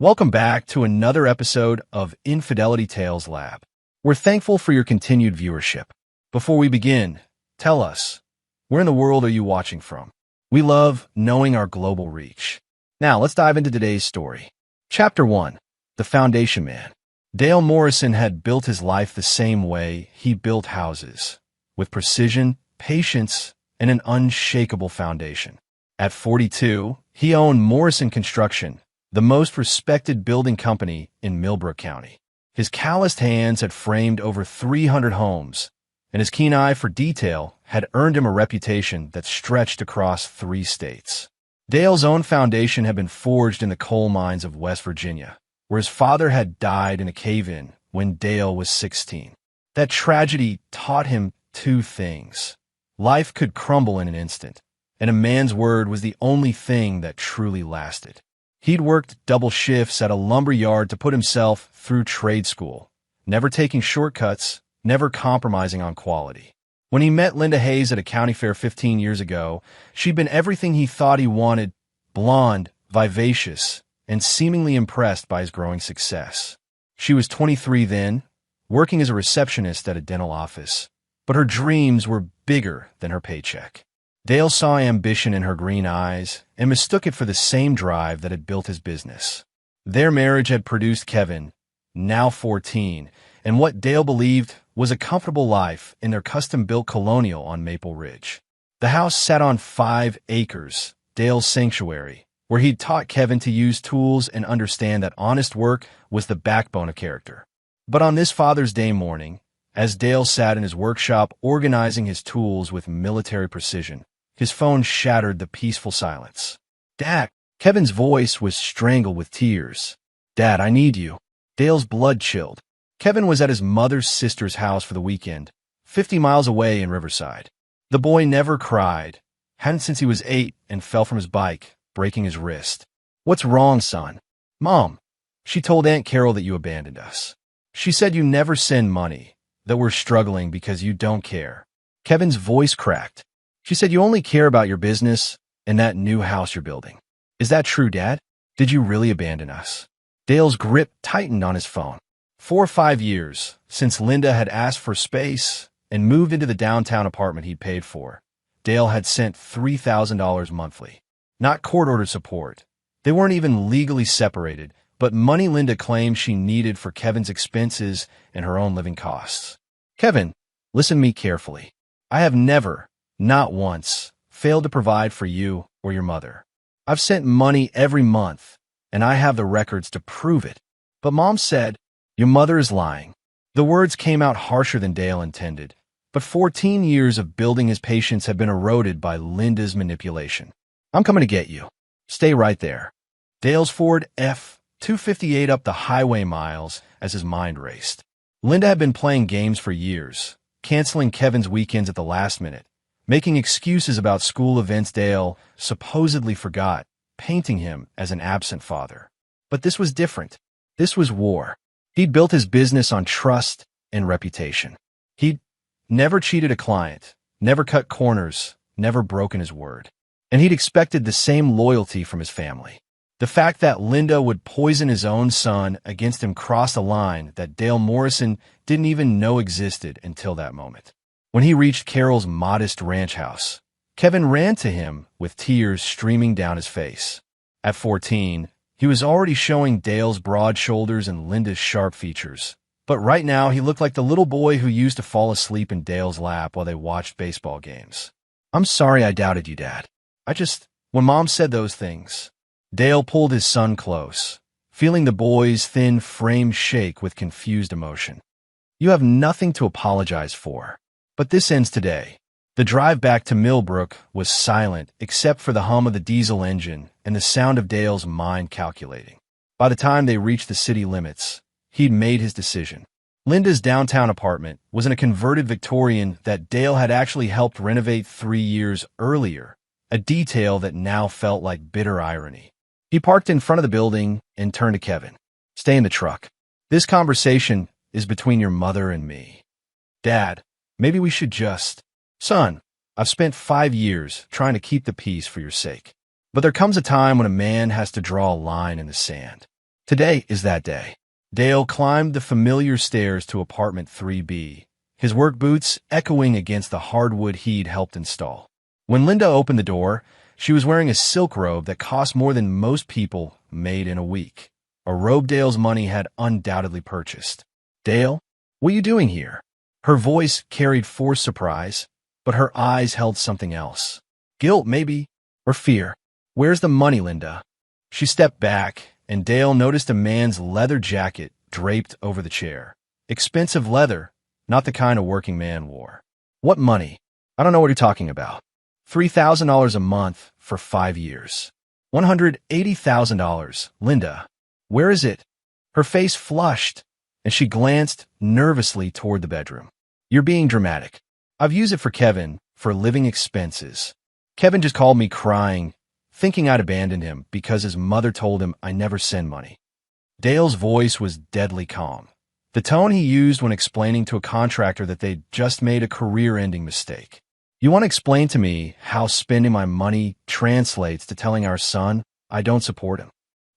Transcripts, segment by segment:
Welcome back to another episode of Infidelity Tales Lab. We're thankful for your continued viewership. Before we begin, tell us, where in the world are you watching from? We love knowing our global reach. Now, let's dive into today's story. Chapter 1. The Foundation Man. Dale Morrison had built his life the same way he built houses, with precision, patience, and an unshakable foundation. At 42, he owned Morrison Construction, the most respected building company in Millbrook County. His calloused hands had framed over 300 homes, and his keen eye for detail had earned him a reputation that stretched across 3 states. Dale's own foundation had been forged in the coal mines of West Virginia, where his father had died in a cave-in when Dale was 16. That tragedy taught him 2 things. Life could crumble in an instant, and a man's word was the only thing that truly lasted. He'd worked double shifts at a lumber yard to put himself through trade school, never taking shortcuts, never compromising on quality. When he met Linda Hayes at a county fair 15 years ago, she'd been everything he thought he wanted: blonde, vivacious, and seemingly impressed by his growing success. She was 23 then, working as a receptionist at a dental office, but her dreams were bigger than her paycheck. Dale saw ambition in her green eyes and mistook it for the same drive that had built his business. Their marriage had produced Kevin, now 14, and what Dale believed was a comfortable life in their custom-built colonial on Maple Ridge. The house sat on 5 acres, Dale's sanctuary, where he'd taught Kevin to use tools and understand that honest work was the backbone of character. But on this Father's Day morning, as Dale sat in his workshop organizing his tools with military precision, his phone shattered the peaceful silence. "Dad!" Kevin's voice was strangled with tears. "Dad, I need you." Dale's blood chilled. Kevin was at his mother's sister's house for the weekend, 50 miles away in Riverside. The boy never cried, hadn't since he was 8, and fell from his bike, breaking his wrist. "What's wrong, son?" "Mom, she told Aunt Carol that you abandoned us. She said you never send money, that we're struggling because you don't care." Kevin's voice cracked. "She said you only care about your business and that new house you're building. Is that true, Dad? Did you really abandon us?" Dale's grip tightened on his phone. 4 or 5 years since Linda had asked for space and moved into the downtown apartment he'd paid for, Dale had sent $3,000 monthly. Not court-ordered support. They weren't even legally separated, but money Linda claimed she needed for Kevin's expenses and her own living costs. "Kevin, listen to me carefully. I have never, not once, failed to provide for you or your mother. I've sent money every month, and I have the records to prove it. But Mom said, your mother is lying." The words came out harsher than Dale intended, but 14 years of building his patience had been eroded by Linda's manipulation. "I'm coming to get you. Stay right there." Dale's Ford F-258 up the highway miles as his mind raced. Linda had been playing games for years, canceling Kevin's weekends at the last minute, making excuses about school events Dale supposedly forgot, painting him as an absent father. But this was different. This was war. He'd built his business on trust and reputation. He'd never cheated a client, never cut corners, never broken his word. And he'd expected the same loyalty from his family. The fact that Linda would poison his own son against him crossed a line that Dale Morrison didn't even know existed until that moment. When he reached Carol's modest ranch house, Kevin ran to him with tears streaming down his face. At 14, he was already showing Dale's broad shoulders and Linda's sharp features. But right now, he looked like the little boy who used to fall asleep in Dale's lap while they watched baseball games. "I'm sorry I doubted you, Dad. When Mom said those things." Dale pulled his son close, feeling the boy's thin frame shake with confused emotion. "You have nothing to apologize for. But this ends today." The drive back to Millbrook was silent except for the hum of the diesel engine and the sound of Dale's mind calculating. By the time they reached the city limits, he'd made his decision. Linda's downtown apartment was in a converted Victorian that Dale had actually helped renovate 3 years earlier, a detail that now felt like bitter irony. He parked in front of the building and turned to Kevin. "Stay in the truck. This conversation is between your mother and me. Dad, maybe we should just..." "Son, I've spent 5 years trying to keep the peace for your sake. But there comes a time when a man has to draw a line in the sand. Today is that day. Dale climbed the familiar stairs to apartment 3B, his work boots echoing against the hardwood he'd helped install. When Linda opened the door, she was wearing a silk robe that cost more than most people made in a week. A robe Dale's money had undoubtedly purchased. "Dale, what are you doing here?" Her voice carried forced surprise, but her eyes held something else. Guilt, maybe, or fear. "Where's the money, Linda?" She stepped back, and Dale noticed a man's leather jacket draped over the chair. Expensive leather, not the kind a working man wore. "What money?" "I don't know what you're talking about." $3,000 a month for 5 years. $180,000, Linda. "Where is it?" Her face flushed, and she glanced nervously toward the bedroom. "You're being dramatic. I've used it for Kevin, for living expenses. Kevin just called me crying, thinking I'd abandoned him because his mother told him I never send money." Dale's voice was deadly calm, the tone he used when explaining to a contractor that they'd just made a career-ending mistake. "You want to explain to me how spending my money translates to telling our son I don't support him?"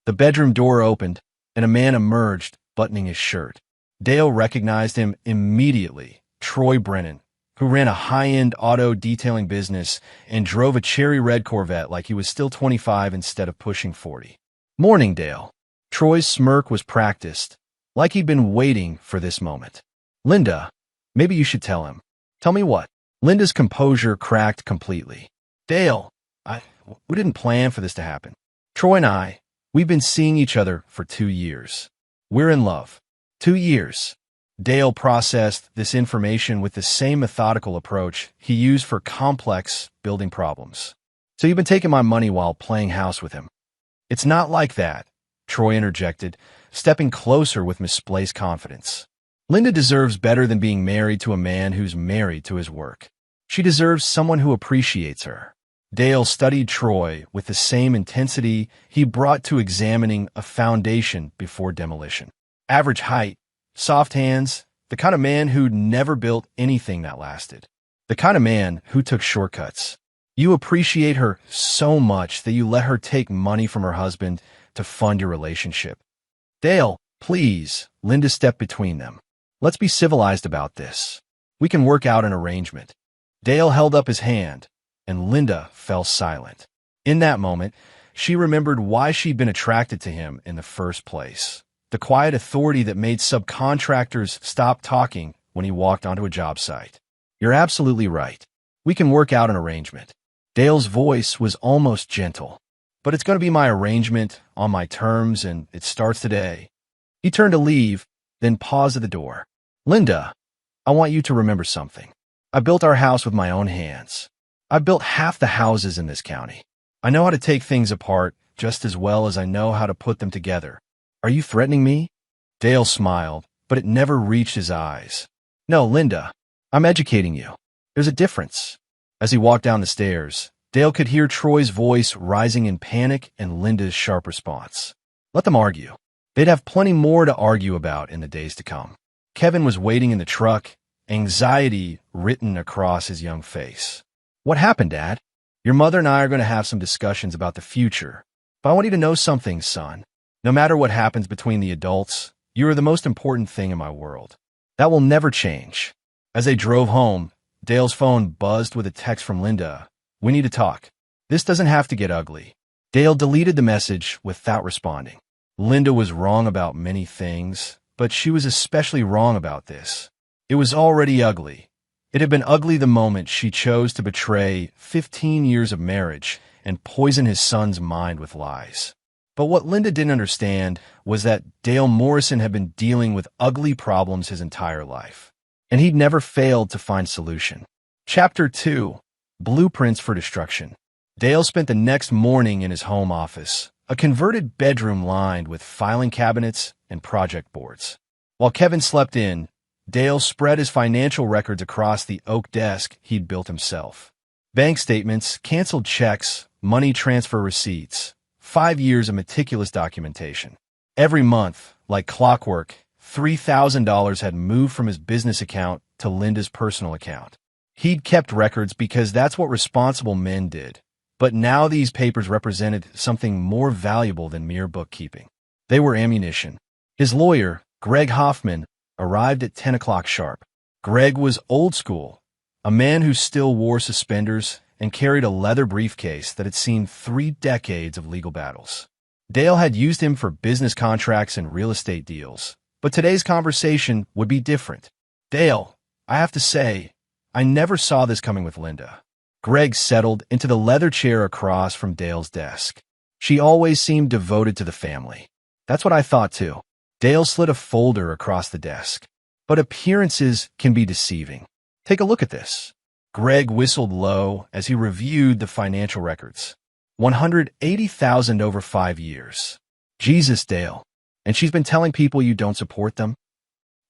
The bedroom door opened, and a man emerged, buttoning his shirt. Dale recognized him immediately, Troy Brennan, who ran a high-end auto detailing business and drove a cherry red Corvette like he was still 25 instead of pushing 40. "Morning, Dale." Troy's smirk was practiced, like he'd been waiting for this moment. "Linda, maybe you should tell him." "Tell me what?" Linda's composure cracked completely. "Dale, we didn't plan for this to happen. Troy and we've been seeing each other for 2 years. We're in love." 2 years. Dale processed this information with the same methodical approach he used for complex building problems. "So you've been taking my money while playing house with him?" "It's not like that," Troy interjected, stepping closer with misplaced confidence. "Linda deserves better than being married to a man who's married to his work. She deserves someone who appreciates her." Dale studied Troy with the same intensity he brought to examining a foundation before demolition. Average height, soft hands, the kind of man who'd never built anything that lasted. The kind of man who took shortcuts. "You appreciate her so much that you let her take money from her husband to fund your relationship." "Dale, please," Linda stepped between them. "Let's be civilized about this. We can work out an arrangement." Dale held up his hand, and Linda fell silent. In that moment, she remembered why she'd been attracted to him in the first place. The quiet authority that made subcontractors stop talking when he walked onto a job site. "You're absolutely right. We can work out an arrangement." Dale's voice was almost gentle. "But it's going to be my arrangement on my terms, and it starts today." He turned to leave, then paused at the door. "Linda, I want you to remember something. I built our house with my own hands. I built half the houses in this county. I know how to take things apart just as well as I know how to put them together. Are you threatening me?" Dale smiled, but it never reached his eyes. "No, Linda, I'm educating you. There's a difference." As he walked down the stairs, Dale could hear Troy's voice rising in panic and Linda's sharp response. Let them argue. They'd have plenty more to argue about in the days to come. Kevin was waiting in the truck, anxiety written across his young face. "What happened, Dad?" "Your mother and I are going to have some discussions about the future. But I want you to know something, son. No matter what happens between the adults, you are the most important thing in my world. That will never change." As they drove home, Dale's phone buzzed with a text from Linda. "We need to talk. This doesn't have to get ugly." Dale deleted the message without responding. Linda was wrong about many things, but she was especially wrong about this. It was already ugly. It had been ugly the moment she chose to betray 15 years of marriage and poison his son's mind with lies. But what Linda didn't understand was that Dale Morrison had been dealing with ugly problems his entire life, and he'd never failed to find solution. Chapter 2: Blueprints for Destruction. Dale spent the next morning in his home office, a converted bedroom lined with filing cabinets and project boards. While Kevin slept in, Dale spread his financial records across the oak desk he'd built himself. Bank statements, canceled checks, money transfer receipts, 5 years of meticulous documentation. Every month, like clockwork, $3,000 had moved from his business account to Linda's personal account. He'd kept records because that's what responsible men did. But now these papers represented something more valuable than mere bookkeeping. They were ammunition. His lawyer, Greg Hoffman, arrived at 10 o'clock sharp. Greg was old school, a man who still wore suspenders and carried a leather briefcase that had seen 3 decades of legal battles. Dale had used him for business contracts and real estate deals, but today's conversation would be different. Dale, I have to say, I never saw this coming with Linda. Greg settled into the leather chair across from Dale's desk. She always seemed devoted to the family. That's what I thought too. Dale slid a folder across the desk. But appearances can be deceiving. Take a look at this. Greg whistled low as he reviewed the financial records. $180,000 over 5 years. Jesus, Dale. And she's been telling people you don't support them?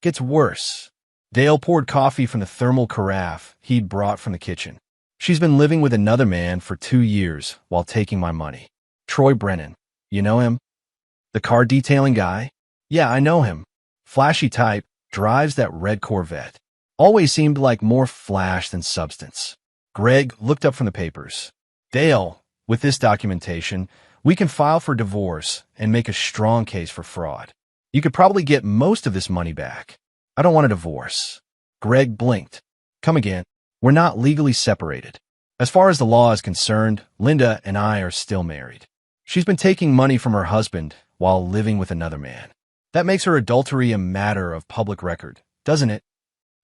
Gets worse. Dale poured coffee from the thermal carafe he'd brought from the kitchen. She's been living with another man for 2 years while taking my money. Troy Brennan. You know him? The car detailing guy? Yeah, I know him. Flashy type, drives that red Corvette. Always seemed like more flash than substance. Greg looked up from the papers. Dale, with this documentation, we can file for divorce and make a strong case for fraud. You could probably get most of this money back. I don't want a divorce. Greg blinked. Come again. We're not legally separated. As far as the law is concerned, Linda and I are still married. She's been taking money from her husband while living with another man. That makes her adultery a matter of public record, doesn't it?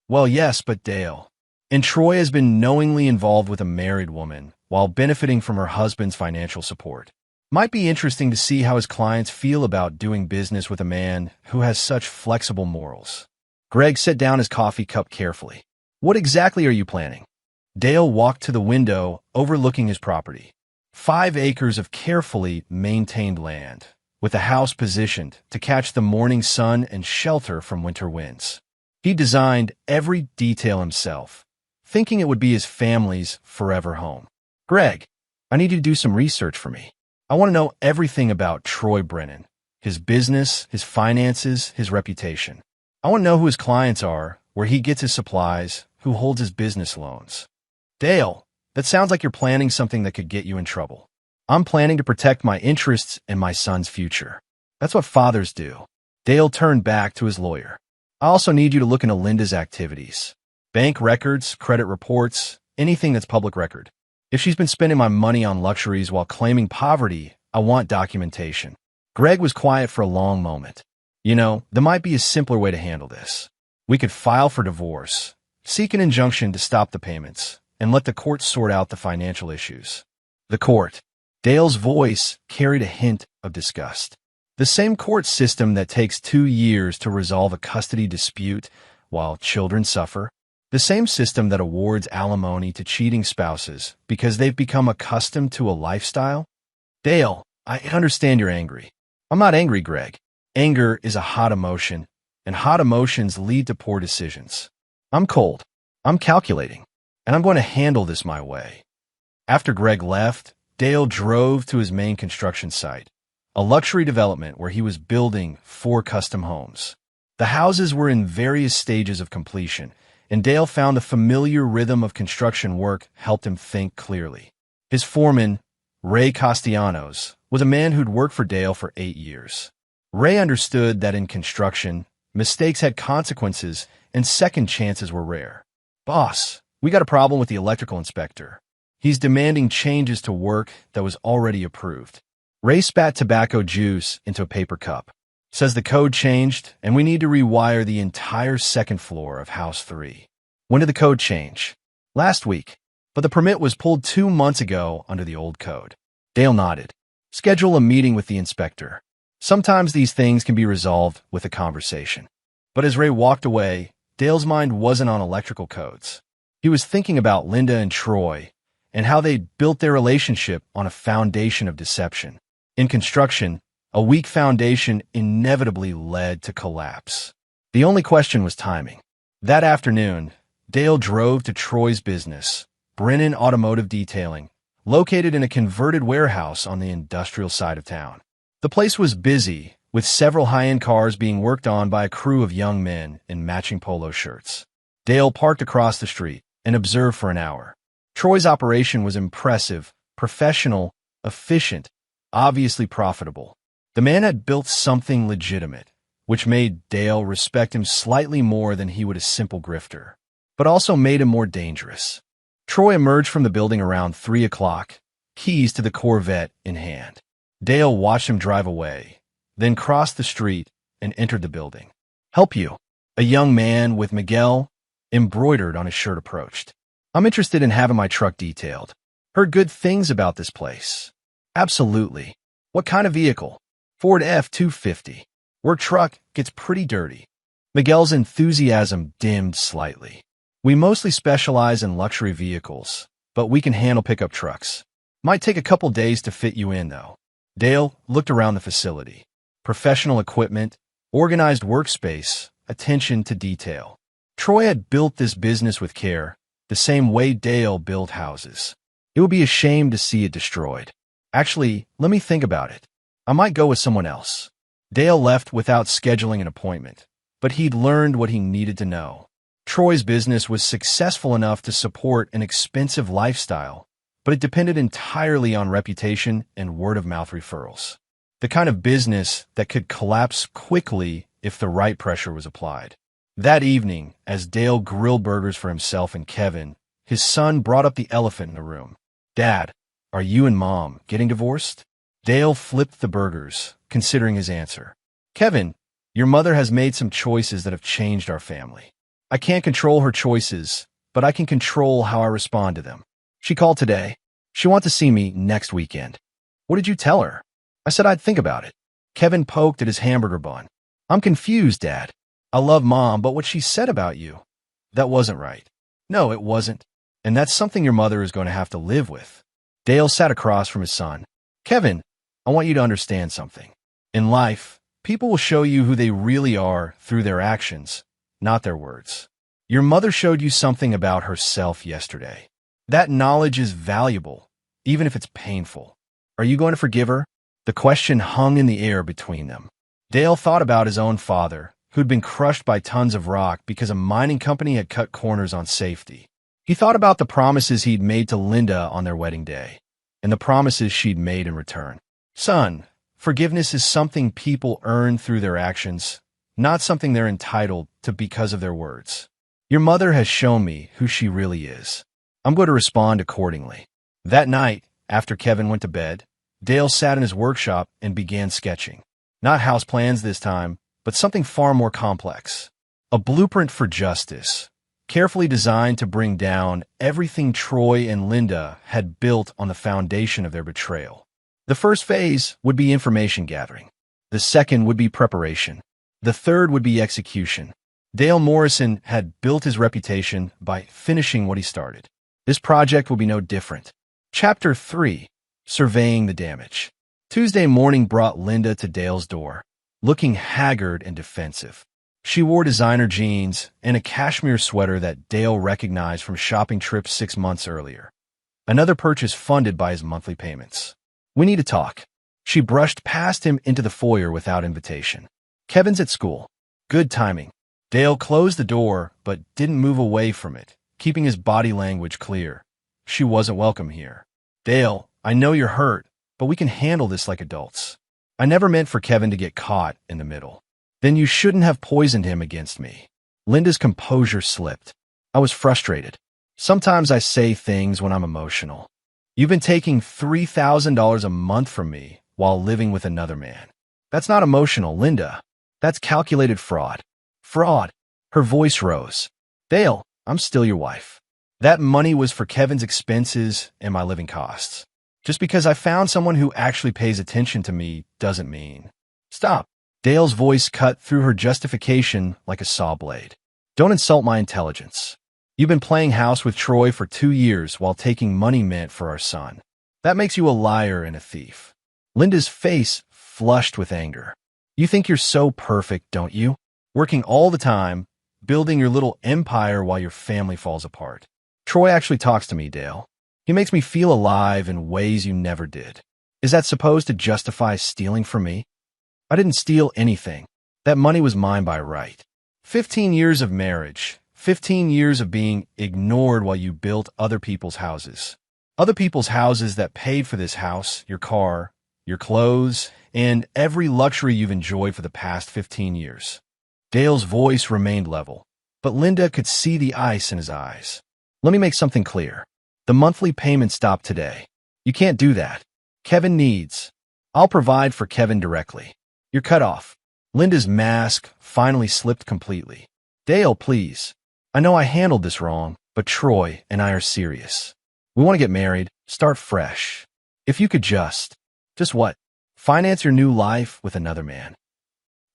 Well, yes, but Dale. And Troy has been knowingly involved with a married woman while benefiting from her husband's financial support. Might be interesting to see how his clients feel about doing business with a man who has such flexible morals. Greg set down his coffee cup carefully. What exactly are you planning? Dale walked to the window overlooking his property. 5 acres of carefully maintained land, with a house positioned to catch the morning sun and shelter from winter winds. He designed every detail himself, thinking it would be his family's forever home. Greg, I need you to do some research for me. I want to know everything about Troy Brennan, his business, his finances, his reputation. I want to know who his clients are, where he gets his supplies, who holds his business loans. Dale, that sounds like you're planning something that could get you in trouble. I'm planning to protect my interests and my son's future. That's what fathers do. Dale turned back to his lawyer. I also need you to look into Linda's activities. Bank records, credit reports, anything that's public record. If she's been spending my money on luxuries while claiming poverty, I want documentation. Greg was quiet for a long moment. You know, there might be a simpler way to handle this. We could file for divorce, seek an injunction to stop the payments, and let the court sort out the financial issues. The court. Dale's voice carried a hint of disgust. The same court system that takes 2 years to resolve a custody dispute while children suffer. The same system that awards alimony to cheating spouses because they've become accustomed to a lifestyle. Dale, I understand you're angry. I'm not angry, Greg. Anger is a hot emotion, and hot emotions lead to poor decisions. I'm cold. I'm calculating, and I'm going to handle this my way. After Greg left, Dale drove to his main construction site, a luxury development where he was building 4 custom homes. The houses were in various stages of completion, and Dale found the familiar rhythm of construction work helped him think clearly. His foreman, Ray Castellanos, was a man who'd worked for Dale for 8 years. Ray understood that in construction, mistakes had consequences and second chances were rare. Boss, we got a problem with the electrical inspector. He's demanding changes to work that was already approved. Ray spat tobacco juice into a paper cup. Says the code changed and we need to rewire the entire second floor of House 3. When did the code change? Last week, but the permit was pulled 2 months ago under the old code. Dale nodded. Schedule a meeting with the inspector. Sometimes these things can be resolved with a conversation. But as Ray walked away, Dale's mind wasn't on electrical codes. He was thinking about Linda and Troy and how they'd built their relationship on a foundation of deception. In construction, a weak foundation inevitably led to collapse. The only question was timing. That afternoon, Dale drove to Troy's business, Brennan Automotive Detailing, located in a converted warehouse on the industrial side of town. The place was busy, with several high-end cars being worked on by a crew of young men in matching polo shirts. Dale parked across the street and observed for an hour. Troy's operation was impressive, professional, efficient, obviously profitable. The man had built something legitimate, which made Dale respect him slightly more than he would a simple grifter, but also made him more dangerous. Troy emerged from the building around 3 o'clock, keys to the Corvette in hand. Dale watched him drive away, then crossed the street and entered the building. "Help you?" A young man with Miguel embroidered on his shirt approached. "I'm interested in having my truck detailed. Heard good things about this place." "Absolutely. What kind of vehicle?" "Ford F-250. Work truck, gets pretty dirty." Miguel's enthusiasm dimmed slightly. "We mostly specialize in luxury vehicles, but we can handle pickup trucks. Might take a couple days to fit you in, though." Dale looked around the facility. Professional equipment, organized workspace, attention to detail. Troy had built this business with care, the same way Dale built houses. It would be a shame to see it destroyed. "Actually, let me think about it. I might go with someone else." Dale left without scheduling an appointment, but he'd learned what he needed to know. Troy's business was successful enough to support an expensive lifestyle, but it depended entirely on reputation and word-of-mouth referrals. The kind of business that could collapse quickly if the right pressure was applied. That evening, as Dale grilled burgers for himself and Kevin, his son brought up the elephant in the room. "Dad, are you and Mom getting divorced?" Dale flipped the burgers, considering his answer. "Kevin, your mother has made some choices that have changed our family. I can't control her choices, but I can control how I respond to them. She called today. She wants to see me next weekend." "What did you tell her?" "I said I'd think about it." Kevin poked at his hamburger bun. "I'm confused, Dad. I love Mom, but what she said about you, that wasn't right." "No, it wasn't. And that's something your mother is going to have to live with." Dale sat across from his son. "Kevin, I want you to understand something. In life, people will show you who they really are through their actions, not their words. Your mother showed you something about herself yesterday. That knowledge is valuable, even if it's painful. Are you going to forgive her?" The question hung in the air between them. Dale thought about his own father, who'd been crushed by tons of rock because a mining company had cut corners on safety. He thought about the promises he'd made to Linda on their wedding day, and the promises she'd made in return. "Son, forgiveness is something people earn through their actions, not something they're entitled to because of their words. Your mother has shown me who she really is. I'm going to respond accordingly." That night, after Kevin went to bed, Dale sat in his workshop and began sketching. Not house plans this time, but something far more complex. A blueprint for justice, carefully designed to bring down everything Troy and Linda had built on the foundation of their betrayal. The first phase would be information gathering. The second would be preparation. The third would be execution. Dale Morrison had built his reputation by finishing what he started. This project will be no different. Chapter 3. Surveying the Damage. Tuesday morning brought Linda to Dale's door, looking haggard and defensive. She wore designer jeans and a cashmere sweater that Dale recognized from shopping trips 6 months earlier. Another purchase funded by his monthly payments. "We need to talk." She brushed past him into the foyer without invitation. "Kevin's at school." Good timing. Dale closed the door, but didn't move away from it, keeping his body language clear. She wasn't welcome here. "Dale, I know you're hurt, but we can handle this like adults. I never meant for Kevin to get caught in the middle." "Then you shouldn't have poisoned him against me." Linda's composure slipped. "I was frustrated. Sometimes I say things when I'm emotional. You've been taking $3,000 a month from me while living with another man. That's not emotional, Linda. That's calculated fraud." "Fraud?" Her voice rose. "Dale, I'm still your wife. That money was for Kevin's expenses and my living costs. Just because I found someone who actually pays attention to me doesn't mean—" "Stop." Dale's voice cut through her justification like a saw blade. "Don't insult my intelligence. You've been playing house with Troy for 2 years while taking money meant for our son. That makes you a liar and a thief." Linda's face flushed with anger. "You think you're so perfect, don't you? Working all the time, building your little empire while your family falls apart. Troy actually talks to me, Dale. He makes me feel alive in ways you never did. Is that supposed to justify stealing from me? I didn't steal anything. That money was mine by right. 15 years of marriage, 15 years of being ignored while you built other people's houses. Other people's houses that paid for this house, your car, your clothes, and every luxury you've enjoyed for the past 15 years. Dale's voice remained level, but Linda could see the ice in his eyes. Let me make something clear. The monthly payment stopped today. You can't do that. Kevin needs. I'll provide for Kevin directly. You're cut off. Linda's mask finally slipped completely. Dale, please. I know I handled this wrong, but Troy and I are serious. We want to get married, start fresh. If you could just what? Finance your new life with another man.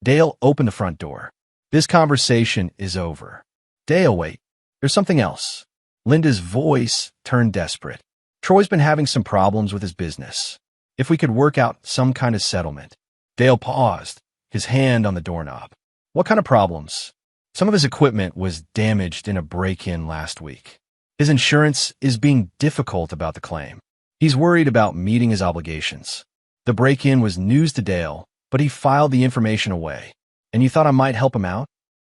Dale opened the front door. This conversation is over. Dale, wait. There's something else. Linda's voice turned desperate. Troy's been having some problems with his business. If we could work out some kind of settlement. Dale paused, his hand on the doorknob. What kind of problems? Some of his equipment was damaged in a break-in last week. His insurance is being difficult about the claim. He's worried about meeting his obligations. The break-in was news to Dale, but he filed the information away. And you thought I might help him out?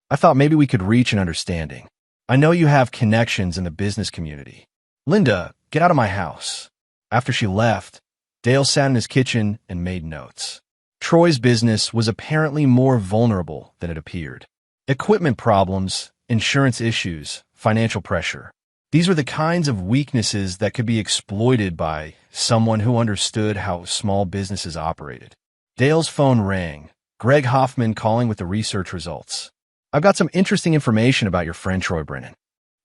I thought maybe we could reach an understanding. I know you have connections in the business community. Linda, get out of my house. After she left, Dale sat in his kitchen and made notes. Troy's business was apparently more vulnerable than it appeared. Equipment problems, insurance issues, financial pressure. These were the kinds of weaknesses that could be exploited by someone who understood how small businesses operated. Dale's phone rang. Greg Hoffman calling with the research results. I've got some interesting information about your friend Troy Brennan.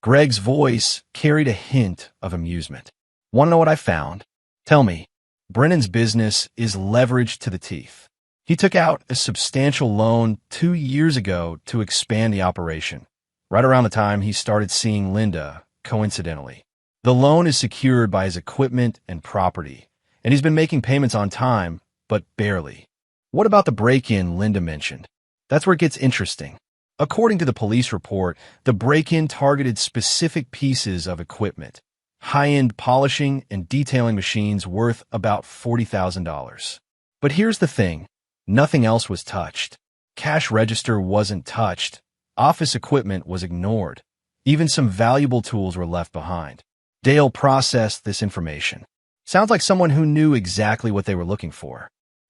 Greg's voice carried a hint of amusement. Want to know what I found? Tell me. Brennan's business is leveraged to the teeth. He took out a substantial loan 2 years ago to expand the operation, right around the time he started seeing Linda, coincidentally. The loan is secured by his equipment and property, and he's been making payments on time, but barely. What about the break-in Linda mentioned? That's where it gets interesting. According to the police report, the break-in targeted specific pieces of equipment, high-end polishing and detailing machines worth about $40,000. But here's the thing. Nothing else was touched. Cash register wasn't touched. Office equipment was ignored. Even some valuable tools were left behind. Dale processed this information. Sounds like someone who knew exactly what they were looking for,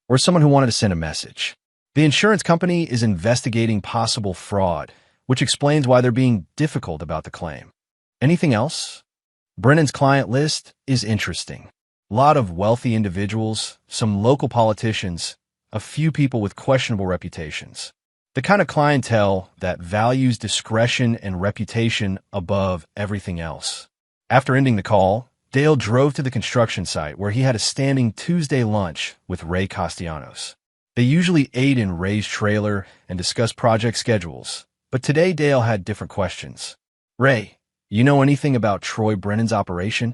or someone who wanted to send a message. The insurance company is investigating possible fraud, which explains why they're being difficult about the claim. Anything else? Brennan's client list is interesting. A lot of wealthy individuals, some local politicians, a few people with questionable reputations. The kind of clientele that values discretion and reputation above everything else. After ending the call, Dale drove to the construction site where he had a standing Tuesday lunch with Ray Castellanos. They usually ate in Ray's trailer and discussed project schedules, but today Dale had different questions. Ray, you know anything about Troy Brennan's operation?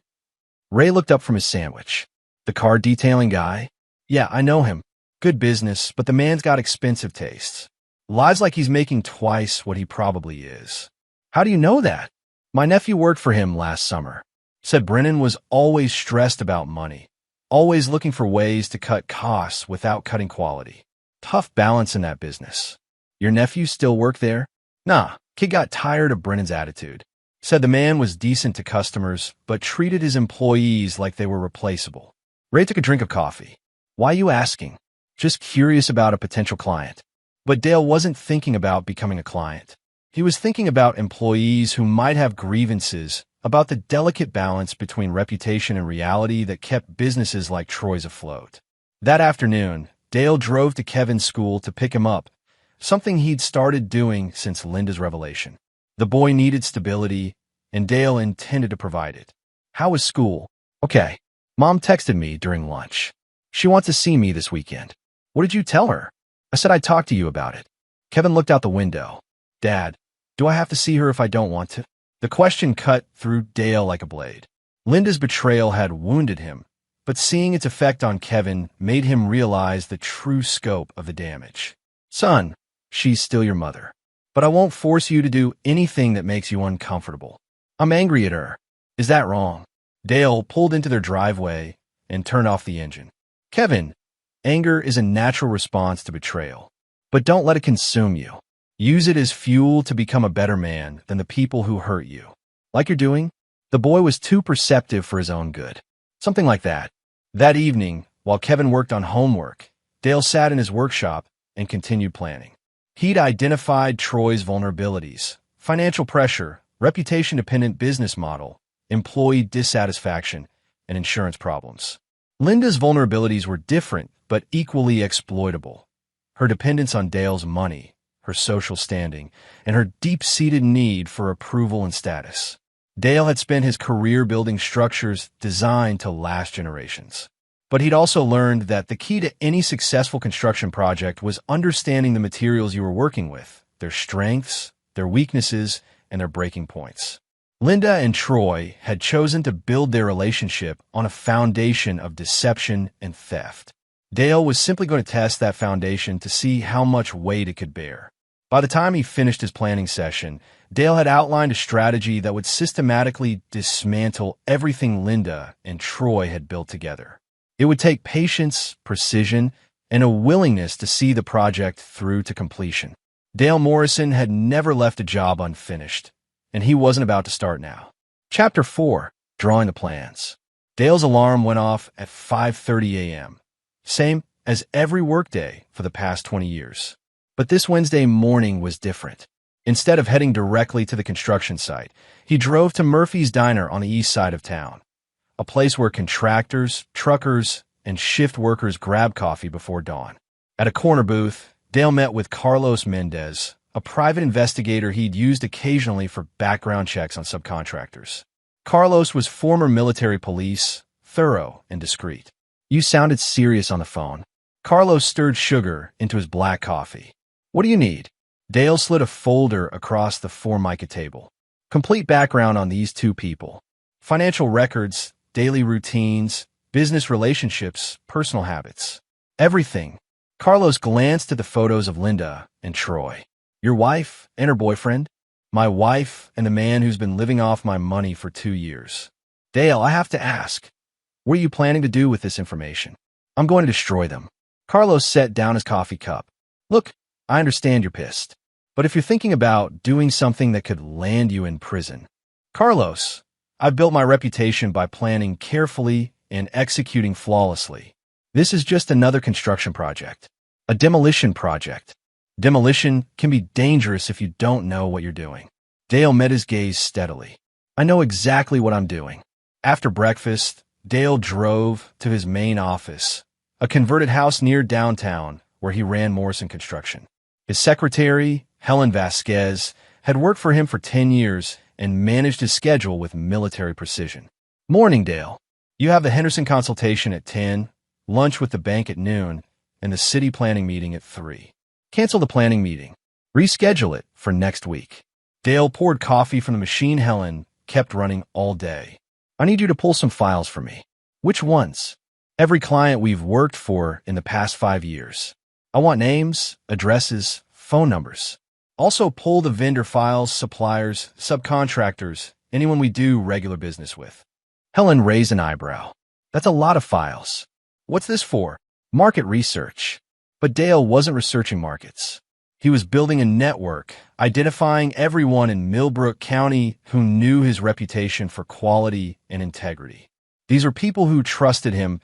Ray looked up from his sandwich. The car detailing guy? Yeah, I know him. Good business, but the man's got expensive tastes. Lies like he's making twice what he probably is. How do you know that? My nephew worked for him last summer. Said Brennan was always stressed about money, always looking for ways to cut costs without cutting quality. Tough balance in that business. Your nephew still work there? Nah, kid got tired of Brennan's attitude. Said the man was decent to customers, but treated his employees like they were replaceable. Ray took a drink of coffee. Why you asking? Just curious about a potential client. But Dale wasn't thinking about becoming a client. He was thinking about employees who might have grievances about the delicate balance between reputation and reality that kept businesses like Troy's afloat. That afternoon, Dale drove to Kevin's school to pick him up, something he'd started doing since Linda's revelation. The boy needed stability, and Dale intended to provide it. How was school? Okay. Mom texted me during lunch. She wants to see me this weekend. What did you tell her? I said I'd talk to you about it. Kevin looked out the window. Dad, do I have to see her if I don't want to? The question cut through Dale like a blade. Linda's betrayal had wounded him, but seeing its effect on Kevin made him realize the true scope of the damage. Son, she's still your mother, but I won't force you to do anything that makes you uncomfortable. I'm angry at her. Is that wrong? Dale pulled into their driveway and turned off the engine. Kevin, anger is a natural response to betrayal, but don't let it consume you. Use it as fuel to become a better man than the people who hurt you. Like you're doing? The boy was too perceptive for his own good. Something like that. That evening, while Kevin worked on homework, Dale sat in his workshop and continued planning. He'd identified Troy's vulnerabilities: financial pressure, reputation-dependent business model, employee dissatisfaction, and insurance problems. Linda's vulnerabilities were different but equally exploitable. Her dependence on Dale's money, her social standing, and her deep-seated need for approval and status. Dale had spent his career building structures designed to last generations. But he'd also learned that the key to any successful construction project was understanding the materials you were working with, their strengths, their weaknesses, and their breaking points. Linda and Troy had chosen to build their relationship on a foundation of deception and theft. Dale was simply going to test that foundation to see how much weight it could bear. By the time he finished his planning session, Dale had outlined a strategy that would systematically dismantle everything Linda and Troy had built together. It would take patience, precision, and a willingness to see the project through to completion. Dale Morrison had never left a job unfinished, and he wasn't about to start now. Chapter 4. Drawing the Plans. Dale's alarm went off at 5:30 a.m., same as every workday for the past 20 years. But this Wednesday morning was different. Instead of heading directly to the construction site, he drove to Murphy's Diner on the east side of town, a place where contractors, truckers, and shift workers grab coffee before dawn. At a corner booth, Dale met with Carlos Mendez, a private investigator he'd used occasionally for background checks on subcontractors. Carlos was former military police, thorough and discreet. "You sounded serious on the phone." Carlos stirred sugar into his black coffee. "What do you need?" Dale slid a folder across the Formica table. "Complete background on these two people. Financial records, daily routines, business relationships, personal habits. Everything." Carlos glanced at the photos of Linda and Troy. "Your wife and her boyfriend?" "My wife and the man who's been living off my money for 2 years." "Dale, I have to ask, what are you planning to do with this information?" "I'm going to destroy them." Carlos set down his coffee cup. "Look, I understand you're pissed. But if you're thinking about doing something that could land you in prison..." "Carlos, I've built my reputation by planning carefully and executing flawlessly. This is just another construction project. A demolition project. Demolition can be dangerous if you don't know what you're doing." Dale met his gaze steadily. "I know exactly what I'm doing." After breakfast, Dale drove to his main office, a converted house near downtown where he ran Morrison Construction. His secretary, Helen Vasquez, had worked for him for 10 years and managed his schedule with military precision. "Morning, Dale. You have the Henderson consultation at 10, lunch with the bank at noon, and the city planning meeting at 3. Cancel the planning meeting. Reschedule it for next week." Dale poured coffee from the machine Helen kept running all day. "I need you to pull some files for me." "Which ones?" "Every client we've worked for in the past 5 years. I want names, addresses, phone numbers. Also pull the vendor files, suppliers, subcontractors, anyone we do regular business with." Helen raised an eyebrow. "That's a lot of files." "What's this for?" "Market research." But Dale wasn't researching markets. He was building a network, identifying everyone in Millbrook County who knew his reputation for quality and integrity. These were people who trusted him,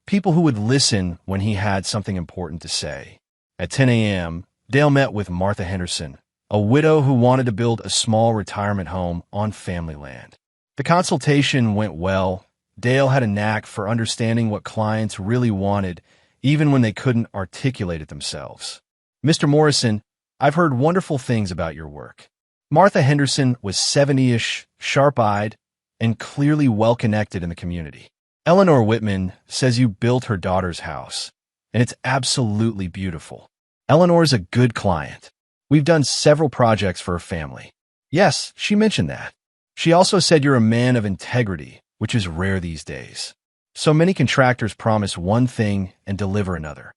people who would listen when he had something important to say. At 10 a.m., Dale met with Martha Henderson, a widow who wanted to build a small retirement home on family land. The consultation went well. Dale had a knack for understanding what clients really wanted, even when they couldn't articulate it themselves. "Mr. Morrison, I've heard wonderful things about your work." Martha Henderson was 70-ish, sharp-eyed, and clearly well-connected in the community. "Eleanor Whitman says you built her daughter's house, and it's absolutely beautiful. Eleanor's a good client. We've done several projects for her family." "Yes, she mentioned that. She also said you're a man of integrity, which is rare these days. So many contractors promise one thing and deliver another."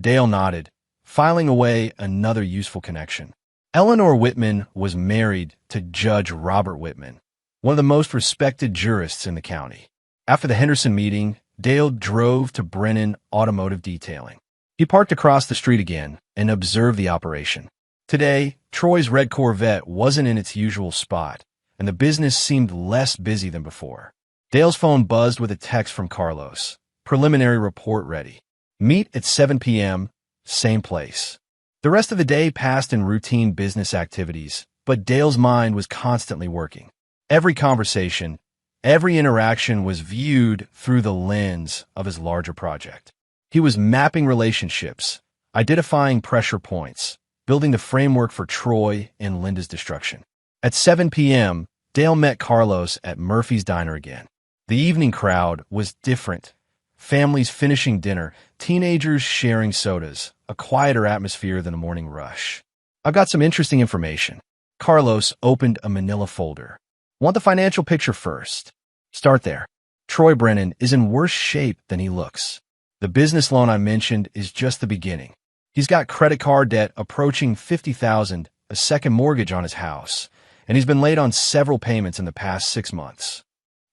Dale nodded, filing away another useful connection. Eleanor Whitman was married to Judge Robert Whitman, one of the most respected jurists in the county. After the Henderson meeting, Dale drove to Brennan Automotive Detailing. He parked across the street again and observed the operation. Today, Troy's red Corvette wasn't in its usual spot, and the business seemed less busy than before. Dale's phone buzzed with a text from Carlos. "Preliminary report ready." Meet at 7 p.m., same place. The rest of the day passed in routine business activities, but Dale's mind was constantly working. Every conversation, every interaction was viewed through the lens of his larger project. He was mapping relationships, identifying pressure points, building the framework for Troy and Linda's destruction. At 7 p.m., Dale met Carlos at Murphy's Diner again. The evening crowd was different. Families finishing dinner, teenagers sharing sodas, a quieter atmosphere than a morning rush. I've got some interesting information. Carlos opened a manila folder. Want the financial picture first? Start there. Troy Brennan is in worse shape than he looks. The business loan I mentioned is just the beginning. He's got credit card debt approaching $50,000, a second mortgage on his house, and he's been late on several payments in the past 6 months.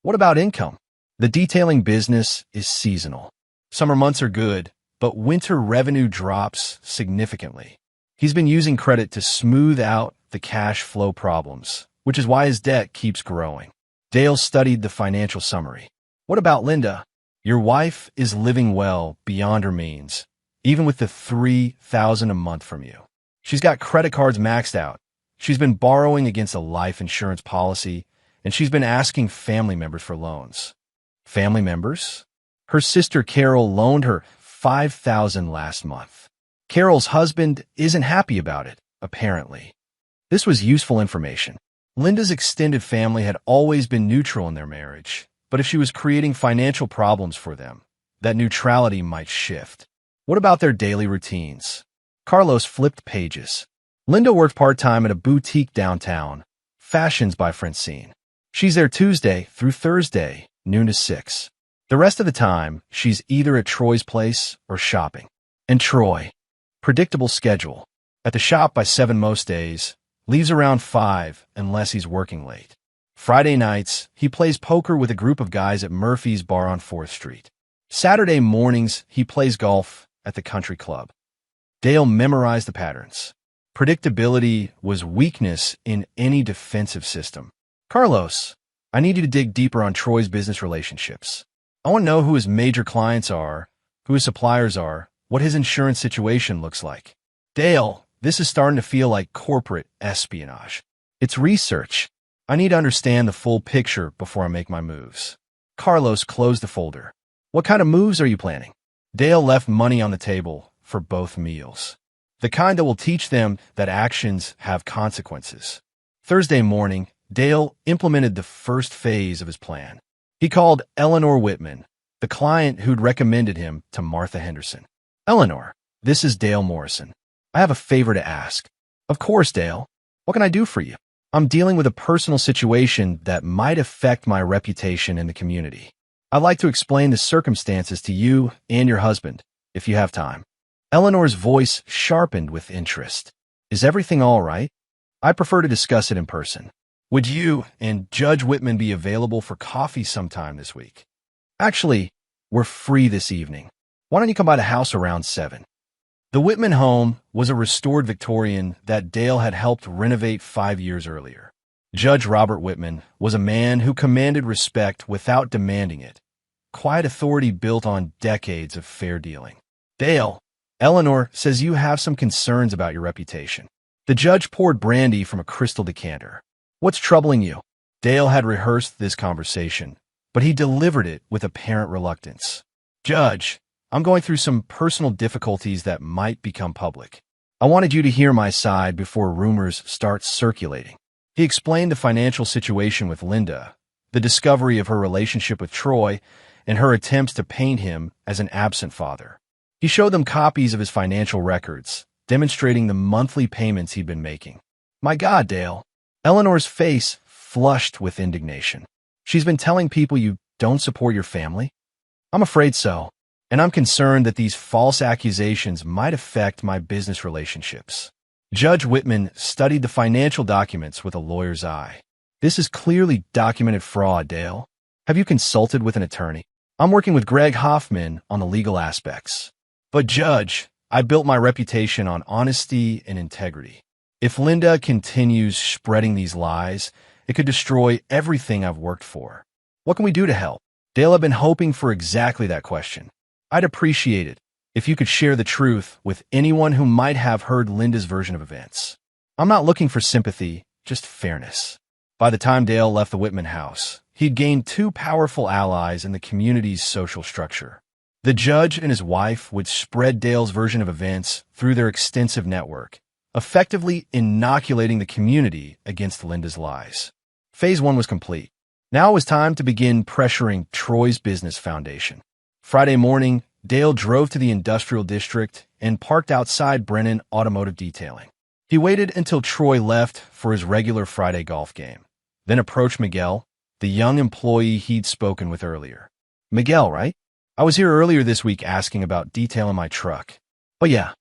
What about income? The detailing business is seasonal. Summer months are good, but winter revenue drops significantly. He's been using credit to smooth out the cash flow problems, which is why his debt keeps growing. Dale studied the financial summary. What about Linda? Your wife is living well beyond her means, even with the $3,000 a month from you. She's got credit cards maxed out. She's been borrowing against a life insurance policy, and she's been asking family members for loans. Family members? Her sister Carol loaned her $5,000 last month. Carol's husband isn't happy about it, apparently. This was useful information. Linda's extended family had always been neutral in their marriage, but if she was creating financial problems for them, that neutrality might shift. What about their daily routines? Carlos flipped pages. Linda worked part-time at a boutique downtown, Fashions by Francine. She's there Tuesday through Thursday, noon to 6. The rest of the time, she's either at Troy's place or shopping. And Troy, predictable schedule. At the shop by 7 most days, leaves around 5 unless he's working late. Friday nights, he plays poker with a group of guys at Murphy's bar on 4th Street. Saturday mornings, he plays golf at the country club. Dale memorized the patterns. Predictability was weakness in any defensive system. Carlos, I need you to dig deeper on Troy's business relationships. I want to know who his major clients are, who his suppliers are, what his insurance situation looks like. Dale, this is starting to feel like corporate espionage. It's research. I need to understand the full picture before I make my moves. Carlos closed the folder. What kind of moves are you planning? Dale left money on the table for both meals. The kind that will teach them that actions have consequences. Thursday morning, Dale implemented the first phase of his plan. He called Eleanor Whitman, the client who'd recommended him to Martha Henderson. Eleanor, this is Dale Morrison. I have a favor to ask. Of course, Dale. What can I do for you? I'm dealing with a personal situation that might affect my reputation in the community. I'd like to explain the circumstances to you and your husband, if you have time. Eleanor's voice sharpened with interest. Is everything all right? I prefer to discuss it in person. Would you and Judge Whitman be available for coffee sometime this week? Actually, we're free this evening. Why don't you come by the house around 7? The Whitman home was a restored Victorian that Dale had helped renovate 5 years earlier. Judge Robert Whitman was a man who commanded respect without demanding it. Quiet authority built on decades of fair dealing. Dale, Eleanor says you have some concerns about your reputation. The judge poured brandy from a crystal decanter. What's troubling you? Dale had rehearsed this conversation, but he delivered it with apparent reluctance. Judge, I'm going through some personal difficulties that might become public. I wanted you to hear my side before rumors start circulating. He explained the financial situation with Linda, the discovery of her relationship with Troy, and her attempts to paint him as an absent father. He showed them copies of his financial records, demonstrating the monthly payments he'd been making. My God, Dale. Eleanor's face flushed with indignation. She's been telling people you don't support your family? I'm afraid so, and I'm concerned that these false accusations might affect my business relationships. Judge Whitman studied the financial documents with a lawyer's eye. This is clearly documented fraud, Dale. Have you consulted with an attorney? I'm working with Greg Hoffman on the legal aspects. But Judge, I built my reputation on honesty and integrity. If Linda continues spreading these lies, it could destroy everything I've worked for. What can we do to help? Dale had been hoping for exactly that question. I'd appreciate it if you could share the truth with anyone who might have heard Linda's version of events. I'm not looking for sympathy, just fairness. By the time Dale left the Whitman house, he'd gained two powerful allies in the community's social structure. The judge and his wife would spread Dale's version of events through their extensive network, effectively inoculating the community against Linda's lies. Phase 1 was complete. Now it was time to begin pressuring Troy's business foundation. Friday morning, Dale drove to the industrial district and parked outside Brennan Automotive Detailing. He waited until Troy left for his regular Friday golf game, then approached Miguel, the young employee he'd spoken with earlier. Miguel, right? I was here earlier this week asking about detailing my truck. Oh yeah,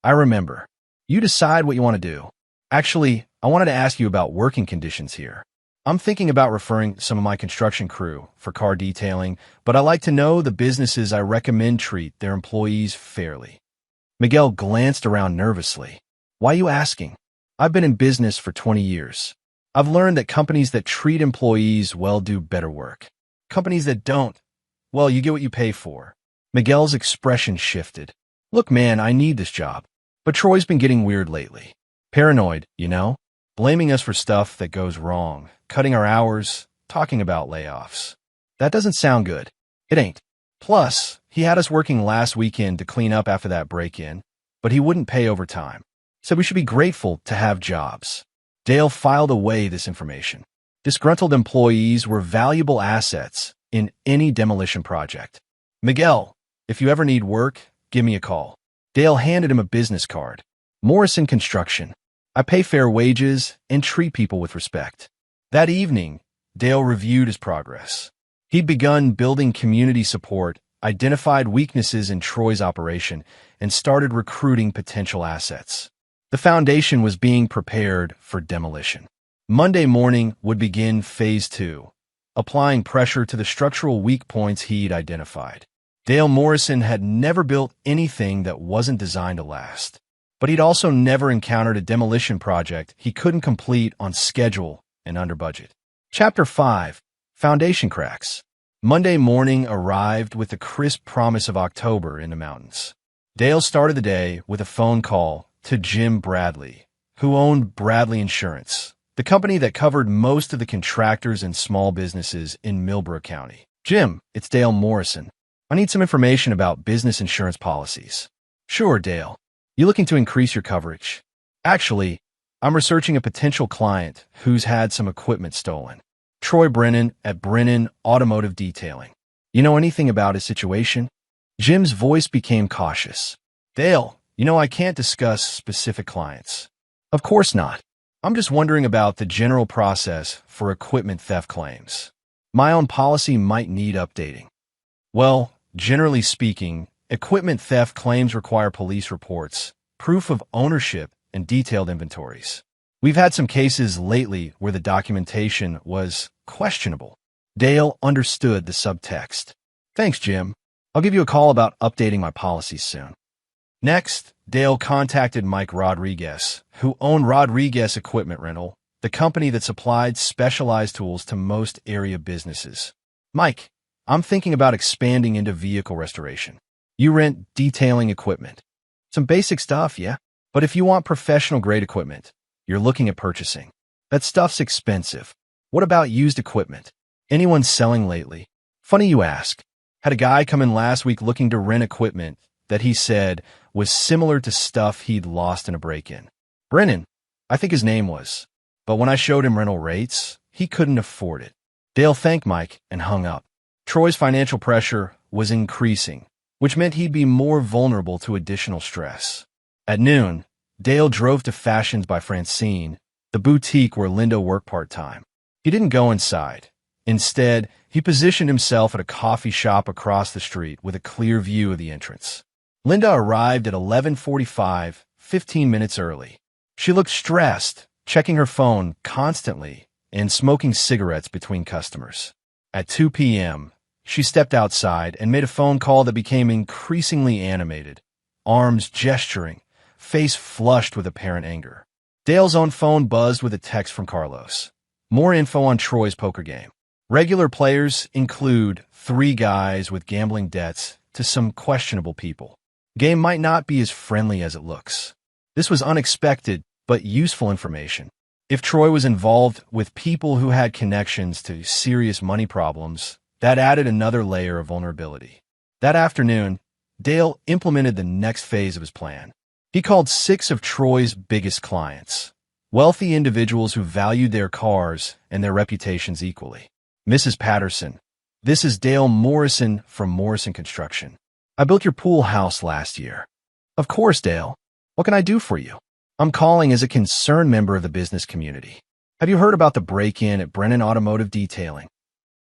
I remember. You decide what you want to do. Actually, I wanted to ask you about working conditions here. I'm thinking about referring some of my construction crew for car detailing, but I like to know the businesses I recommend treat their employees fairly. Miguel glanced around nervously. Why are you asking? I've been in business for 20 years. I've learned that companies that treat employees well do better work. Companies that don't, well, you get what you pay for. Miguel's expression shifted. Look, man, I need this job. But Troy's been getting weird lately. Paranoid, you know? Blaming us for stuff that goes wrong, cutting our hours, talking about layoffs. That doesn't sound good. It ain't. Plus, he had us working last weekend to clean up after that break-in, but he wouldn't pay overtime. Said we should be grateful to have jobs. Dale filed away this information. Disgruntled employees were valuable assets in any demolition project. Miguel, if you ever need work, give me a call. Dale handed him a business card. Morrison Construction. I pay fair wages and treat people with respect. That evening, Dale reviewed his progress. He'd begun building community support, identified weaknesses in Troy's operation, and started recruiting potential assets. The foundation was being prepared for demolition. Monday morning would begin Phase 2, applying pressure to the structural weak points he'd identified. Dale Morrison had never built anything that wasn't designed to last, but he'd also never encountered a demolition project he couldn't complete on schedule and under budget. Chapter 5, Foundation Cracks. Monday morning arrived with the crisp promise of October in the mountains. Dale started the day with a phone call to Jim Bradley, who owned Bradley Insurance, the company that covered most of the contractors and small businesses in Millbrook County. Jim, it's Dale Morrison. I need some information about business insurance policies. Sure, Dale. You looking to increase your coverage? Actually, I'm researching a potential client who's had some equipment stolen. Troy Brennan at Brennan Automotive Detailing. You know anything about his situation? Jim's voice became cautious. Dale, I can't discuss specific clients. Of course not. I'm just wondering about the general process for equipment theft claims. My own policy might need updating. Well, generally speaking, equipment theft claims require police reports, proof of ownership, and detailed inventories. We've had some cases lately where the documentation was questionable. Dale understood the subtext. Thanks, Jim. I'll give you a call about updating my policies soon. Next, Dale contacted Mike Rodriguez, who owned Rodriguez Equipment Rental, the company that supplied specialized tools to most area businesses. Mike, I'm thinking about expanding into vehicle restoration. You rent detailing equipment. Some basic stuff, yeah? But if you want professional-grade equipment, you're looking at purchasing. That stuff's expensive. What about used equipment? Anyone selling lately? Funny you ask. Had a guy come in last week looking to rent equipment that he said was similar to stuff he'd lost in a break-in. Brennan, I think his name was. But when I showed him rental rates, he couldn't afford it. Dale thanked Mike and hung up. Troy's financial pressure was increasing, which meant he'd be more vulnerable to additional stress. At noon, Dale drove to Fashions by Francine, the boutique where Linda worked part-time. He didn't go inside. Instead, he positioned himself at a coffee shop across the street with a clear view of the entrance. Linda arrived at 11:45, 15 minutes early. She looked stressed, checking her phone constantly and smoking cigarettes between customers. At 2 p.m., she stepped outside and made a phone call that became increasingly animated, arms gesturing, face flushed with apparent anger. Dale's own phone buzzed with a text from Carlos. More info on Troy's poker game. Regular players include 3 guys with gambling debts to some questionable people. Game might not be as friendly as it looks. This was unexpected, but useful information. If Troy was involved with people who had connections to serious money problems, that added another layer of vulnerability. That afternoon, Dale implemented the next phase of his plan. He called 6 of Troy's biggest clients, wealthy individuals who valued their cars and their reputations equally. Mrs. Patterson, this is Dale Morrison from Morrison Construction. I built your pool house last year. Of course, Dale. What can I do for you? I'm calling as a concerned member of the business community. Have you heard about the break-in at Brennan Automotive Detailing?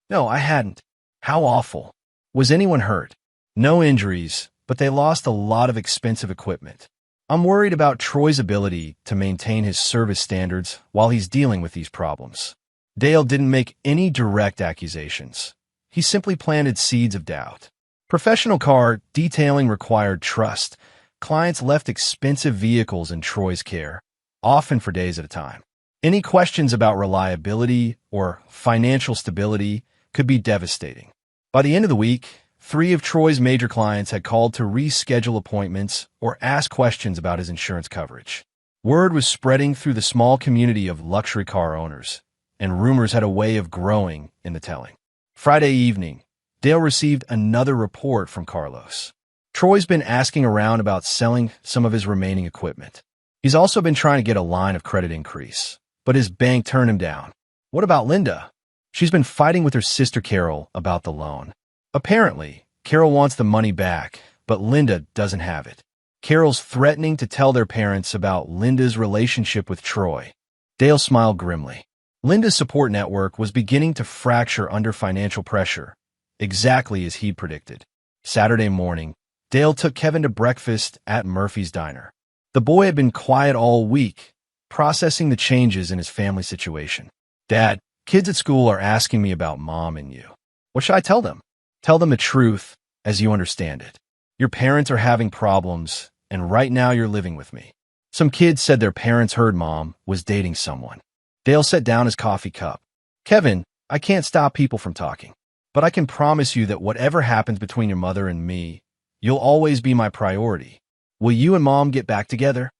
No, I hadn't. How awful. Was anyone hurt? No injuries, but they lost a lot of expensive equipment. I'm worried about Troy's ability to maintain his service standards while he's dealing with these problems. Dale didn't make any direct accusations. He simply planted seeds of doubt. Professional car detailing required trust. Clients left expensive vehicles in Troy's care, often for days at a time. Any questions about reliability or financial stability could be devastating. By the end of the week, 3 of Troy's major clients had called to reschedule appointments or ask questions about his insurance coverage. Word was spreading through the small community of luxury car owners, and rumors had a way of growing in the telling. Friday evening, Dale received another report from Carlos. Troy's been asking around about selling some of his remaining equipment. He's also been trying to get a line of credit increase, but his bank turned him down. What about Linda? She's been fighting with her sister Carol about the loan. Apparently, Carol wants the money back, but Linda doesn't have it. Carol's threatening to tell their parents about Linda's relationship with Troy. Dale smiled grimly. Linda's support network was beginning to fracture under financial pressure, exactly as he'd predicted. Saturday morning, Dale took Kevin to breakfast at Murphy's Diner. The boy had been quiet all week, processing the changes in his family situation. Dad, kids at school are asking me about Mom and you. What should I tell them? Tell them the truth as you understand it. Your parents are having problems, and right now you're living with me. Some kids said their parents heard Mom was dating someone. Dale set down his coffee cup. Kevin, I can't stop people from talking, but I can promise you that whatever happens between your mother and me, you'll always be my priority. Will you and Mom get back together?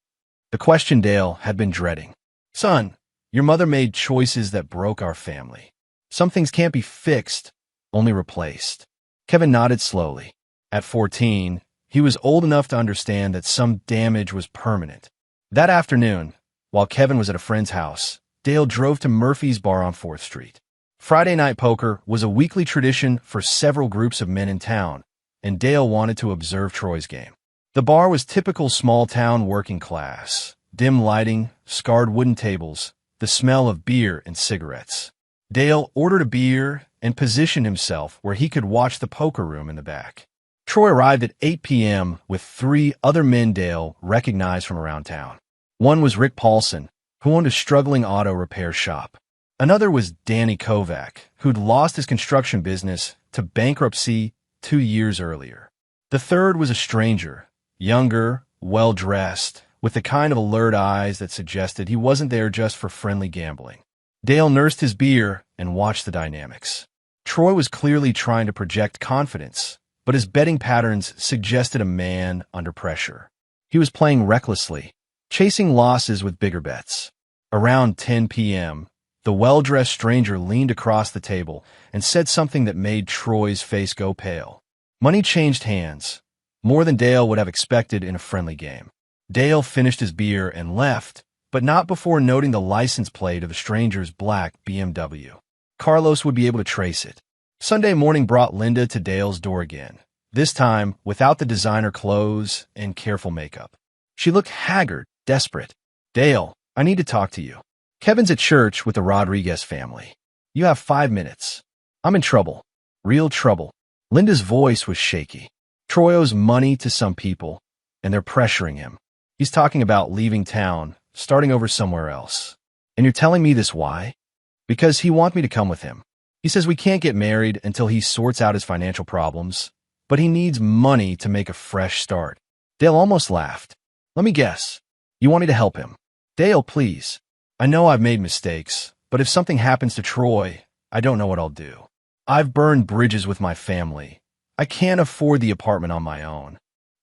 The question Dale had been dreading. Son, your mother made choices that broke our family. Some things can't be fixed, only replaced. Kevin nodded slowly. At 14, he was old enough to understand that some damage was permanent. That afternoon, while Kevin was at a friend's house, Dale drove to Murphy's Bar on 4th Street. Friday night poker was a weekly tradition for several groups of men in town, and Dale wanted to observe Troy's game. The bar was typical small-town working class. Dim lighting, scarred wooden tables, the smell of beer and cigarettes. Dale ordered a beer and positioned himself where he could watch the poker room in the back. Troy arrived at 8 p.m. with 3 other men Dale recognized from around town. One was Rick Paulson, who owned a struggling auto repair shop. Another was Danny Kovac, who'd lost his construction business to bankruptcy 2 years earlier. The third was a stranger, younger, well-dressed, with the kind of alert eyes that suggested he wasn't there just for friendly gambling. Dale nursed his beer and watched the dynamics. Troy was clearly trying to project confidence, but his betting patterns suggested a man under pressure. He was playing recklessly, chasing losses with bigger bets. Around 10 p.m., the well-dressed stranger leaned across the table and said something that made Troy's face go pale. Money changed hands, more than Dale would have expected in a friendly game. Dale finished his beer and left, but not before noting the license plate of the stranger's black BMW. Carlos would be able to trace it. Sunday morning brought Linda to Dale's door again, this time without the designer clothes and careful makeup. She looked haggard, desperate. Dale, I need to talk to you. Kevin's at church with the Rodriguez family. You have 5 minutes. I'm in trouble. Real trouble. Linda's voice was shaky. Troy owes money to some people, and they're pressuring him. He's talking about leaving town, starting over somewhere else. And you're telling me this why? Because he wants me to come with him. He says we can't get married until he sorts out his financial problems, but he needs money to make a fresh start. Dale almost laughed. Let me guess. You want me to help him? Dale, please. I know I've made mistakes, but if something happens to Troy, I don't know what I'll do. I've burned bridges with my family. I can't afford the apartment on my own.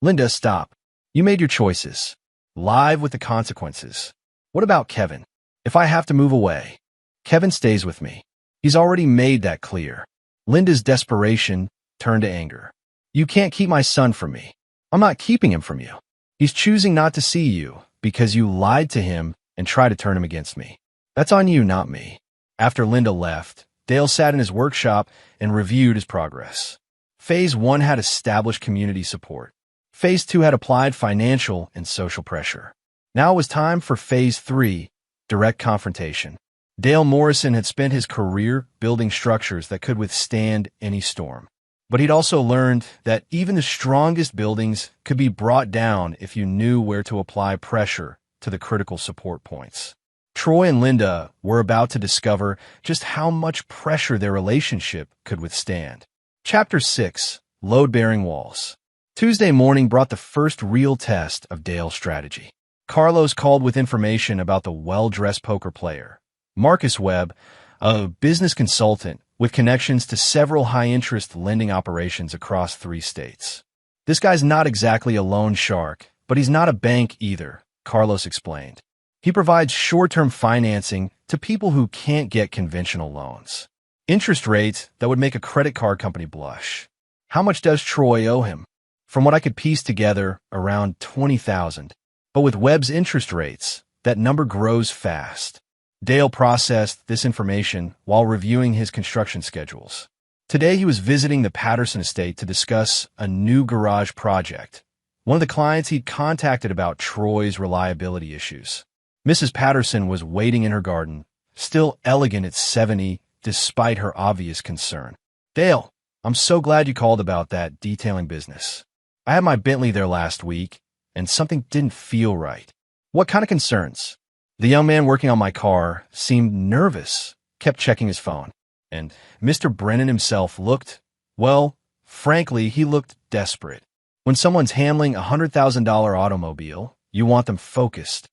Linda, stop. You made your choices. Live with the consequences. What about Kevin? If I have to move away, Kevin stays with me. He's already made that clear. Linda's desperation turned to anger. You can't keep my son from me. I'm not keeping him from you. He's choosing not to see you because you lied to him and tried to turn him against me. That's on you, not me. After Linda left, Dale sat in his workshop and reviewed his progress. Phase 1 had established community support. Phase 2 had applied financial and social pressure. Now it was time for Phase 3, direct confrontation. Dale Morrison had spent his career building structures that could withstand any storm. But he'd also learned that even the strongest buildings could be brought down if you knew where to apply pressure to the critical support points. Troy and Linda were about to discover just how much pressure their relationship could withstand. Chapter 6, Load-Bearing Walls. Tuesday morning brought the first real test of Dale's strategy. Carlos called with information about the well-dressed poker player, Marcus Webb, a business consultant with connections to several high-interest lending operations across 3 states. This guy's not exactly a loan shark, but he's not a bank either, Carlos explained. He provides short-term financing to people who can't get conventional loans. Interest rates that would make a credit card company blush. How much does Troy owe him? From what I could piece together, around $20,000. But with Webb's interest rates, that number grows fast. Dale processed this information while reviewing his construction schedules. Today he was visiting the Patterson estate to discuss a new garage project. One of the clients he'd contacted about Troy's reliability issues. Mrs. Patterson was waiting in her garden, still elegant at 70, despite her obvious concern. Dale, I'm so glad you called about that detailing business. I had my Bentley there last week, and something didn't feel right. What kind of concerns? The young man working on my car seemed nervous, kept checking his phone, and Mr. Brennan himself looked, well, frankly, he looked desperate. When someone's handling a $100,000 automobile, you want them focused.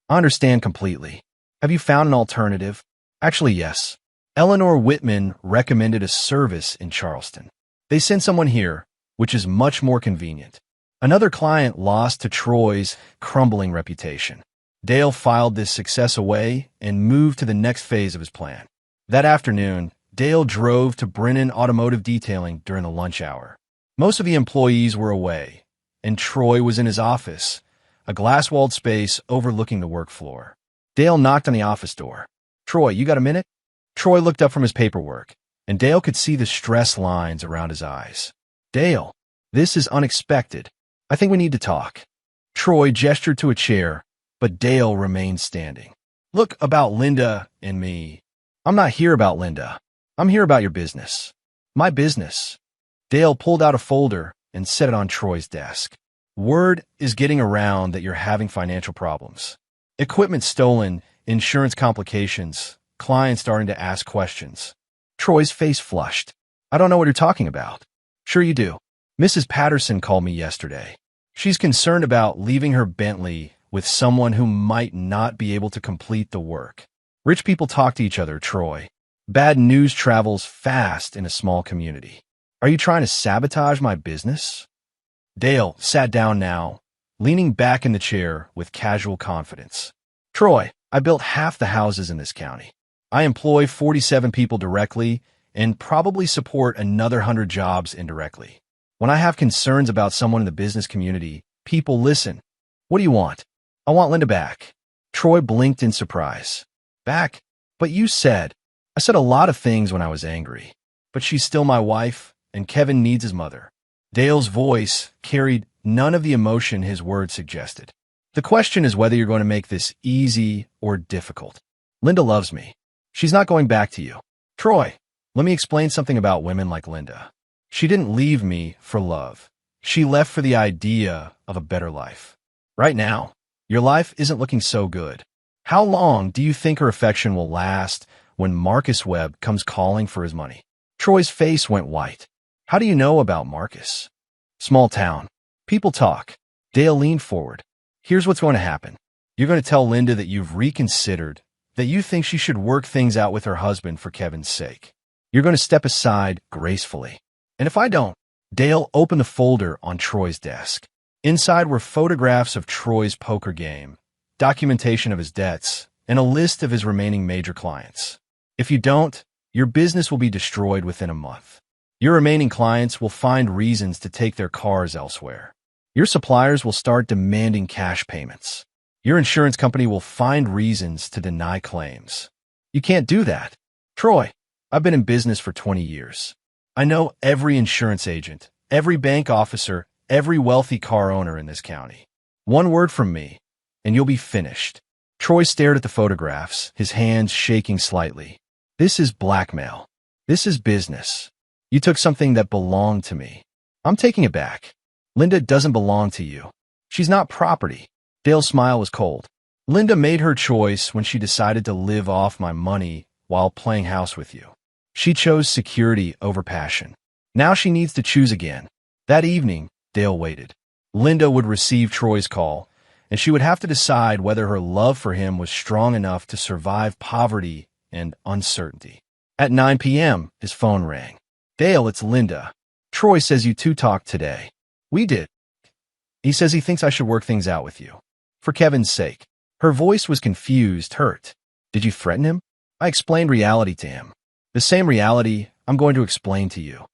I understand completely. Have you found an alternative? Actually, yes. Eleanor Whitman recommended a service in Charleston. They sent someone here, which is much more convenient. Another client lost to Troy's crumbling reputation. Dale filed this success away and moved to the next phase of his plan. That afternoon, Dale drove to Brennan Automotive Detailing during the lunch hour. Most of the employees were away, and Troy was in his office, a glass-walled space overlooking the work floor. Dale knocked on the office door. Troy, you got a minute? Troy looked up from his paperwork, and Dale could see the stress lines around his eyes. Dale, this is unexpected. I think we need to talk. Troy gestured to a chair, but Dale remained standing. Look, about Linda and me. I'm not here about Linda. I'm here about your business. My business. Dale pulled out a folder and set it on Troy's desk. Word is getting around that you're having financial problems. Equipment stolen, insurance complications, clients starting to ask questions. Troy's face flushed. I don't know what you're talking about. Sure you do. Mrs. Patterson called me yesterday. She's concerned about leaving her Bentley with someone who might not be able to complete the work. Rich people talk to each other, Troy. Bad news travels fast in a small community. Are you trying to sabotage my business? Dale sat down now, leaning back in the chair with casual confidence. Troy, I built half the houses in this county. I employ 47 people directly and probably support another 100 jobs indirectly. When I have concerns about someone in the business community, people listen. What do you want? I want Linda back. Troy blinked in surprise. Back? But you said. I said a lot of things when I was angry. But she's still my wife, and Kevin needs his mother. Dale's voice carried none of the emotion his words suggested. The question is whether you're going to make this easy or difficult. Linda loves me. She's not going back to you. Troy, let me explain something about women like Linda. She didn't leave me for love. She left for the idea of a better life. Right now, your life isn't looking so good. How long do you think her affection will last when Marcus Webb comes calling for his money? Troy's face went white. How do you know about Marcus? Small town. People talk. Dale leaned forward. Here's what's going to happen. You're going to tell Linda that you've reconsidered, that you think she should work things out with her husband for Kevin's sake. You're going to step aside gracefully. And if I don't, Dale opened the folder on Troy's desk. Inside were photographs of Troy's poker game, documentation of his debts, and a list of his remaining major clients. If you don't, your business will be destroyed within a month. Your remaining clients will find reasons to take their cars elsewhere. Your suppliers will start demanding cash payments. Your insurance company will find reasons to deny claims. You can't do that. Troy, I've been in business for 20 years. I know every insurance agent, every bank officer, every wealthy car owner in this county. One word from me, and you'll be finished. Troy stared at the photographs, his hands shaking slightly. This is blackmail. This is business. You took something that belonged to me. I'm taking it back. Linda doesn't belong to you. She's not property. Dale's smile was cold. Linda made her choice when she decided to live off my money while playing house with you. She chose security over passion. Now she needs to choose again. That evening, Dale waited. Linda would receive Troy's call, and she would have to decide whether her love for him was strong enough to survive poverty and uncertainty. At 9 p.m., his phone rang. Dale, it's Linda. Troy says you two talked today. We did. He says he thinks I should work things out with you. For Kevin's sake. Her voice was confused, hurt. Did you threaten him? I explained reality to him. The same reality I'm going to explain to you.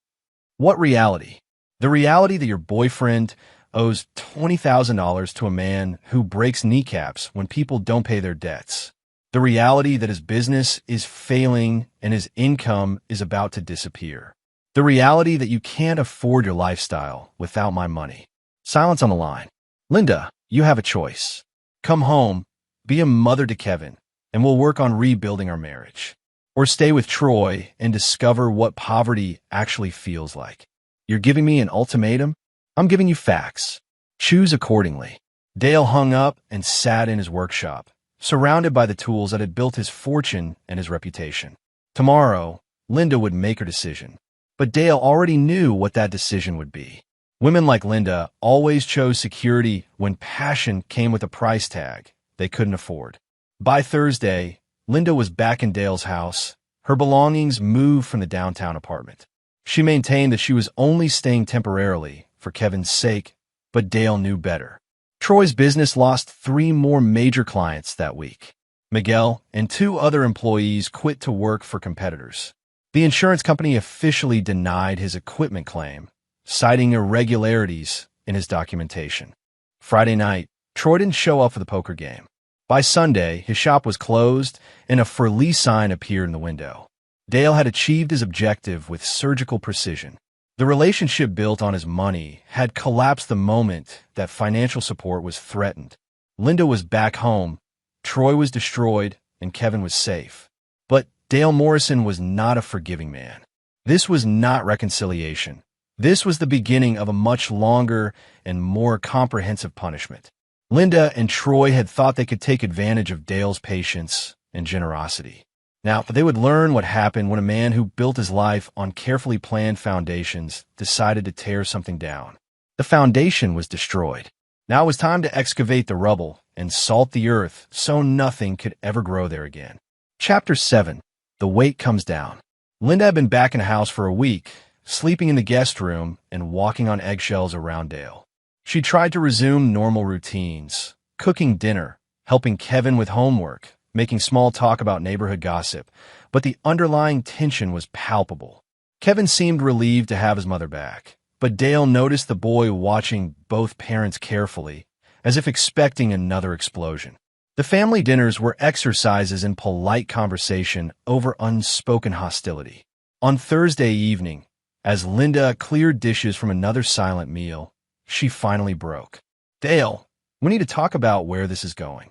What reality? The reality that your boyfriend owes $20,000 to a man who breaks kneecaps when people don't pay their debts. The reality that his business is failing and his income is about to disappear. The reality that you can't afford your lifestyle without my money. Silence on the line. Linda, you have a choice. Come home, be a mother to Kevin, and we'll work on rebuilding our marriage. Or stay with Troy and discover what poverty actually feels like. You're giving me an ultimatum? I'm giving you facts. Choose accordingly. Dale hung up and sat in his workshop, surrounded by the tools that had built his fortune and his reputation. Tomorrow, Linda would make her decision. But Dale already knew what that decision would be. Women like Linda always chose security when passion came with a price tag they couldn't afford. By Thursday, Linda was back in Dale's house. Her belongings moved from the downtown apartment. She maintained that she was only staying temporarily for Kevin's sake, but Dale knew better. Troy's business lost 3 more major clients that week. Miguel and 2 other employees quit to work for competitors. The insurance company officially denied his equipment claim, citing irregularities in his documentation. Friday night, Troy didn't show up for the poker game. By Sunday, his shop was closed and a for lease sign appeared in the window. Dale had achieved his objective with surgical precision. The relationship built on his money had collapsed the moment that financial support was threatened. Linda was back home, Troy was destroyed, and Kevin was safe. But Dale Morrison was not a forgiving man. This was not reconciliation. This was the beginning of a much longer and more comprehensive punishment. Linda and Troy had thought they could take advantage of Dale's patience and generosity. Now, they would learn what happened when a man who built his life on carefully planned foundations decided to tear something down. The foundation was destroyed. Now it was time to excavate the rubble and salt the earth so nothing could ever grow there again. Chapter 7. The weight comes down. Linda had been back in the house for a week, sleeping in the guest room and walking on eggshells around Dale. She tried to resume normal routines, cooking dinner, helping Kevin with homework, making small talk about neighborhood gossip, but the underlying tension was palpable. Kevin seemed relieved to have his mother back, but Dale noticed the boy watching both parents carefully, as if expecting another explosion. The family dinners were exercises in polite conversation over unspoken hostility. On Thursday evening, as Linda cleared dishes from another silent meal, she finally broke. Dale, we need to talk about where this is going.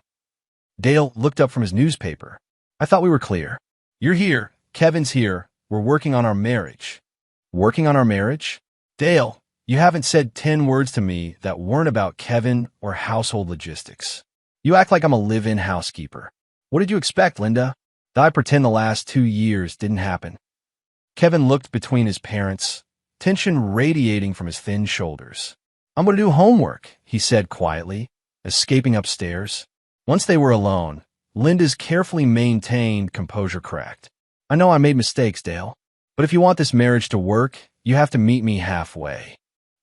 Dale looked up from his newspaper. I thought we were clear. You're here. Kevin's here. We're working on our marriage. Working on our marriage? Dale, you haven't said 10 words to me that weren't about Kevin or household logistics. You act like I'm a live-in housekeeper. What did you expect, Linda? That I pretend the last 2 years didn't happen. Kevin looked between his parents, tension radiating from his thin shoulders. I'm going to do homework, he said quietly, escaping upstairs. Once they were alone, Linda's carefully maintained composure cracked. I know I made mistakes, Dale, but if you want this marriage to work, you have to meet me halfway.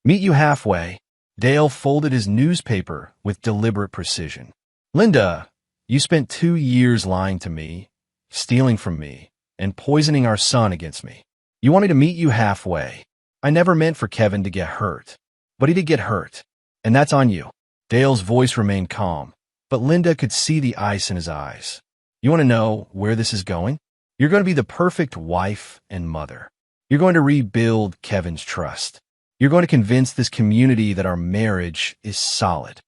Meet you halfway? Dale folded his newspaper with deliberate precision. Linda, you spent 2 years lying to me, stealing from me, and poisoning our son against me. You want me to meet you halfway. I never meant for Kevin to get hurt, but he did get hurt, and that's on you. Dale's voice remained calm, but Linda could see the ice in his eyes. You want to know where this is going? You're going to be the perfect wife and mother. You're going to rebuild Kevin's trust. You're going to convince this community that our marriage is solid.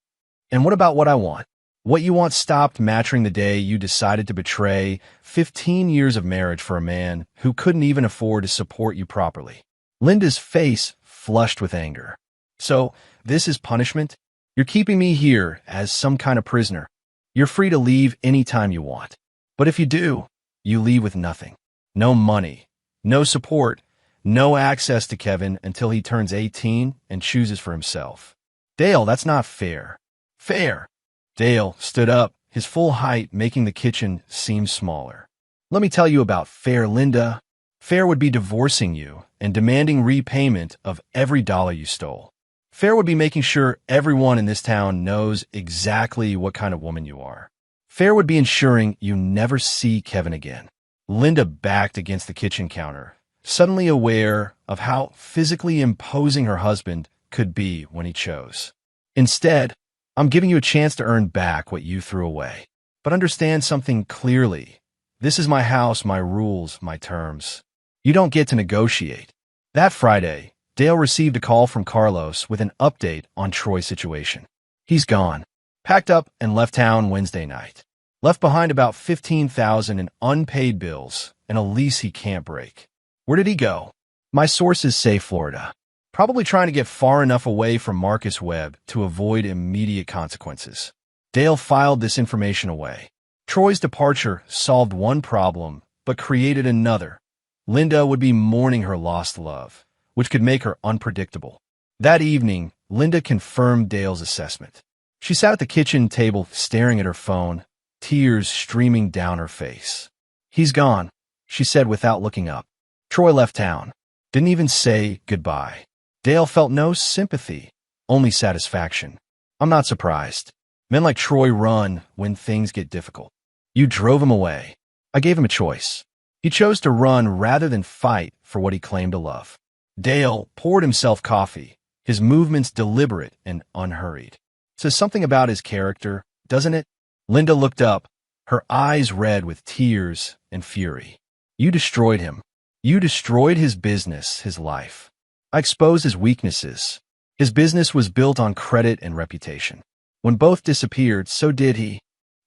And what about what I want? What you want stopped matching the day you decided to betray 15 years of marriage for a man who couldn't even afford to support you properly. Linda's face flushed with anger. So, this is punishment? You're keeping me here as some kind of prisoner. You're free to leave any time you want. But if you do, you leave with nothing. No money, no support, no access to Kevin until he turns 18 and chooses for himself. Dale, that's not fair. Fair. Dale stood up, his full height making the kitchen seem smaller. Let me tell you about fair, Linda. Fair would be divorcing you and demanding repayment of every dollar you stole. Fair would be making sure everyone in this town knows exactly what kind of woman you are. Fair would be ensuring you never see Kevin again. Linda backed against the kitchen counter, suddenly aware of how physically imposing her husband could be when he chose. Instead, I'm giving you a chance to earn back what you threw away. But understand something clearly. This is my house, my rules, my terms. You don't get to negotiate. That Friday, Dale received a call from Carlos with an update on Troy's situation. He's gone. Packed up and left town Wednesday night. Left behind about $15,000 in unpaid bills and a lease he can't break. Where did he go? My sources say Florida. Probably trying to get far enough away from Marcus Webb to avoid immediate consequences. Dale filed this information away. Troy's departure solved one problem, but created another. Linda would be mourning her lost love, which could make her unpredictable. That evening, Linda confirmed Dale's assessment. She sat at the kitchen table staring at her phone, tears streaming down her face. He's gone, she said without looking up. Troy left town. Didn't even say goodbye. Dale felt no sympathy, only satisfaction. I'm not surprised. Men like Troy run when things get difficult. You drove him away. I gave him a choice. He chose to run rather than fight for what he claimed to love. Dale poured himself coffee, his movements deliberate and unhurried. Says something about his character, doesn't it? Linda looked up, her eyes red with tears and fury. You destroyed him. You destroyed his business, his life. I exposed his weaknesses. His business was built on credit and reputation. When both disappeared, so did he.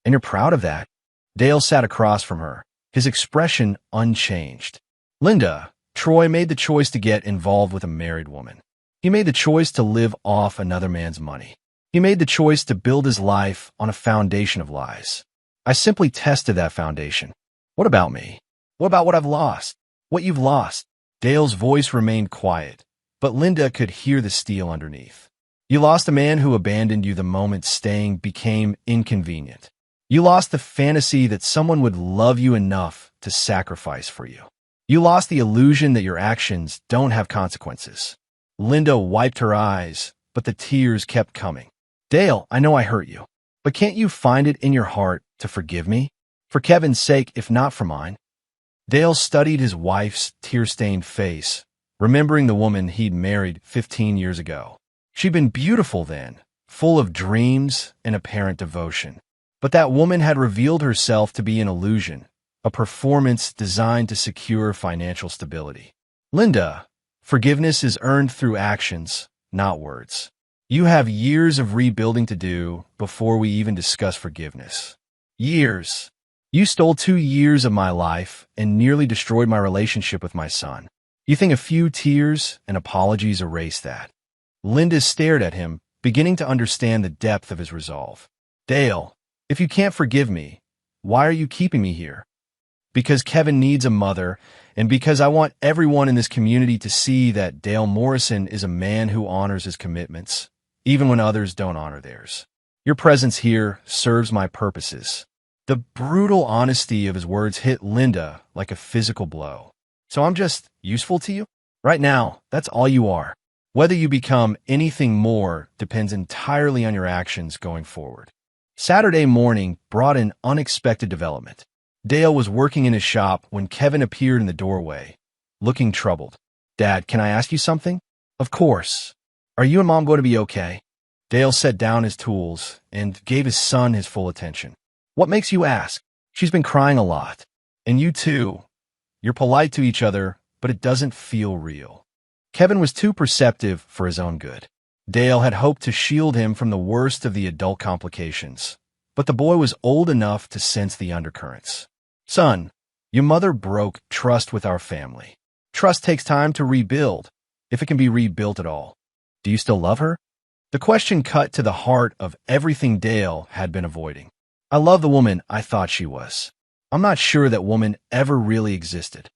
And you're proud of that. Dale sat across from her, his expression unchanged. Linda, Troy made the choice to get involved with a married woman. He made the choice to live off another man's money. He made the choice to build his life on a foundation of lies. I simply tested that foundation. What about me? What about what I've lost? What you've lost? Dale's voice remained quiet, but Linda could hear the steel underneath. You lost a man who abandoned you the moment staying became inconvenient. You lost the fantasy that someone would love you enough to sacrifice for you. You lost the illusion that your actions don't have consequences. Linda wiped her eyes, but the tears kept coming. Dale, I know I hurt you, but can't you find it in your heart to forgive me? For Kevin's sake, if not for mine. Dale studied his wife's tear-stained face, remembering the woman he'd married 15 years ago. She'd been beautiful then, full of dreams and apparent devotion. But that woman had revealed herself to be an illusion, a performance designed to secure financial stability. Linda, forgiveness is earned through actions, not words. You have years of rebuilding to do before we even discuss forgiveness. Years. You stole 2 years of my life and nearly destroyed my relationship with my son. You think a few tears and apologies erase that? Linda stared at him, beginning to understand the depth of his resolve. Dale, if you can't forgive me, why are you keeping me here? Because Kevin needs a mother, and because I want everyone in this community to see that Dale Morrison is a man who honors his commitments, even when others don't honor theirs. Your presence here serves my purposes. The brutal honesty of his words hit Linda like a physical blow. So I'm just useful to you? Right now, that's all you are. Whether you become anything more depends entirely on your actions going forward. Saturday morning brought an unexpected development. Dale was working in his shop when Kevin appeared in the doorway, looking troubled. "Dad, can I ask you something?" "Of course. Are you and Mom going to be okay?" Dale set down his tools and gave his son his full attention. "What makes you ask? She's been crying a lot. And you too. You're polite to each other, but it doesn't feel real." Kevin was too perceptive for his own good. Dale had hoped to shield him from the worst of the adult complications, but the boy was old enough to sense the undercurrents. "Son, your mother broke trust with our family. Trust takes time to rebuild, if it can be rebuilt at all. Do you still love her?" The question cut to the heart of everything Dale had been avoiding. "I love the woman I thought she was. I'm not sure that woman ever really existed."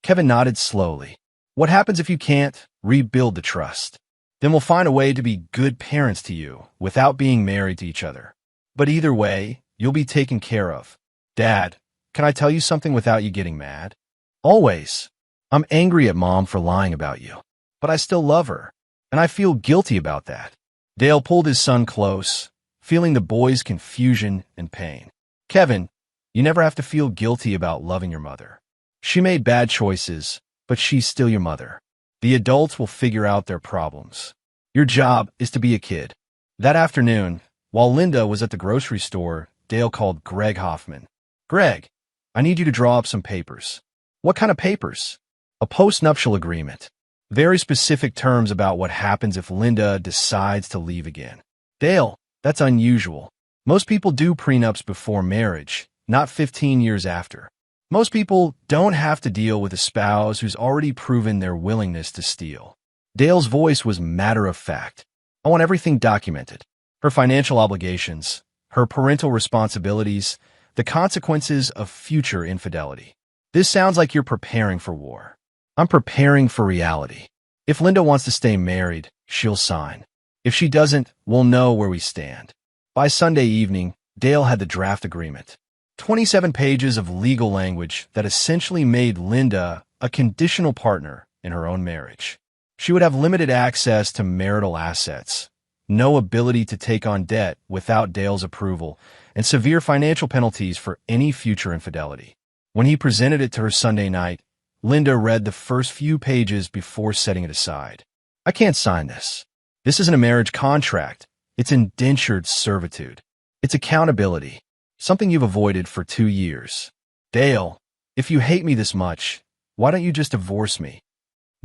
Kevin nodded slowly. "What happens if you can't rebuild the trust? Then we'll find a way to be good parents to you without being married to each other. But either way, you'll be taken care of. Dad, can I tell you something without you getting mad?" "Always. I'm angry at Mom for lying about you, but I still love her, and I feel guilty about that." Dale pulled his son close, feeling the boy's confusion and pain. "Kevin, you never have to feel guilty about loving your mother. She made bad choices, but she's still your mother. The adults will figure out their problems. Your job is to be a kid." That afternoon, while Linda was at the grocery store, Dale called Greg Hoffman. "Greg, I need you to draw up some papers." "What kind of papers?" "A post-nuptial agreement. Very specific terms about what happens if Linda decides to leave again." "Dale, that's unusual. Most people do prenups before marriage, not 15 years after. Most people don't have to deal with a spouse who's already proven their willingness to steal." Dale's voice was matter-of-fact. "I want everything documented. Her financial obligations, her parental responsibilities, the consequences of future infidelity. This sounds like you're preparing for war." "I'm preparing for reality. If Linda wants to stay married, she'll sign. If she doesn't, we'll know where we stand." By Sunday evening, Dale had the draft agreement. 27 pages of legal language that essentially made Linda a conditional partner in her own marriage. She would have limited access to marital assets, no ability to take on debt without Dale's approval, and severe financial penalties for any future infidelity. When he presented it to her Sunday night, Linda read the first few pages before setting it aside. "I can't sign this. This isn't a marriage contract. It's indentured servitude. It's accountability. Something you've avoided for 2 years. Dale, if you hate me this much, why don't you just divorce me?"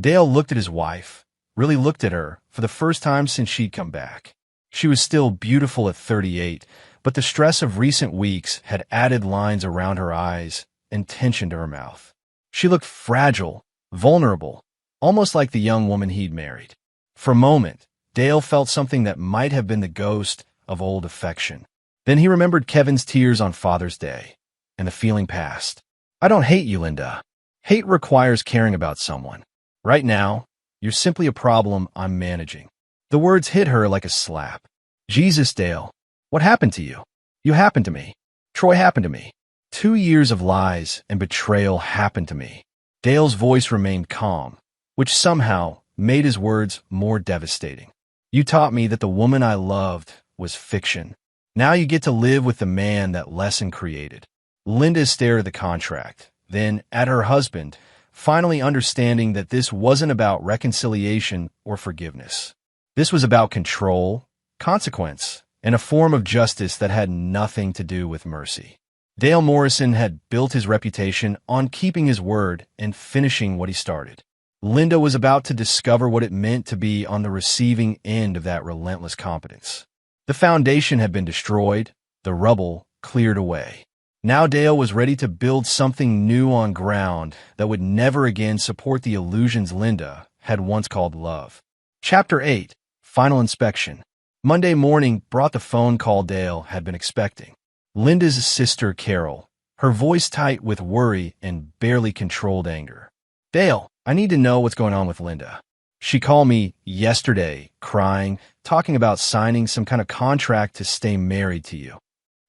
Dale looked at his wife, really looked at her, for the first time since she'd come back. She was still beautiful at 38, but the stress of recent weeks had added lines around her eyes and tension to her mouth. She looked fragile, vulnerable, almost like the young woman he'd married. For a moment, Dale felt something that might have been the ghost of old affection. Then he remembered Kevin's tears on Father's Day, and the feeling passed. "I don't hate you, Linda. Hate requires caring about someone. Right now, you're simply a problem I'm managing." The words hit her like a slap. "Jesus, Dale, what happened to you?" "You happened to me. Troy happened to me. 2 years of lies and betrayal happened to me." Dale's voice remained calm, which somehow made his words more devastating. "You taught me that the woman I loved was fiction. Now you get to live with the man that lesson created." Linda stared at the contract, then at her husband, finally understanding that this wasn't about reconciliation or forgiveness. This was about control, consequence, and a form of justice that had nothing to do with mercy. Dale Morrison had built his reputation on keeping his word and finishing what he started. Linda was about to discover what it meant to be on the receiving end of that relentless competence. The foundation had been destroyed, the rubble cleared away. Now Dale was ready to build something new on ground that would never again support the illusions Linda had once called love. Chapter 8, Final Inspection. Monday morning brought the phone call Dale had been expecting. Linda's sister, Carol, her voice tight with worry and barely controlled anger. "Dale, I need to know what's going on with Linda. She called me yesterday, crying, talking about signing some kind of contract to stay married to you."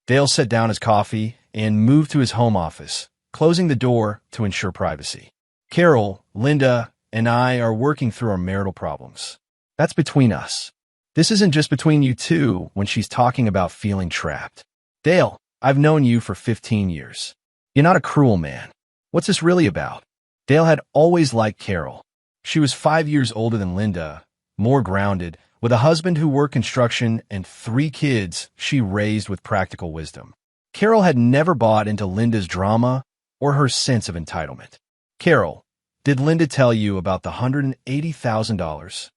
Dale set down his coffee and moved to his home office, closing the door to ensure privacy. "Carol, Linda, and I are working through our marital problems." That's between us. This isn't just between you two when she's talking about feeling trapped. Dale, I've known you for 15 years. You're not a cruel man. What's this really about? Dale had always liked Carol. She was 5 years older than Linda, more grounded, with a husband who worked construction and 3 kids she raised with practical wisdom. Carol had never bought into Linda's drama or her sense of entitlement. Carol, did Linda tell you about the $180,000?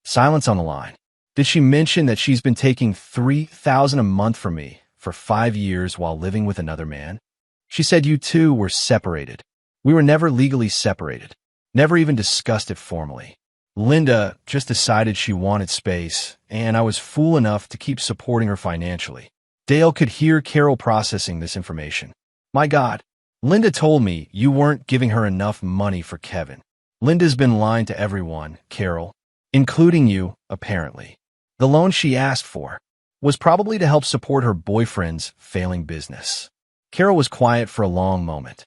Silence on the line. Did she mention that she's been taking $3,000 a month from me for 5 years while living with another man? She said you two were separated. We were never legally separated. Never even discussed it formally. Linda just decided she wanted space, and I was fool enough to keep supporting her financially. Dale could hear Carol processing this information. My God, Linda told me you weren't giving her enough money for Kevin. Linda's been lying to everyone, Carol, including you, apparently. The loan she asked for was probably to help support her boyfriend's failing business. Carol was quiet for a long moment.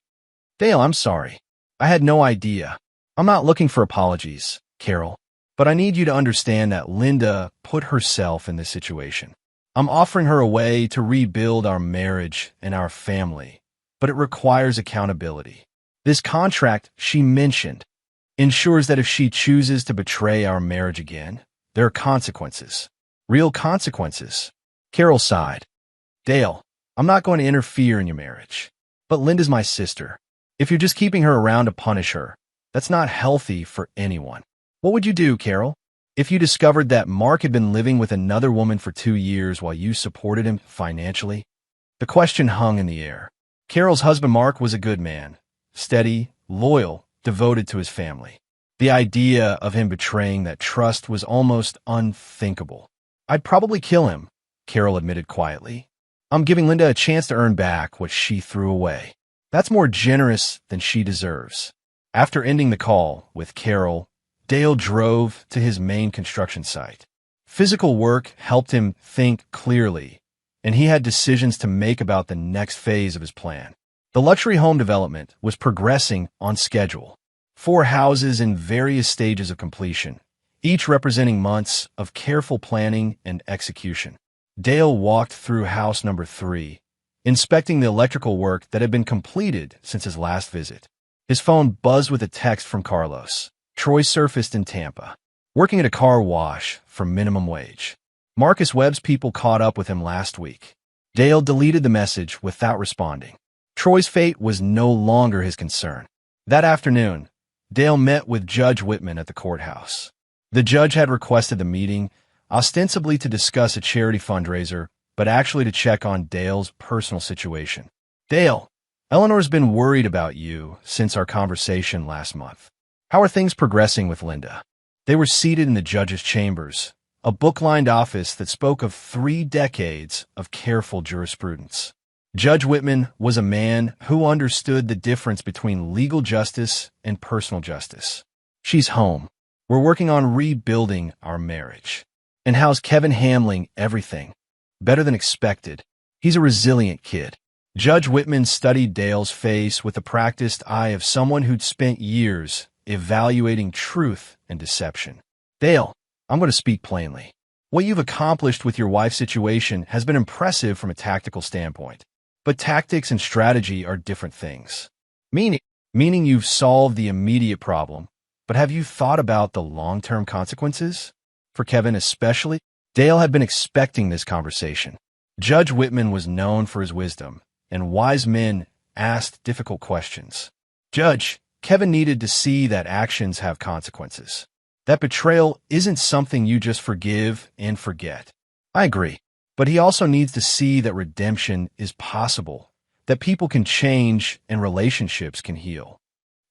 Dale, I'm sorry. I had no idea. I'm not looking for apologies, Carol, but I need you to understand that Linda put herself in this situation. I'm offering her a way to rebuild our marriage and our family, but it requires accountability. This contract she mentioned ensures that if she chooses to betray our marriage again, there are consequences. Real consequences. Carol sighed. Dale, I'm not going to interfere in your marriage, but Linda's my sister. If you're just keeping her around to punish her, that's not healthy for anyone. What would you do, Carol, if you discovered that Mark had been living with another woman for 2 years while you supported him financially? The question hung in the air. Carol's husband Mark was a good man, steady, loyal, devoted to his family. The idea of him betraying that trust was almost unthinkable. I'd probably kill him, Carol admitted quietly. I'm giving Linda a chance to earn back what she threw away. That's more generous than she deserves. After ending the call with Carol, Dale drove to his main construction site. Physical work helped him think clearly, and he had decisions to make about the next phase of his plan. The luxury home development was progressing on schedule. 4 houses in various stages of completion, each representing months of careful planning and execution. Dale walked through house number 3, inspecting the electrical work that had been completed since his last visit. His phone buzzed with a text from Carlos. Troy surfaced in Tampa, working at a car wash for minimum wage. Marcus Webb's people caught up with him last week. Dale deleted the message without responding. Troy's fate was no longer his concern. That afternoon, Dale met with Judge Whitman at the courthouse. The judge had requested the meeting, ostensibly to discuss a charity fundraiser, but actually to check on Dale's personal situation. Dale, Eleanor's been worried about you since our conversation last month. How are things progressing with Linda? They were seated in the judge's chambers, a book-lined office that spoke of 3 decades of careful jurisprudence. Judge Whitman was a man who understood the difference between legal justice and personal justice. She's home. We're working on rebuilding our marriage. And how's Kevin handling everything? Better than expected. He's a resilient kid. Judge Whitman studied Dale's face with the practiced eye of someone who'd spent years evaluating truth and deception. Dale, I'm going to speak plainly. What you've accomplished with your wife's situation has been impressive from a tactical standpoint. But tactics and strategy are different things. Meaning you've solved the immediate problem, but have you thought about the long-term consequences? For Kevin especially, Dale had been expecting this conversation. Judge Whitman was known for his wisdom, and wise men asked difficult questions. Judge, Kevin needed to see that actions have consequences. That betrayal isn't something you just forgive and forget. I agree. But he also needs to see that redemption is possible, that people can change and relationships can heal.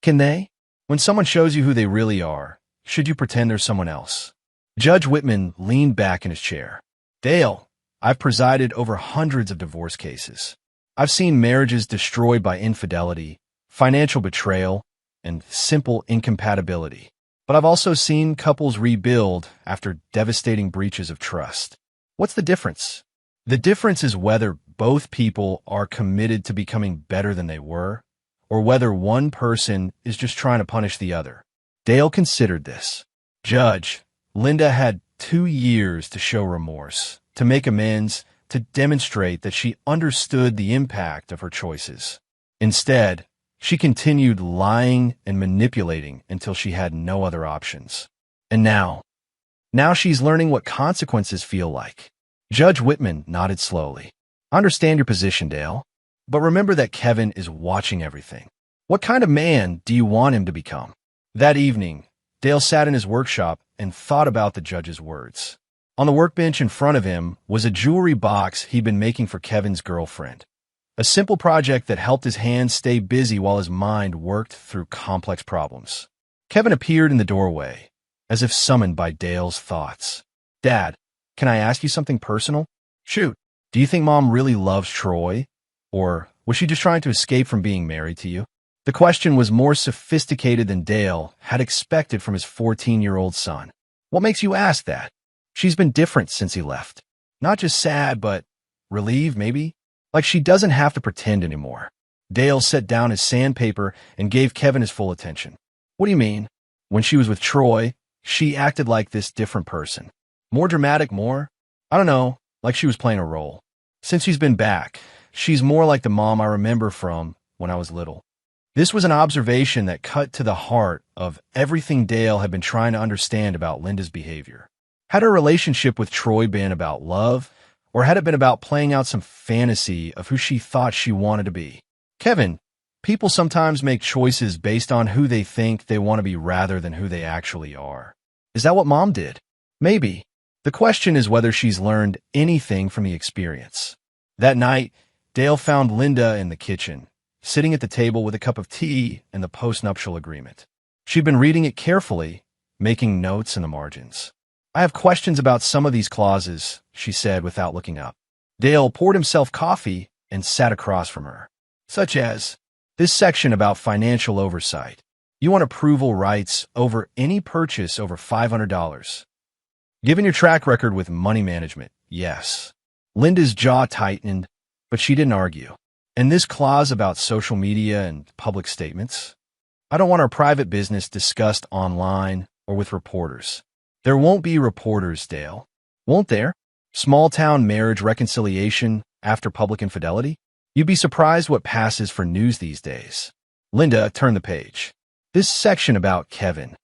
Can they? When someone shows you who they really are, should you pretend they're someone else? Judge Whitman leaned back in his chair. Dale, I've presided over hundreds of divorce cases. I've seen marriages destroyed by infidelity, financial betrayal, and simple incompatibility. But I've also seen couples rebuild after devastating breaches of trust. What's the difference? The difference is whether both people are committed to becoming better than they were, or whether one person is just trying to punish the other. Dale considered this. Judge, Linda had 2 years to show remorse, to make amends, to demonstrate that she understood the impact of her choices. Instead, she continued lying and manipulating until she had no other options. And now she's learning what consequences feel like. Judge Whitman nodded slowly. I understand your position, Dale. But remember that Kevin is watching everything. What kind of man do you want him to become? That evening, Dale sat in his workshop and thought about the judge's words. On the workbench in front of him was a jewelry box he'd been making for Kevin's girlfriend. A simple project that helped his hands stay busy while his mind worked through complex problems. Kevin appeared in the doorway, as if summoned by Dale's thoughts. Dad, can I ask you something personal? Shoot. Do you think Mom really loves Troy? Or was she just trying to escape from being married to you? The question was more sophisticated than Dale had expected from his 14-year-old son. What makes you ask that? She's been different since he left. Not just sad, but relieved, maybe? Like she doesn't have to pretend anymore. Dale set down his sandpaper and gave Kevin his full attention. What do you mean? When she was with Troy, she acted like this different person. More dramatic, more? I don't know, like she was playing a role. Since she's been back, she's more like the mom I remember from when I was little. This was an observation that cut to the heart of everything Dale had been trying to understand about Linda's behavior. Had her relationship with Troy been about love, or had it been about playing out some fantasy of who she thought she wanted to be? Kevin, people sometimes make choices based on who they think they want to be rather than who they actually are. Is that what Mom did? Maybe. The question is whether she's learned anything from the experience. That night, Dale found Linda in the kitchen, sitting at the table with a cup of tea and the postnuptial agreement. She'd been reading it carefully, making notes in the margins. I have questions about some of these clauses, she said without looking up. Dale poured himself coffee and sat across from her. Such as, this section about financial oversight. You want approval rights over any purchase over $500. Given your track record with money management, yes. Linda's jaw tightened, but she didn't argue. And this clause about social media and public statements? I don't want our private business discussed online or with reporters. There won't be reporters, Dale. Won't there? Small-town marriage reconciliation after public infidelity? You'd be surprised what passes for news these days. Linda turned the page. This section about Kevin.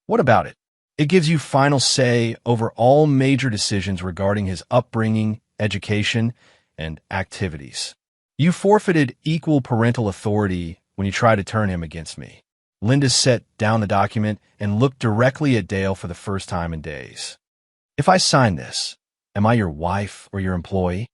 What about it? It gives you final say over all major decisions regarding his upbringing, education, and activities. You forfeited equal parental authority when you tried to turn him against me. Linda set down the document and looked directly at Dale for the first time in days. If I sign this, am I your wife or your employee?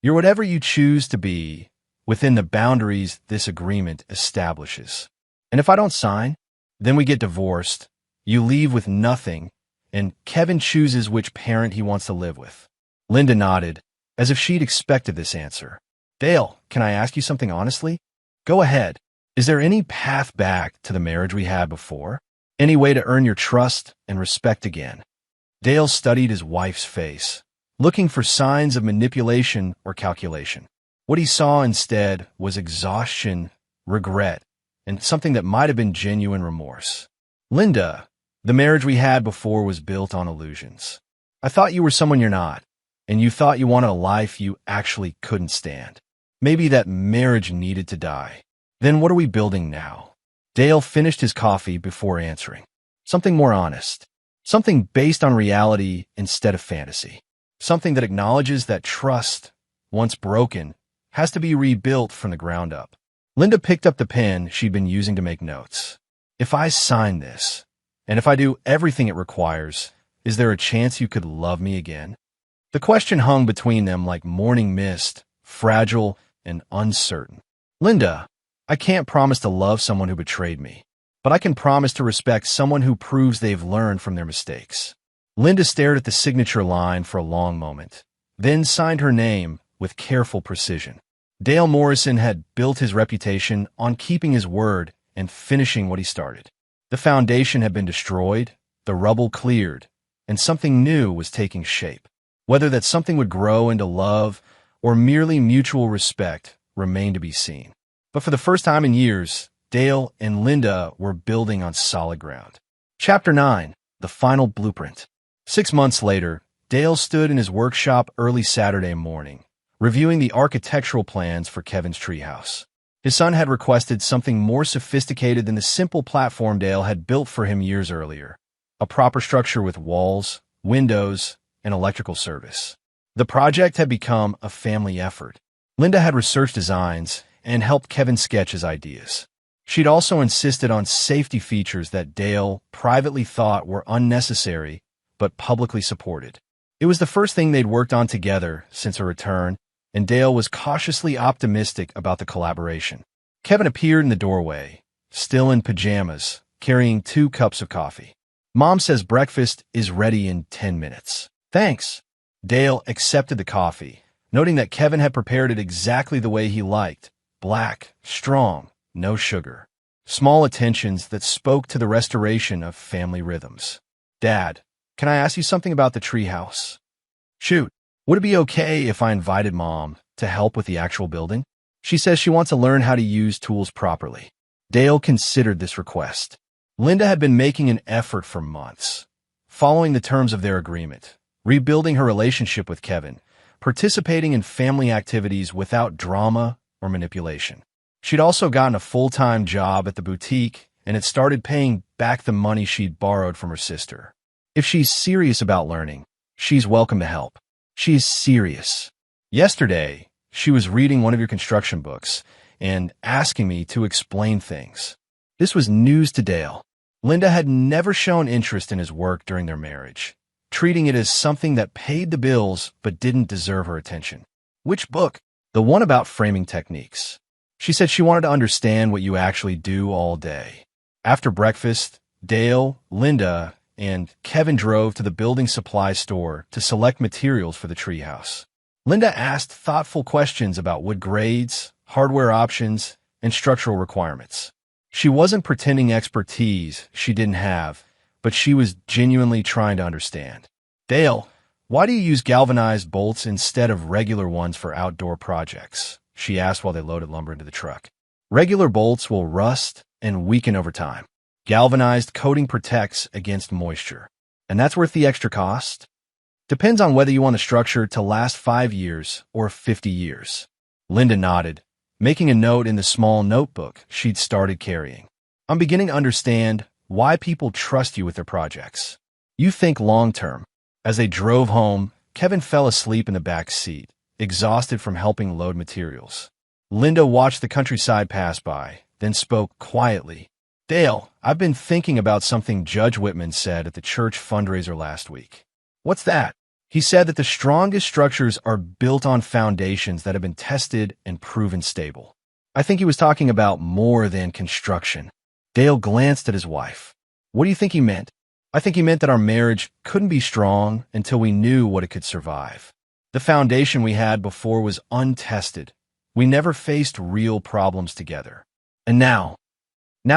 You're whatever you choose to be within the boundaries this agreement establishes. And if I don't sign, then we get divorced, you leave with nothing, and Kevin chooses which parent he wants to live with. Linda nodded, as if she'd expected this answer. Dale, can I ask you something honestly? Go ahead. Is there any path back to the marriage we had before? Any way to earn your trust and respect again? Dale studied his wife's face, looking for signs of manipulation or calculation. What he saw instead was exhaustion, regret, and something that might have been genuine remorse. Linda, the marriage we had before was built on illusions. I thought you were someone you're not, and you thought you wanted a life you actually couldn't stand. Maybe that marriage needed to die. Then what are we building now? Dale finished his coffee before answering. Something more honest. Something based on reality instead of fantasy. Something that acknowledges that trust, once broken, has to be rebuilt from the ground up. Linda picked up the pen she'd been using to make notes. If I sign this, and if I do everything it requires, is there a chance you could love me again? The question hung between them like morning mist, fragile and uncertain. Linda, I can't promise to love someone who betrayed me, but I can promise to respect someone who proves they've learned from their mistakes. Linda stared at the signature line for a long moment, then signed her name with careful precision. Dale Morrison had built his reputation on keeping his word and finishing what he started. The foundation had been destroyed, the rubble cleared, and something new was taking shape. Whether that something would grow into love or merely mutual respect remained to be seen. But for the first time in years, Dale and Linda were building on solid ground. Chapter 9, The Final Blueprint. 6 months later, Dale stood in his workshop early Saturday morning, reviewing the architectural plans for Kevin's treehouse. His son had requested something more sophisticated than the simple platform Dale had built for him years earlier, a proper structure with walls, windows, and electrical service. The project had become a family effort. Linda had researched designs and helped Kevin sketch his ideas. She'd also insisted on safety features that Dale privately thought were unnecessary but publicly supported. It was the first thing they'd worked on together since her return, and Dale was cautiously optimistic about the collaboration. Kevin appeared in the doorway, still in pajamas, carrying 2 cups of coffee. "Mom says breakfast is ready in 10 minutes. Thanks." Dale accepted the coffee, noting that Kevin had prepared it exactly the way he liked: black, strong, no sugar. Small attentions that spoke to the restoration of family rhythms. "Dad, can I ask you something about the treehouse?" "Shoot. Would it be okay if I invited Mom to help with the actual building? She says she wants to learn how to use tools properly." Dale considered this request. Linda had been making an effort for months, following the terms of their agreement, rebuilding her relationship with Kevin, participating in family activities without drama or manipulation. She'd also gotten a full-time job at the boutique and had started paying back the money she'd borrowed from her sister. If she's serious about learning, she's welcome to help. She's serious. Yesterday, she was reading one of your construction books and asking me to explain things. This was news to Dale. Linda had never shown interest in his work during their marriage, treating it as something that paid the bills but didn't deserve her attention. "Which book?" "The one about framing techniques." She said she wanted to understand what you actually do all day. After breakfast, Dale, Linda, and Kevin drove to the building supply store to select materials for the treehouse. Linda asked thoughtful questions about wood grades, hardware options, and structural requirements. She wasn't pretending expertise she didn't have, but she was genuinely trying to understand. "Dale, why do you use galvanized bolts instead of regular ones for outdoor projects?" she asked while they loaded lumber into the truck. "Regular bolts will rust and weaken over time. Galvanized coating protects against moisture. And that's worth the extra cost? Depends on whether you want a structure to last 5 years or 50 years. Linda nodded, making a note in the small notebook she'd started carrying. "I'm beginning to understand why people trust you with their projects. You think long-term." As they drove home, Kevin fell asleep in the back seat, exhausted from helping load materials. Linda watched the countryside pass by, then spoke quietly. "Dale, I've been thinking about something Judge Whitman said at the church fundraiser last week." "What's that?" "He said that the strongest structures are built on foundations that have been tested and proven stable." I think he was talking about more than construction. Dale glanced at his wife. "What do you think he meant?" "I think he meant that our marriage couldn't be strong until we knew what it could survive. The foundation we had before was untested. We never faced real problems together. And now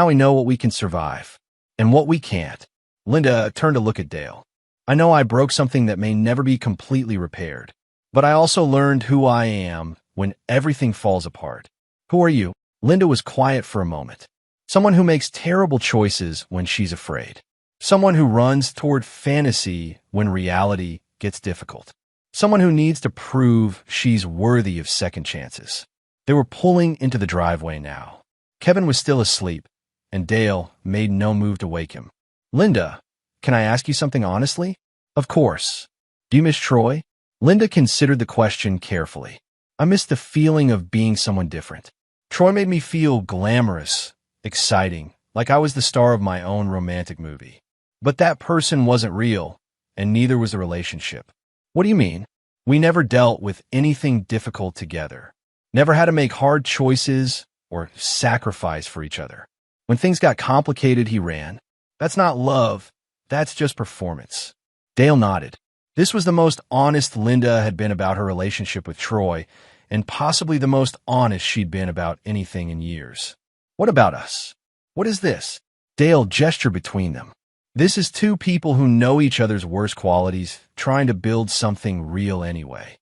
we know what we can survive and what we can't." Linda turned to look at Dale. "I know I broke something that may never be completely repaired, but I also learned who I am when everything falls apart." "Who are you?" Linda was quiet for a moment. "Someone who makes terrible choices when she's afraid. Someone who runs toward fantasy when reality gets difficult. Someone who needs to prove she's worthy of second chances." They were pulling into the driveway now. Kevin was still asleep, and Dale made no move to wake him. "Linda, can I ask you something honestly?" "Of course." "Do you miss Troy?" Linda considered the question carefully. "I miss the feeling of being someone different. Troy made me feel glamorous, exciting, like I was the star of my own romantic movie. But that person wasn't real, and neither was the relationship." "What do you mean?" "We never dealt with anything difficult together. Never had to make hard choices or sacrifice for each other. When things got complicated, he ran. That's not love. That's just performance." Dale nodded. This was the most honest Linda had been about her relationship with Troy, and possibly the most honest she'd been about anything in years. "What about us? What is this?" Dale gestured between them. "This is 2 people who know each other's worst qualities, trying to build something real anyway."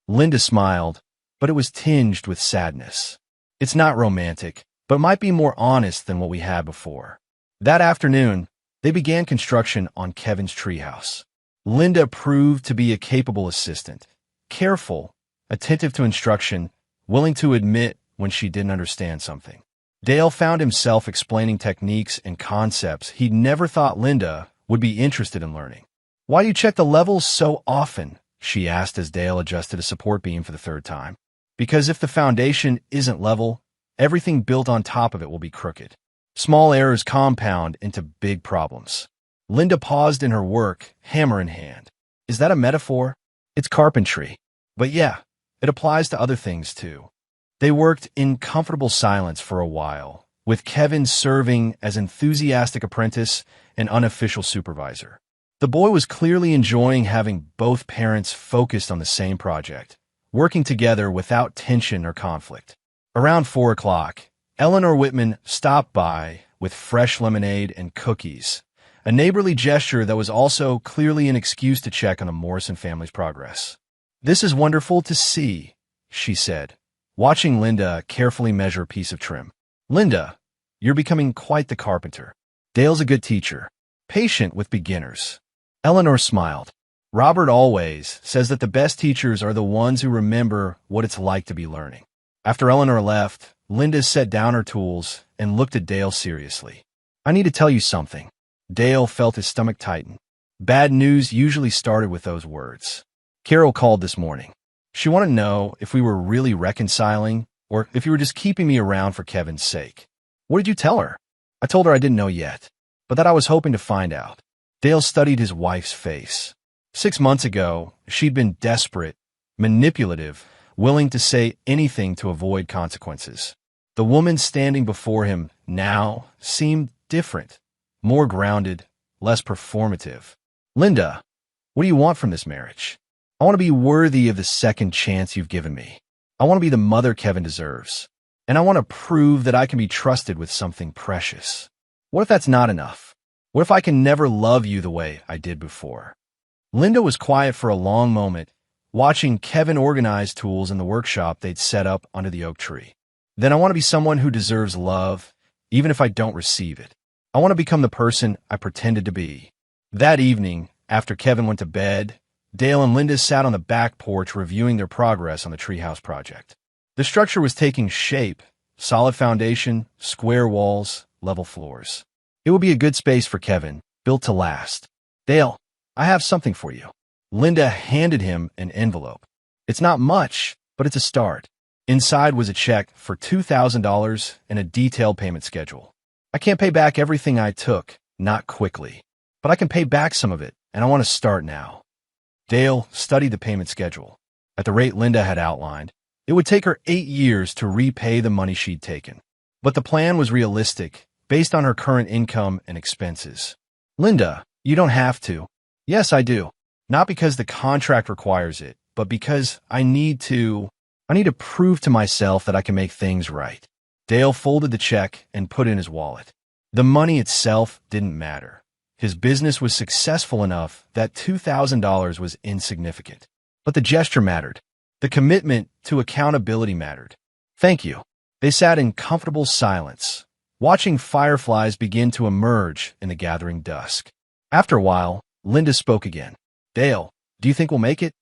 Linda smiled, but it was tinged with sadness. "It's not romantic, but might be more honest than what we had before." That afternoon, they began construction on Kevin's treehouse. Linda proved to be a capable assistant, careful, attentive to instruction, willing to admit when she didn't understand something. Dale found himself explaining techniques and concepts he'd never thought Linda would be interested in learning. "Why do you check the levels so often?" she asked as Dale adjusted a support beam for the third time. "Because if the foundation isn't level, everything built on top of it will be crooked. Small errors compound into big problems." Linda paused in her work, hammer in hand. "Is that a metaphor?" "It's carpentry. But yeah, it applies to other things too." They worked in comfortable silence for a while, with Kevin serving as enthusiastic apprentice and unofficial supervisor. The boy was clearly enjoying having both parents focused on the same project, working together without tension or conflict. Around 4 o'clock, Eleanor Whitman stopped by with fresh lemonade and cookies, a neighborly gesture that was also clearly an excuse to check on the Morrison family's progress. "This is wonderful to see," she said, watching Linda carefully measure a piece of trim. "Linda, you're becoming quite the carpenter. Dale's a good teacher, patient with beginners." Eleanor smiled. "Robert always says that the best teachers are the ones who remember what it's like to be learning." After Eleanor left, Linda set down her tools and looked at Dale seriously. "I need to tell you something." Dale felt his stomach tighten. Bad news usually started with those words. "Carol called this morning. She wanted to know if we were really reconciling or if you were just keeping me around for Kevin's sake." "What did you tell her?" "I told her I didn't know yet, but that I was hoping to find out." Dale studied his wife's face. 6 months ago, she'd been desperate, manipulative, willing to say anything to avoid consequences. The woman standing before him now seemed different, more grounded, less performative. "Linda, what do you want from this marriage?" "I want to be worthy of the second chance you've given me. I want to be the mother Kevin deserves. And I want to prove that I can be trusted with something precious. What if that's not enough? What if I can never love you the way I did before?" Linda was quiet for a long moment, watching Kevin organize tools in the workshop they'd set up under the oak tree. "Then I want to be someone who deserves love, even if I don't receive it. I want to become the person I pretended to be." That evening, after Kevin went to bed, Dale and Linda sat on the back porch reviewing their progress on the treehouse project. The structure was taking shape: solid foundation, square walls, level floors. It would be a good space for Kevin, built to last. "Dale, I have something for you." Linda handed him an envelope. "It's not much, but it's a start." Inside was a check for $2,000 and a detailed payment schedule. "I can't pay back everything I took, not quickly, but I can pay back some of it, and I want to start now." Dale studied the payment schedule. At the rate Linda had outlined, it would take her 8 years to repay the money she'd taken. But the plan was realistic, based on her current income and expenses. "Linda, you don't have to." "Yes, I do. Not because the contract requires it, but because I need to prove to myself that I can make things right." Dale folded the check and put it in his wallet. The money itself didn't matter. His business was successful enough that $2,000 was insignificant. But the gesture mattered. The commitment to accountability mattered. "Thank you." They sat in comfortable silence, watching fireflies begin to emerge in the gathering dusk. After a while, Linda spoke again. "Dale, do you think we'll make it?"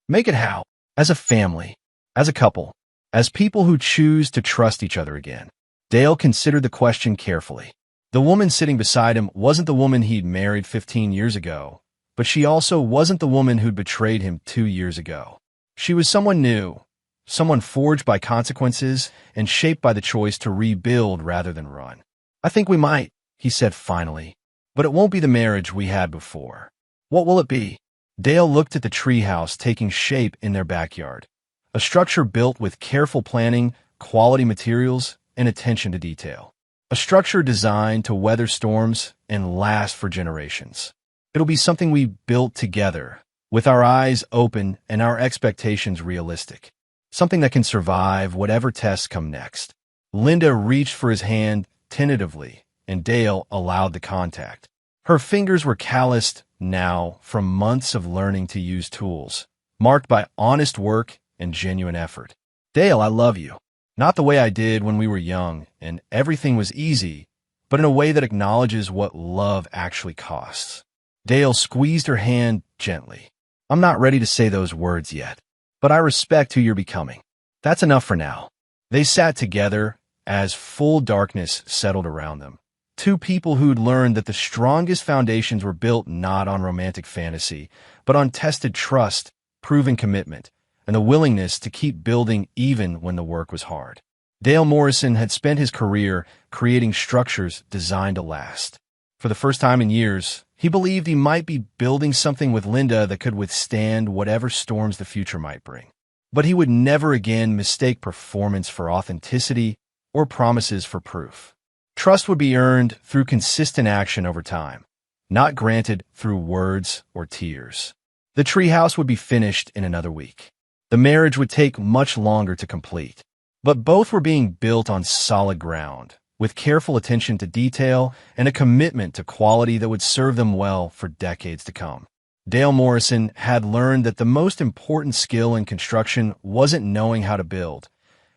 "Make it how?" "As a family, as a couple, as people who choose to trust each other again." Dale considered the question carefully. The woman sitting beside him wasn't the woman he'd married 15 years ago, but she also wasn't the woman who'd betrayed him 2 years ago. She was someone new, someone forged by consequences and shaped by the choice to rebuild rather than run. "I think we might," he said finally, "but it won't be the marriage we had before." "What will it be?" Dale looked at the treehouse taking shape in their backyard, a structure built with careful planning, quality materials, and attention to detail. A structure designed to weather storms and last for generations. It'll be something we built together, with our eyes open and our expectations realistic. Something that can survive whatever tests come next. Linda reached for his hand tentatively, and Dale allowed the contact. Her fingers were calloused now from months of learning to use tools, marked by honest work and genuine effort. "Dale, I love you. Not the way I did when we were young and everything was easy, but in a way that acknowledges what love actually costs." Dale squeezed her hand gently. I'm not ready to say those words yet, but I respect who you're becoming. That's enough for now. They sat together as full darkness settled around them. Two people who'd learned that the strongest foundations were built not on romantic fantasy, but on tested trust, proven commitment, and the willingness to keep building even when the work was hard. Dale Morrison had spent his career creating structures designed to last. For the first time in years, he believed he might be building something with Linda that could withstand whatever storms the future might bring. But he would never again mistake performance for authenticity or promises for proof. Trust would be earned through consistent action over time, not granted through words or tears. The treehouse would be finished in another week. The marriage would take much longer to complete, but both were being built on solid ground, with careful attention to detail and a commitment to quality that would serve them well for decades to come. Dale Morrison had learned that the most important skill in construction wasn't knowing how to build.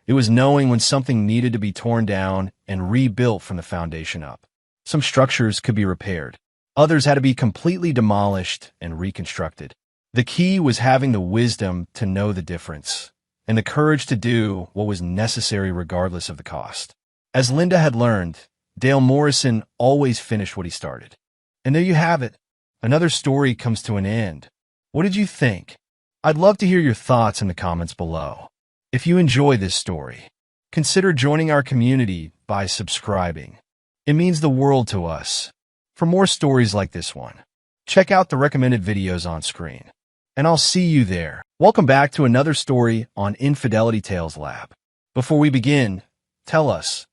It was knowing when something needed to be torn down and rebuilt from the foundation up. Some structures could be repaired. Others had to be completely demolished and reconstructed. The key was having the wisdom to know the difference and the courage to do what was necessary regardless of the cost. As Linda had learned, Dale Morrison always finished what he started. And there you have it. Another story comes to an end. What did you think? I'd love to hear your thoughts in the comments below. If you enjoy this story, consider joining our community by subscribing. It means the world to us. For more stories like this one, check out the recommended videos on screen. And I'll see you there. Welcome back to another story on Infidelity Tales Lab. Before we begin, tell us,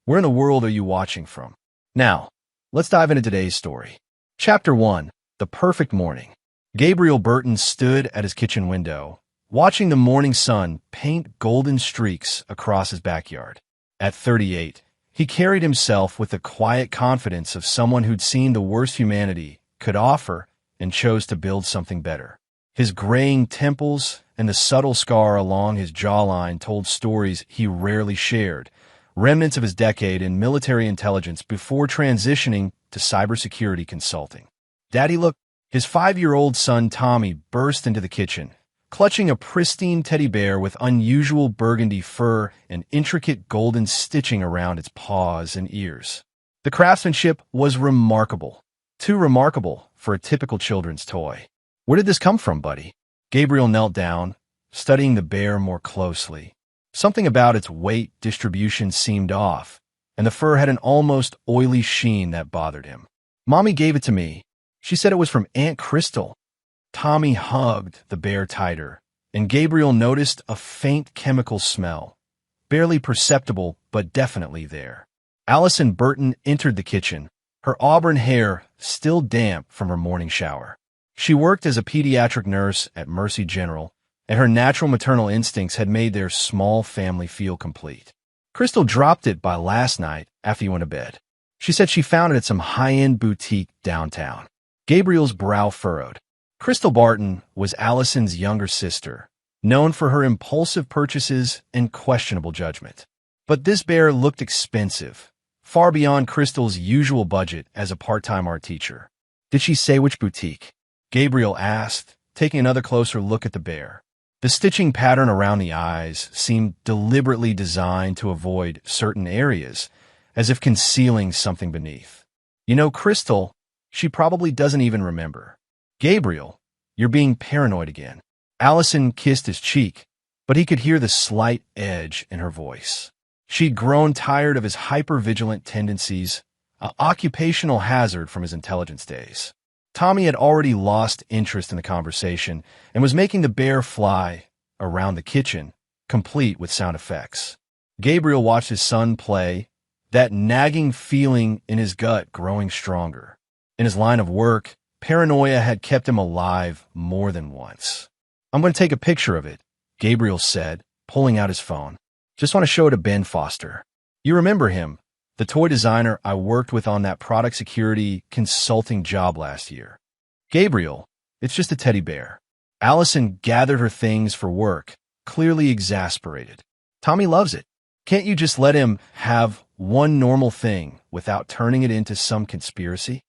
where in the world are you watching from? Now, let's dive into today's story. Chapter 1, The Perfect Morning. Gabriel Burton stood at his kitchen window, watching the morning sun paint golden streaks across his backyard. At 38, he carried himself with the quiet confidence of someone who'd seen the worst humanity could offer and chose to build something better. His graying temples and the subtle scar along his jawline told stories he rarely shared, remnants of his decade in military intelligence before transitioning to cybersecurity consulting. Daddy, look! His 5-year-old son Tommy burst into the kitchen, clutching a pristine teddy bear with unusual burgundy fur and intricate golden stitching around its paws and ears. The craftsmanship was remarkable, too remarkable for a typical children's toy. Where did this come from, buddy? Gabriel knelt down, studying the bear more closely. Something about its weight distribution seemed off, and the fur had an almost oily sheen that bothered him. Mommy gave it to me. She said it was from Aunt Crystal. Tommy hugged the bear tighter, and Gabriel noticed a faint chemical smell, barely perceptible but definitely there. Allison Burton entered the kitchen, her auburn hair still damp from her morning shower. She worked as a pediatric nurse at Mercy General, and her natural maternal instincts had made their small family feel complete. Crystal dropped it by last night after you went to bed. She said she found it at some high-end boutique downtown. Gabriel's brow furrowed. Crystal Barton was Allison's younger sister, known for her impulsive purchases and questionable judgment. But this bear looked expensive, far beyond Crystal's usual budget as a part-time art teacher. Did she say which boutique? Gabriel asked, taking another closer look at the bear. The stitching pattern around the eyes seemed deliberately designed to avoid certain areas, as if concealing something beneath. You know, Crystal, she probably doesn't even remember. Gabriel, you're being paranoid again. Allison kissed his cheek, but he could hear the slight edge in her voice. She'd grown tired of his hyper-vigilant tendencies, an occupational hazard from his intelligence days. Tommy had already lost interest in the conversation and was making the bear fly around the kitchen, complete with sound effects. Gabriel watched his son play, that nagging feeling in his gut growing stronger. In his line of work, paranoia had kept him alive more than once. I'm going to take a picture of it, Gabriel said, pulling out his phone. Just want to show it to Ben Foster. You remember him, the toy designer I worked with on that product security consulting job last year. Gabriel, it's just a teddy bear. Allison gathered her things for work, clearly exasperated. Tommy loves it. Can't you just let him have one normal thing without turning it into some conspiracy?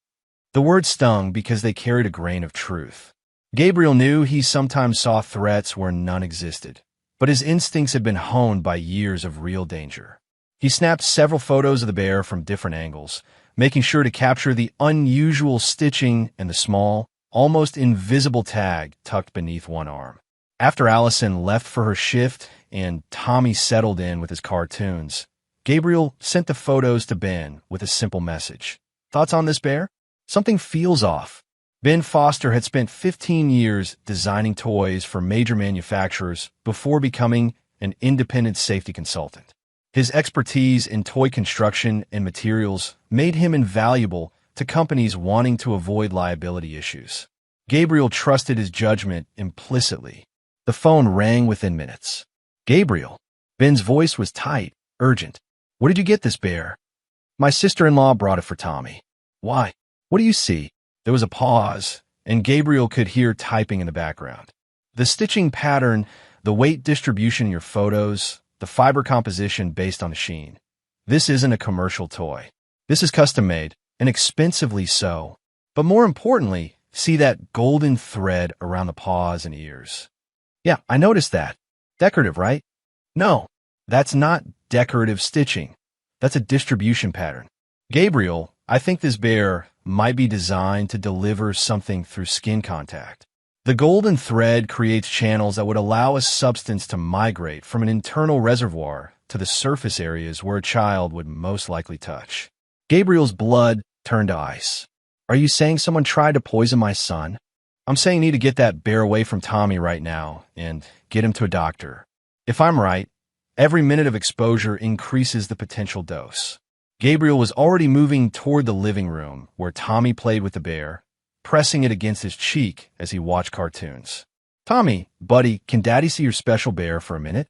The words stung because they carried a grain of truth. Gabriel knew he sometimes saw threats where none existed, but his instincts had been honed by years of real danger. He snapped several photos of the bear from different angles, making sure to capture the unusual stitching and the small, almost invisible tag tucked beneath one arm. After Allison left for her shift and Tommy settled in with his cartoons, Gabriel sent the photos to Ben with a simple message. Thoughts on this bear? Something feels off. Ben Foster had spent 15 years designing toys for major manufacturers before becoming an independent safety consultant. His expertise in toy construction and materials made him invaluable to companies wanting to avoid liability issues. Gabriel trusted his judgment implicitly. The phone rang within minutes. Gabriel. Ben's voice was tight, urgent. Where did you get this bear? My sister-in-law brought it for Tommy. Why? What do you see? There was a pause, and Gabriel could hear typing in the background. The stitching pattern, the weight distribution in your photos, the fiber composition based on the sheen. This isn't a commercial toy. This is custom-made, and expensively so. But more importantly, see that golden thread around the paws and ears. Yeah, I noticed that. Decorative, right? No, that's not decorative stitching. That's a distribution pattern. Gabriel, I think this bear might be designed to deliver something through skin contact. The golden thread creates channels that would allow a substance to migrate from an internal reservoir to the surface areas where a child would most likely touch. Gabriel's blood turned to ice. Are you saying someone tried to poison my son? I'm saying you need to get that bear away from Tommy right now and get him to a doctor. If I'm right, every minute of exposure increases the potential dose. Gabriel was already moving toward the living room where Tommy played with the bear, pressing it against his cheek as he watched cartoons. Tommy, buddy, can Daddy see your special bear for a minute?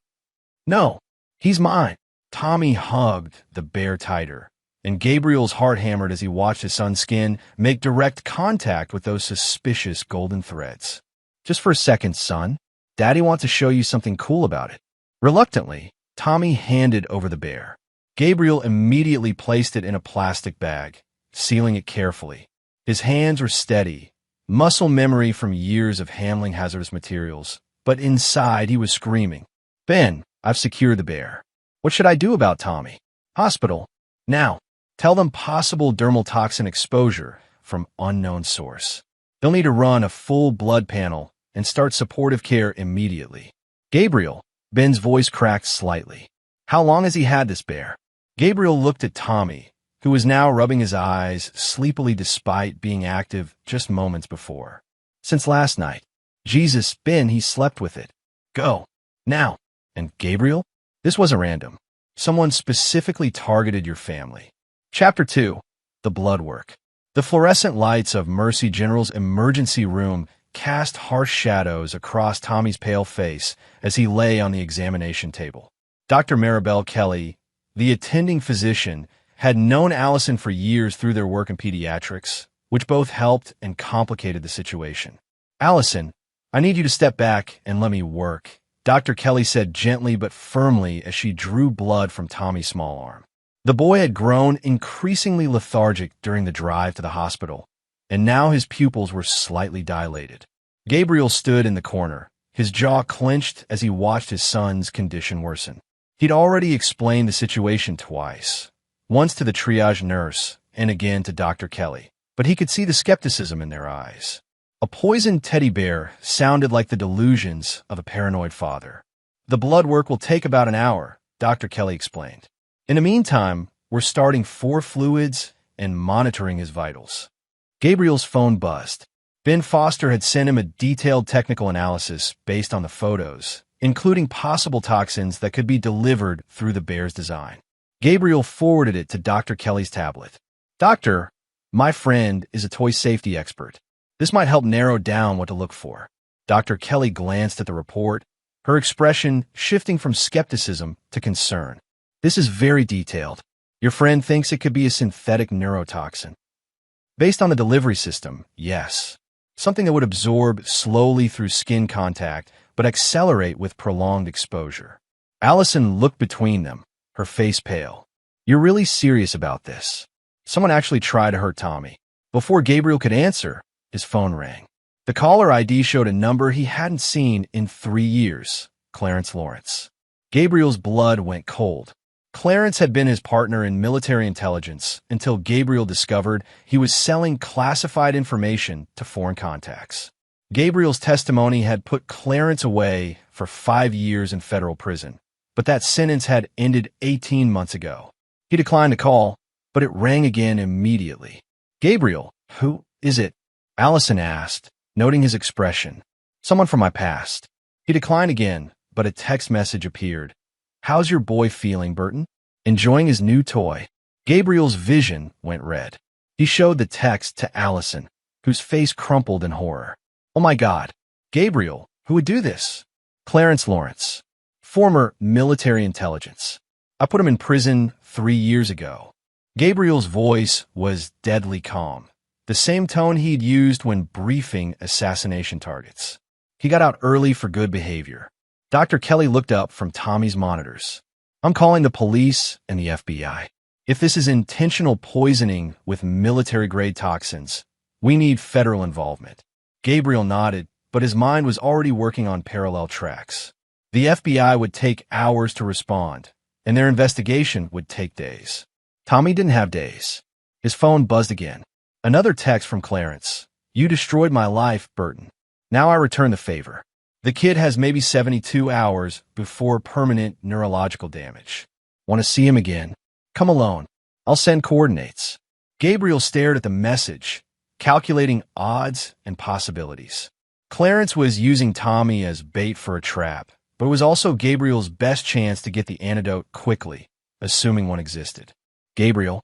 No, he's mine. Tommy hugged the bear tighter, and Gabriel's heart hammered as he watched his son's skin make direct contact with those suspicious golden threads. Just for a second, son. Daddy wants to show you something cool about it. Reluctantly, Tommy handed over the bear. Gabriel immediately placed it in a plastic bag, sealing it carefully. His hands were steady, muscle memory from years of handling hazardous materials, but inside he was screaming, Ben, I've secured the bear. What should I do about Tommy? Hospital. Now, tell them possible dermal toxin exposure from unknown source. They'll need to run a full blood panel and start supportive care immediately. Gabriel, Ben's voice cracked slightly. How long has he had this bear? Gabriel looked at Tommy, who was now rubbing his eyes sleepily despite being active just moments before. Since last night. Jesus, Ben, he slept with it. Go. Now. And Gabriel? This wasn't random. Someone specifically targeted your family. Chapter 2. The Blood Work. The fluorescent lights of Mercy General's emergency room cast harsh shadows across Tommy's pale face as he lay on the examination table. Dr. Maribel Kelly, the attending physician, had known Allison for years through their work in pediatrics, which both helped and complicated the situation. Allison, I need you to step back and let me work, Dr. Kelly said gently but firmly as she drew blood from Tommy's small arm. The boy had grown increasingly lethargic during the drive to the hospital, and now his pupils were slightly dilated. Gabriel stood in the corner, his jaw clenched as he watched his son's condition worsen. He'd already explained the situation twice, once to the triage nurse and again to Dr. Kelly, but he could see the skepticism in their eyes. A poisoned teddy bear sounded like the delusions of a paranoid father. The blood work will take about an hour, Dr. Kelly explained. In the meantime, we're starting 4 fluids and monitoring his vitals. Gabriel's phone buzzed. Ben Foster had sent him a detailed technical analysis based on the photos, including possible toxins that could be delivered through the bear's design. Gabriel forwarded it to Dr. Kelly's tablet. Doctor, my friend is a toy safety expert. This might help narrow down what to look for. Dr. Kelly glanced at the report, her expression shifting from skepticism to concern. This is very detailed. Your friend thinks it could be a synthetic neurotoxin. Based on the delivery system, yes. Something that would absorb slowly through skin contact, but accelerate with prolonged exposure. Allison looked between them, her face pale. You're really serious about this? Someone actually tried to hurt Tommy. Before Gabriel could answer, his phone rang. The caller ID showed a number he hadn't seen in 3 years, Clarence Lawrence. Gabriel's blood went cold. Clarence had been his partner in military intelligence until Gabriel discovered he was selling classified information to foreign contacts. Gabriel's testimony had put Clarence away for 5 years in federal prison, but that sentence had ended 18 months ago. He declined the call, but it rang again immediately. "Gabriel, who is it?" Allison asked, noting his expression. "Someone from my past." He declined again, but a text message appeared. "How's your boy feeling, Burton? Enjoying his new toy?" Gabriel's vision went red. He showed the text to Allison, whose face crumpled in horror. "Oh my God. Gabriel, who would do this?" "Clarence Lawrence, former military intelligence. I put him in prison 3 years ago." Gabriel's voice was deadly calm, the same tone he'd used when briefing assassination targets. He got out early for good behavior. Dr. Kelly looked up from Tommy's monitors. "I'm calling the police and the FBI. If this is intentional poisoning with military-grade toxins, we need federal involvement." Gabriel nodded, but his mind was already working on parallel tracks. The FBI would take hours to respond, and their investigation would take days. Tommy didn't have days. His phone buzzed again. Another text from Clarence. "You destroyed my life, Burton. Now I return the favor. The kid has maybe 72 hours before permanent neurological damage. Want to see him again? Come alone. I'll send coordinates." Gabriel stared at the message, calculating odds and possibilities. Clarence was using Tommy as bait for a trap, but it was also Gabriel's best chance to get the antidote quickly, assuming one existed. "Gabriel."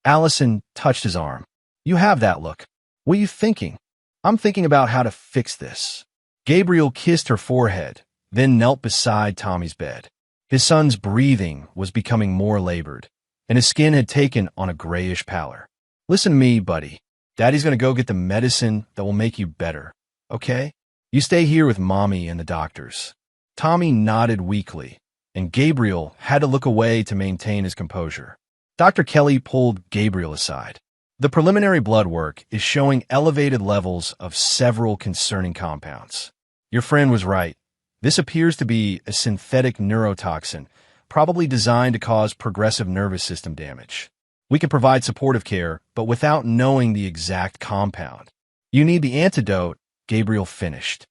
Allison touched his arm. "You have that look. What are you thinking?" "I'm thinking about how to fix this." Gabriel kissed her forehead, then knelt beside Tommy's bed. His son's breathing was becoming more labored, and his skin had taken on a grayish pallor. "Listen to me, buddy. Daddy's going to go get the medicine that will make you better, okay? You stay here with Mommy and the doctors." Tommy nodded weakly, and Gabriel had to look away to maintain his composure. Dr. Kelly pulled Gabriel aside. "The preliminary blood work is showing elevated levels of several concerning compounds. Your friend was right. This appears to be a synthetic neurotoxin, probably designed to cause progressive nervous system damage. We can provide supportive care, but without knowing the exact compound. You need the antidote," Gabriel finished.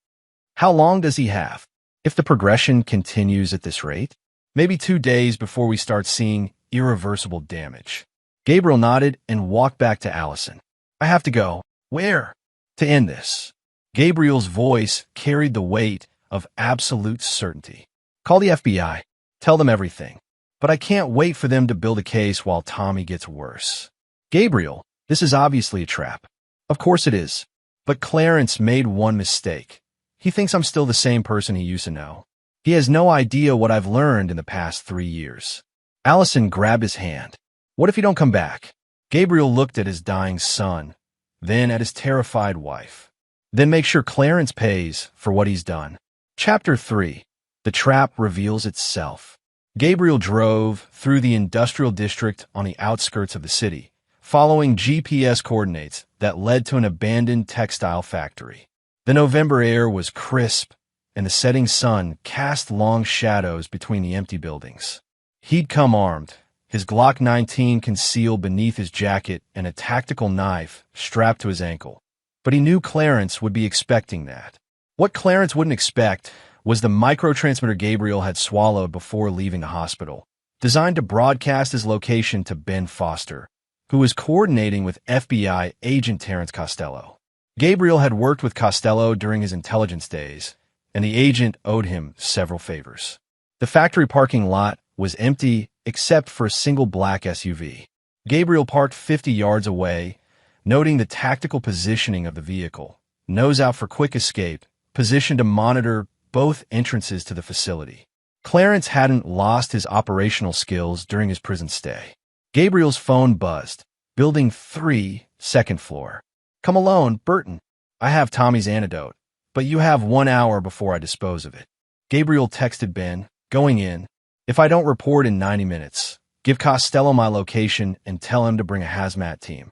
"How long does he have? If the progression continues at this rate, maybe 2 days before we start seeing irreversible damage." Gabriel nodded and walked back to Allison. "I have to go." "Where?" "To end this." Gabriel's voice carried the weight of absolute certainty. "Call the FBI. Tell them everything. But I can't wait for them to build a case while Tommy gets worse." "Gabriel, this is obviously a trap." "Of course it is. But Clarence made one mistake. He thinks I'm still the same person he used to know. He has no idea what I've learned in the past 3 years." Allison grabbed his hand. "What if you don't come back?" Gabriel looked at his dying son, then at his terrified wife. "Then make sure Clarence pays for what he's done." Chapter 3. The Trap Reveals Itself. Gabriel drove through the industrial district on the outskirts of the city, following GPS coordinates that led to an abandoned textile factory. The November air was crisp, and the setting sun cast long shadows between the empty buildings. He'd come armed, his Glock 19 concealed beneath his jacket and a tactical knife strapped to his ankle. But he knew Clarence would be expecting that. What Clarence wouldn't expect was the microtransmitter Gabriel had swallowed before leaving the hospital, designed to broadcast his location to Ben Foster, who was coordinating with FBI agent Terrence Costello. Gabriel had worked with Costello during his intelligence days, and the agent owed him several favors. The factory parking lot was empty except for a single black SUV. Gabriel parked 50 yards away, noting the tactical positioning of the vehicle, nose out for quick escape, positioned to monitor both entrances to the facility. Clarence hadn't lost his operational skills during his prison stay. Gabriel's phone buzzed. "Building 3, second floor. Come alone, Burton. I have Tommy's antidote, but you have 1 hour before I dispose of it." Gabriel texted Ben, going in. "If I don't report in 90 minutes, give Costello my location and tell him to bring a hazmat team."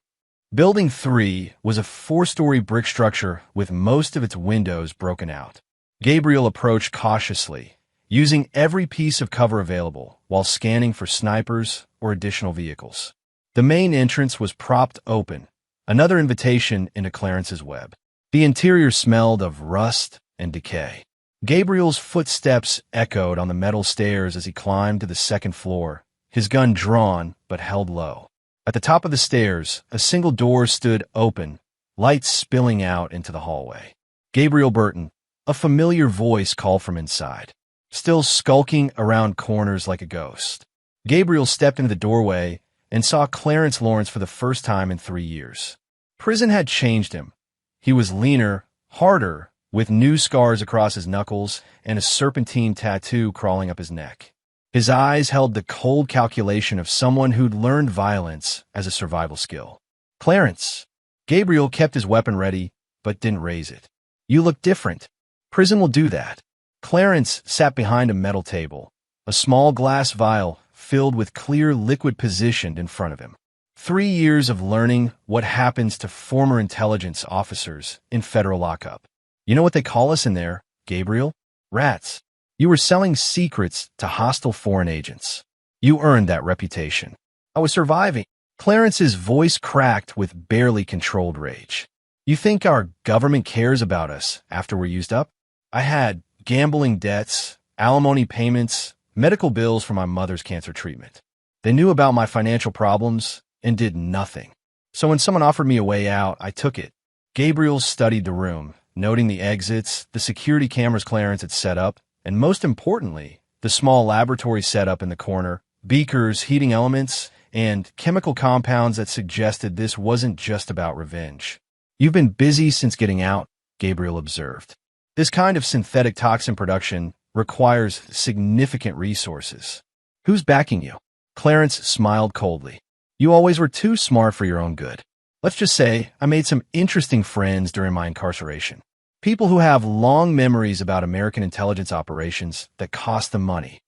Building 3 was a four-story brick structure with most of its windows broken out. Gabriel approached cautiously, using every piece of cover available while scanning for snipers or additional vehicles. The main entrance was propped open, another invitation into Clarence's web. The interior smelled of rust and decay. Gabriel's footsteps echoed on the metal stairs as he climbed to the second floor, his gun drawn but held low. At the top of the stairs, a single door stood open, light spilling out into the hallway. Gabriel Burton, a familiar voice called from inside, still skulking around corners like a ghost. Gabriel stepped into the doorway and saw Clarence Lawrence for the first time in 3 years. Prison had changed him. He was leaner, harder, with new scars across his knuckles and a serpentine tattoo crawling up his neck. His eyes held the cold calculation of someone who'd learned violence as a survival skill. "Clarence." Gabriel kept his weapon ready, but didn't raise it. "You look different. Prison will do that." Clarence sat behind a metal table, a small glass vial filled with clear liquid positioned in front of him. 3 years of learning what happens to former intelligence officers in federal lockup. "You know what they call us in there, Gabriel? Rats. You were selling secrets to hostile foreign agents. You earned that reputation." "I was surviving." Clarence's voice cracked with barely controlled rage. "You think our government cares about us after we're used up? I had gambling debts, alimony payments, medical bills for my mother's cancer treatment. They knew about my financial problems and did nothing. So when someone offered me a way out, I took it." Gabriel studied the room, noting the exits, the security cameras Clarence had set up, and most importantly, the small laboratory setup in the corner, beakers, heating elements, and chemical compounds that suggested this wasn't just about revenge. "You've been busy since getting out," Gabriel observed. "This kind of synthetic toxin production requires significant resources. Who's backing you?" Clarence smiled coldly. "You always were too smart for your own good. Let's just say I made some interesting friends during my incarceration. People who have long memories about American intelligence operations that cost them money."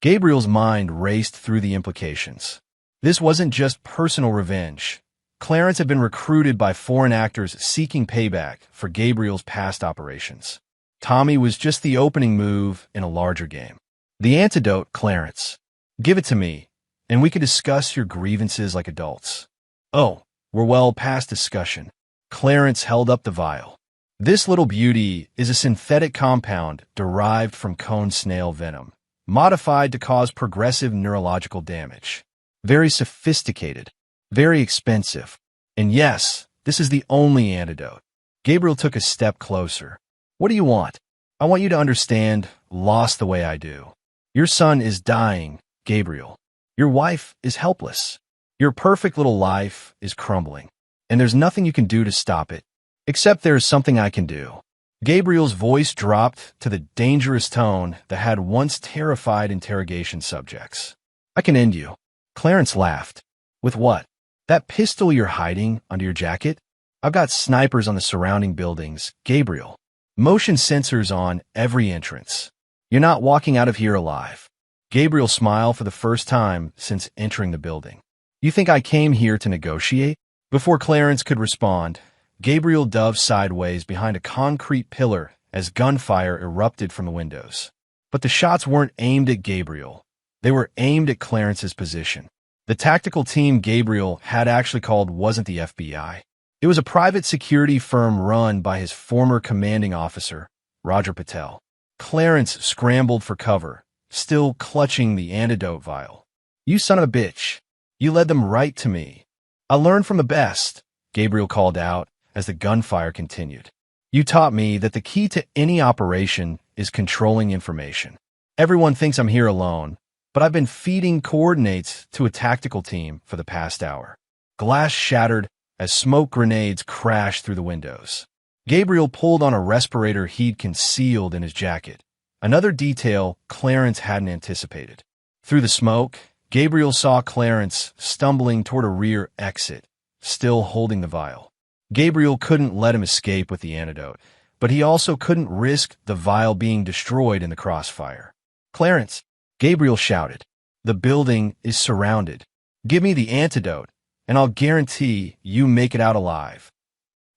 Gabriel's mind raced through the implications. This wasn't just personal revenge. Clarence had been recruited by foreign actors seeking payback for Gabriel's past operations. Tommy was just the opening move in a larger game. "The antidote, Clarence. Give it to me, and we can discuss your grievances like adults." "Oh, we're well past discussion." Clarence held up the vial. "This little beauty is a synthetic compound derived from cone snail venom, modified to cause progressive neurological damage. Very sophisticated, very expensive. And yes, this is the only antidote." Gabriel took a step closer. "What do you want?" "I want you to understand, lost the way I do. Your son is dying, Gabriel. Your wife is helpless. Your perfect little life is crumbling. And there's nothing you can do to stop it. Except there's something I can do." Gabriel's voice dropped to the dangerous tone that had once terrified interrogation subjects. "I can end you." Clarence laughed. "With what? That pistol you're hiding under your jacket? I've got snipers on the surrounding buildings, Gabriel. Motion sensors on every entrance. You're not walking out of here alive." Gabriel smiled for the first time since entering the building. "You think I came here to negotiate?" Before Clarence could respond, Gabriel dove sideways behind a concrete pillar as gunfire erupted from the windows. But the shots weren't aimed at Gabriel. They were aimed at Clarence's position. The tactical team Gabriel had actually called wasn't the FBI. It was a private security firm run by his former commanding officer, Roger Patel. Clarence scrambled for cover, still clutching the antidote vial. "You son of a bitch. You led them right to me. I learned from the best," Gabriel called out as the gunfire continued. "You taught me that the key to any operation is controlling information. Everyone thinks I'm here alone, but I've been feeding coordinates to a tactical team for the past hour." Glass shattered as smoke grenades crashed through the windows. Gabriel pulled on a respirator he'd concealed in his jacket, another detail Clarence hadn't anticipated. Through the smoke, Gabriel saw Clarence stumbling toward a rear exit, still holding the vial. Gabriel couldn't let him escape with the antidote, but he also couldn't risk the vial being destroyed in the crossfire. "Clarence!" Gabriel shouted. "The building is surrounded. Give me the antidote, and I'll guarantee you make it out alive.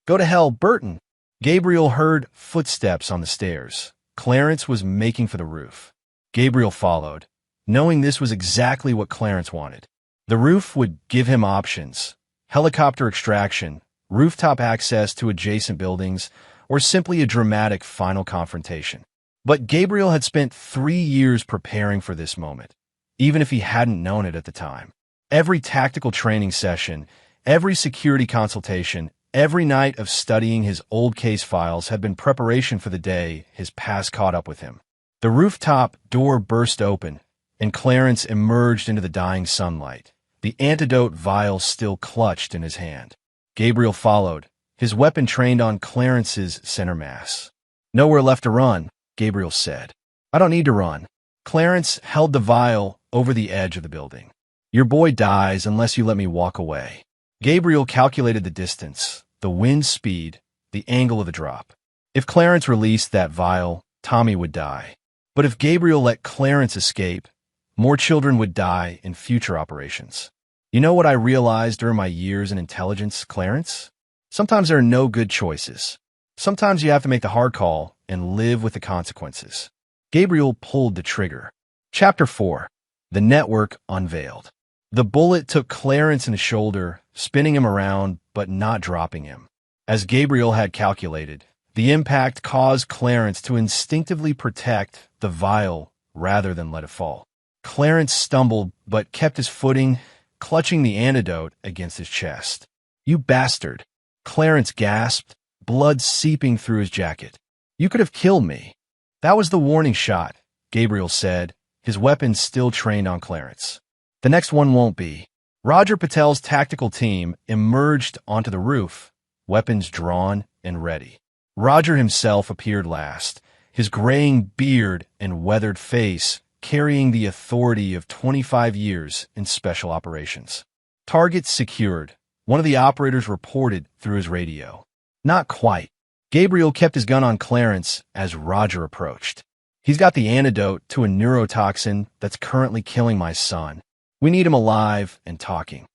Go to hell, Burton. Gabriel heard footsteps on the stairs. Clarence was making for the roof. Gabriel followed, knowing this was exactly what Clarence wanted. The roof would give him options: helicopter extraction, rooftop access to adjacent buildings, or simply a dramatic final confrontation. But Gabriel had spent 3 years preparing for this moment, even if he hadn't known it at the time. Every tactical training session, every security consultation, every night of studying his old case files had been preparation for the day his past caught up with him. The rooftop door burst open, and Clarence emerged into the dying sunlight, the antidote vial still clutched in his hand. Gabriel followed, his weapon trained on Clarence's center mass. "Nowhere left to run," Gabriel said. "I don't need to run." Clarence held the vial over the edge of the building. "Your boy dies unless you let me walk away." Gabriel calculated the distance, the wind speed, the angle of the drop. If Clarence released that vial, Tommy would die. But if Gabriel let Clarence escape, more children would die in future operations. "You know what I realized during my years in intelligence, Clarence? Sometimes there are no good choices. Sometimes you have to make the hard call and live with the consequences." Gabriel pulled the trigger. Chapter 4. The Network Unveiled. The bullet took Clarence in the shoulder, spinning him around but not dropping him. As Gabriel had calculated, the impact caused Clarence to instinctively protect the vial rather than let it fall. Clarence stumbled but kept his footing, clutching the antidote against his chest. "You bastard!" Clarence gasped, blood seeping through his jacket. "You could have killed me." "That was the warning shot," Gabriel said, his weapon still trained on Clarence. "The next one won't be." Roger Patel's tactical team emerged onto the roof, weapons drawn and ready. Roger himself appeared last, his graying beard and weathered face carrying the authority of 25 years in special operations. "Target secured," one of the operators reported through his radio. "Not quite." Gabriel kept his gun on Clarence as Roger approached. "He's got the antidote to a neurotoxin that's currently killing my son. We need him alive and talking."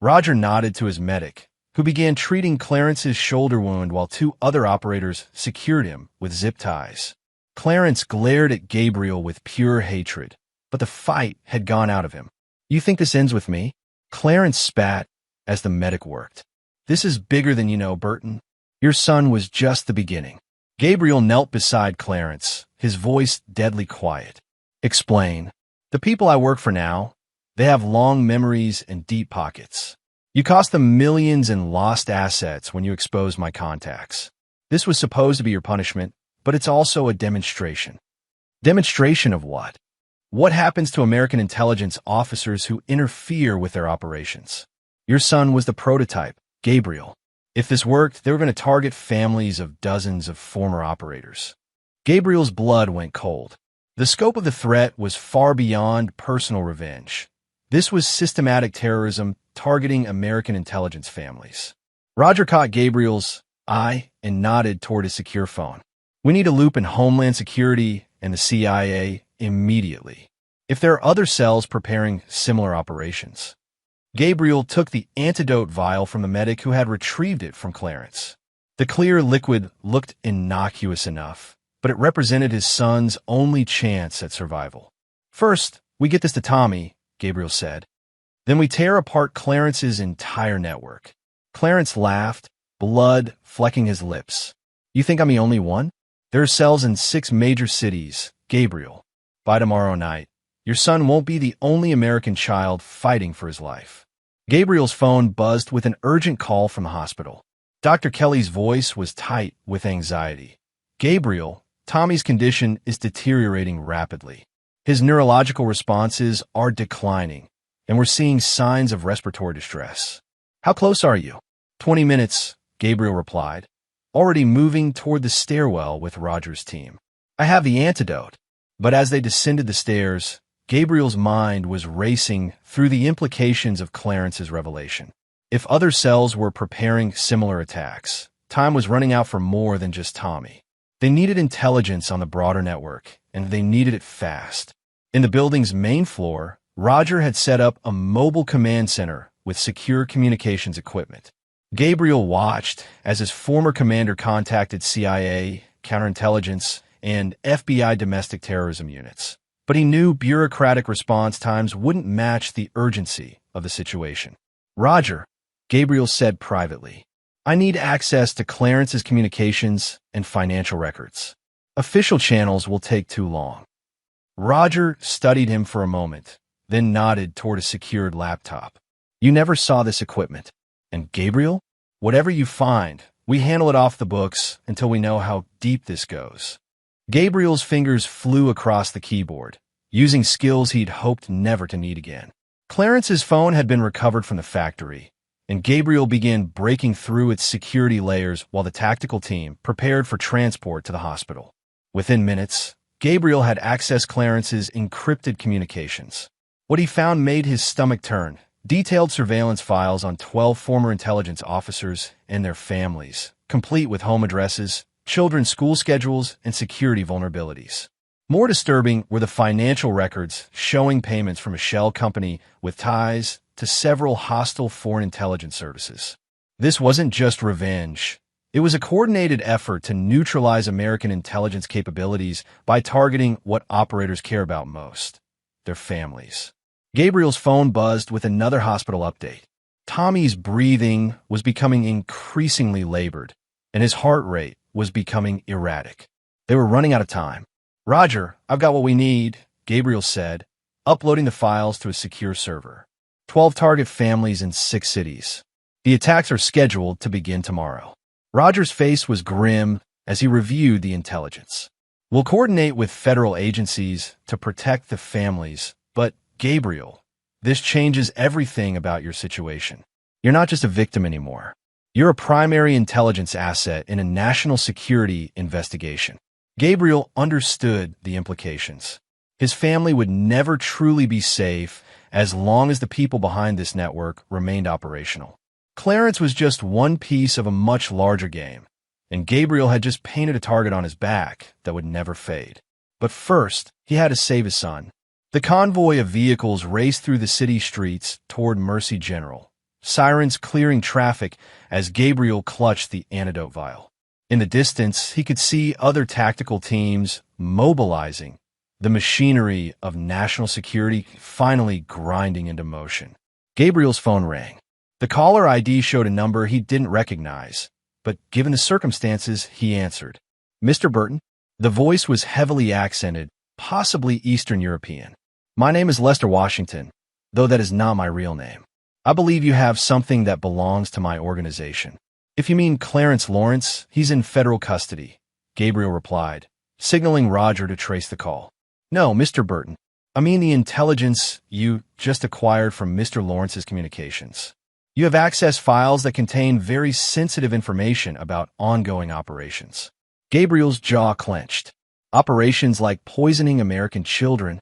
Roger nodded to his medic, who began treating Clarence's shoulder wound while 2 other operators secured him with zip ties. Clarence glared at Gabriel with pure hatred, but the fight had gone out of him. "You think this ends with me?" Clarence spat as the medic worked. "This is bigger than you know, Burton. Your son was just the beginning." Gabriel knelt beside Clarence, his voice deadly quiet. "Explain." "The people I work for now, they have long memories and deep pockets. You cost them millions in lost assets when you exposed my contacts. This was supposed to be your punishment, but it's also a demonstration." "Demonstration of what?" "What happens to American intelligence officers who interfere with their operations?" "Your son was the prototype, Gabriel. If this worked, they were going to target families of dozens of former operators." Gabriel's blood went cold. The scope of the threat was far beyond personal revenge. This was systematic terrorism targeting American intelligence families. Roger caught Gabriel's eye and nodded toward his secure phone. "We need a loop in Homeland Security and the CIA immediately. If there are other cells preparing similar operations." Gabriel took the antidote vial from the medic who had retrieved it from Clarence. The clear liquid looked innocuous enough, but it represented his son's only chance at survival. "First, we get this to Tommy," Gabriel said. "Then we tear apart Clarence's entire network." Clarence laughed, blood flecking his lips. "You think I'm the only one? There are cells in 6 major cities, Gabriel. By tomorrow night, your son won't be the only American child fighting for his life." Gabriel's phone buzzed with an urgent call from the hospital. Dr. Kelly's voice was tight with anxiety. "Gabriel, Tommy's condition is deteriorating rapidly. His neurological responses are declining, and we're seeing signs of respiratory distress." "How close are you?" 20 minutes, Gabriel replied, already moving toward the stairwell with Roger's team. "I have the antidote." But as they descended the stairs, Gabriel's mind was racing through the implications of Clarence's revelation. If other cells were preparing similar attacks, time was running out for more than just Tommy. They needed intelligence on the broader network, and they needed it fast. In the building's main floor, Roger had set up a mobile command center with secure communications equipment. Gabriel watched as his former commander contacted CIA, counterintelligence, and FBI domestic terrorism units. But he knew bureaucratic response times wouldn't match the urgency of the situation. "Roger," Gabriel said privately, "I need access to Clarence's communications and financial records. Official channels will take too long." Roger studied him for a moment, then nodded toward a secured laptop. "You never saw this equipment. And Gabriel, whatever you find, we handle it off the books until we know how deep this goes." Gabriel's fingers flew across the keyboard, using skills he'd hoped never to need again. Clarence's phone had been recovered from the factory, and Gabriel began breaking through its security layers while the tactical team prepared for transport to the hospital. Within minutes, Gabriel had accessed Clarence's encrypted communications. What he found made his stomach turn: detailed surveillance files on 12 former intelligence officers and their families, complete with home addresses, children's school schedules, and security vulnerabilities. More disturbing were the financial records showing payments from a shell company with ties to several hostile foreign intelligence services. This wasn't just revenge. It was a coordinated effort to neutralize American intelligence capabilities by targeting what operators care about most: their families. Gabriel's phone buzzed with another hospital update. Tommy's breathing was becoming increasingly labored, and his heart rate was becoming erratic. They were running out of time. "Roger, I've got what we need," Gabriel said, uploading the files to a secure server. 12 target families in 6 cities. The attacks are scheduled to begin tomorrow. Roger's face was grim as he reviewed the intelligence. "We'll coordinate with federal agencies to protect the families, but Gabriel, this changes everything about your situation. You're not just a victim anymore. You're a primary intelligence asset in a national security investigation." Gabriel understood the implications. His family would never truly be safe as long as the people behind this network remained operational. Clarence was just one piece of a much larger game, and Gabriel had just painted a target on his back that would never fade. But first, he had to save his son. The convoy of vehicles raced through the city streets toward Mercy General, sirens clearing traffic as Gabriel clutched the antidote vial. In the distance, he could see other tactical teams mobilizing, the machinery of national security finally grinding into motion. Gabriel's phone rang. The caller ID showed a number he didn't recognize, but given the circumstances, he answered. "Mr. Burton?" The voice was heavily accented, possibly Eastern European. "My name is Lester Washington, though that is not my real name. I believe you have something that belongs to my organization." "If you mean Clarence Lawrence, he's in federal custody," Gabriel replied, signaling Roger to trace the call. "No, Mr. Burton. I mean the intelligence you just acquired from Mr. Lawrence's communications. You have accessed files that contain very sensitive information about ongoing operations." Gabriel's jaw clenched. Operations like poisoning American children.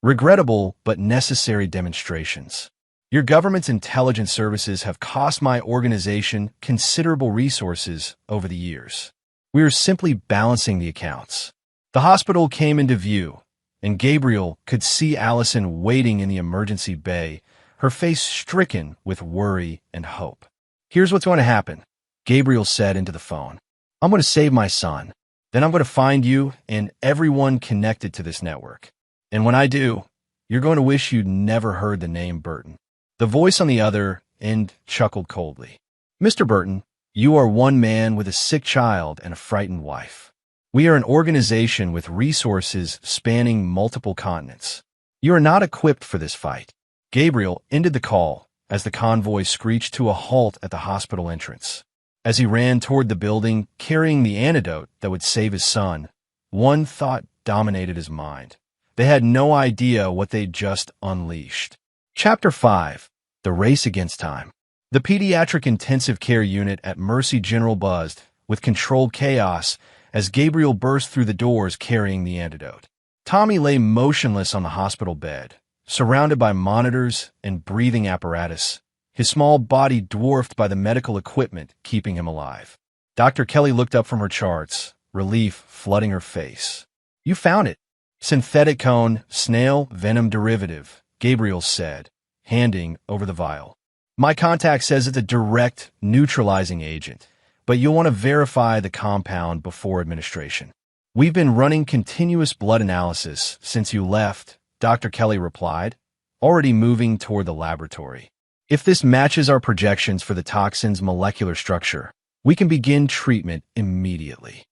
Regrettable but necessary demonstrations. "Your government's intelligence services have cost my organization considerable resources over the years. We are simply balancing the accounts." The hospital came into view, and Gabriel could see Allison waiting in the emergency bay, her face stricken with worry and hope. "Here's what's going to happen," Gabriel said into the phone. "I'm going to save my son. Then I'm going to find you and everyone connected to this network. And when I do, you're going to wish you'd never heard the name Burton." The voice on the other end chuckled coldly. "Mr. Burton, you are one man with a sick child and a frightened wife. We are an organization with resources spanning multiple continents. You are not equipped for this fight." Gabriel ended the call as the convoy screeched to a halt at the hospital entrance. As he ran toward the building, carrying the antidote that would save his son, one thought dominated his mind. They had no idea what they'd just unleashed. Chapter 5. The Race Against Time. The pediatric intensive care unit at Mercy General buzzed with controlled chaos as Gabriel burst through the doors carrying the antidote. Tommy lay motionless on the hospital bed, surrounded by monitors and breathing apparatus, his small body dwarfed by the medical equipment keeping him alive. Dr. Kelly looked up from her charts, relief flooding her face. "You found it. Synthetic cone, snail venom derivative," Gabriel said, handing over the vial. My contact says it's a direct neutralizing agent, but you'll want to verify the compound before administration. We've been running continuous blood analysis since you left, Dr. Kelly replied, already moving toward the laboratory. If this matches our projections for the toxin's molecular structure, we can begin treatment immediately.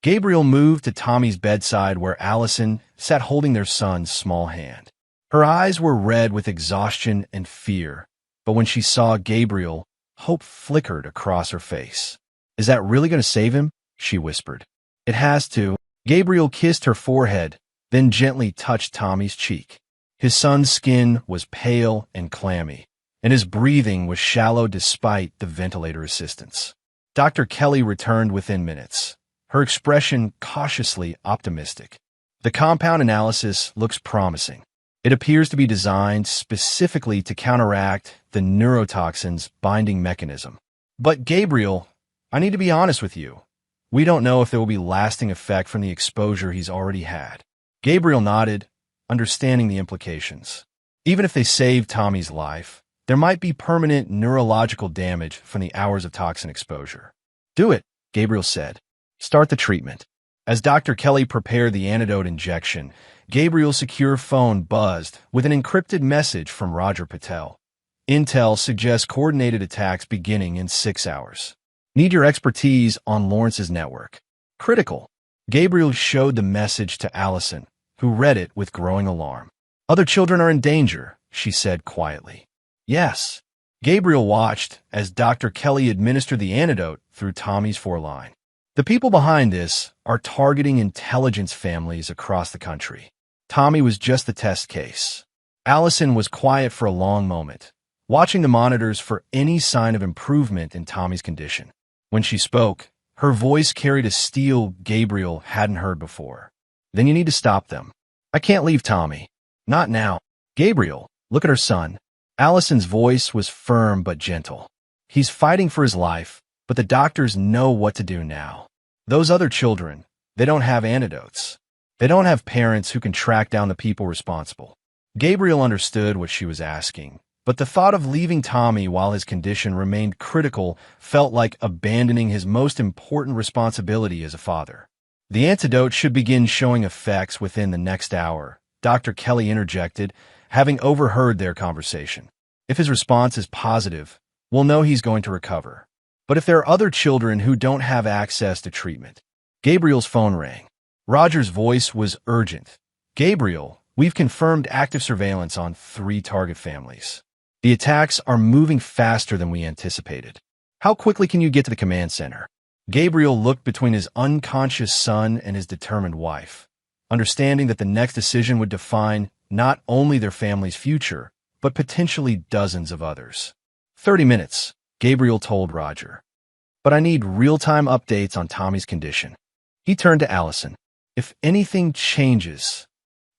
Gabriel moved to Tommy's bedside where Allison sat holding their son's small hand. Her eyes were red with exhaustion and fear, but when she saw Gabriel, hope flickered across her face. "Is that really going to save him?" she whispered. "It has to." Gabriel kissed her forehead, then gently touched Tommy's cheek. His son's skin was pale and clammy, and his breathing was shallow despite the ventilator assistance. Dr. Kelly returned within minutes, her expression cautiously optimistic. "The compound analysis looks promising. It appears to be designed specifically to counteract the neurotoxin's binding mechanism. But Gabriel, I need to be honest with you. We don't know if there will be lasting effect from the exposure he's already had." Gabriel nodded, understanding the implications. Even if they saved Tommy's life, there might be permanent neurological damage from the hours of toxin exposure. "Do it," Gabriel said. "Start the treatment." As Dr. Kelly prepared the antidote injection, Gabriel's secure phone buzzed with an encrypted message from Roger Patel. "Intel suggests coordinated attacks beginning in 6 hours. Need your expertise on Lawrence's network. Critical." Gabriel showed the message to Allison, who read it with growing alarm. "Other children are in danger," she said quietly. "Yes." Gabriel watched as Dr. Kelly administered the antidote through Tommy's foreline. "The people behind this are targeting intelligence families across the country. Tommy was just the test case." Allison was quiet for a long moment, watching the monitors for any sign of improvement in Tommy's condition. When she spoke, her voice carried a steel Gabriel hadn't heard before. "Then you need to stop them. I can't leave Tommy. Not now." "Gabriel, look at her son." Allison's voice was firm but gentle. "He's fighting for his life, but the doctors know what to do now. Those other children, they don't have antidotes. They don't have parents who can track down the people responsible." Gabriel understood what she was asking, but the thought of leaving Tommy while his condition remained critical felt like abandoning his most important responsibility as a father. "The antidote should begin showing effects within the next hour," Dr. Kelly interjected, having overheard their conversation. "If his response is positive, we'll know he's going to recover. But if there are other children who don't have access to treatment..." Gabriel's phone rang. Roger's voice was urgent. "Gabriel, we've confirmed active surveillance on 3 target families. The attacks are moving faster than we anticipated. How quickly can you get to the command center?" Gabriel looked between his unconscious son and his determined wife, understanding that the next decision would define not only their family's future, but potentially dozens of others. 30 minutes, Gabriel told Roger. "But I need real-time updates on Tommy's condition." He turned to Allison. "If anything changes,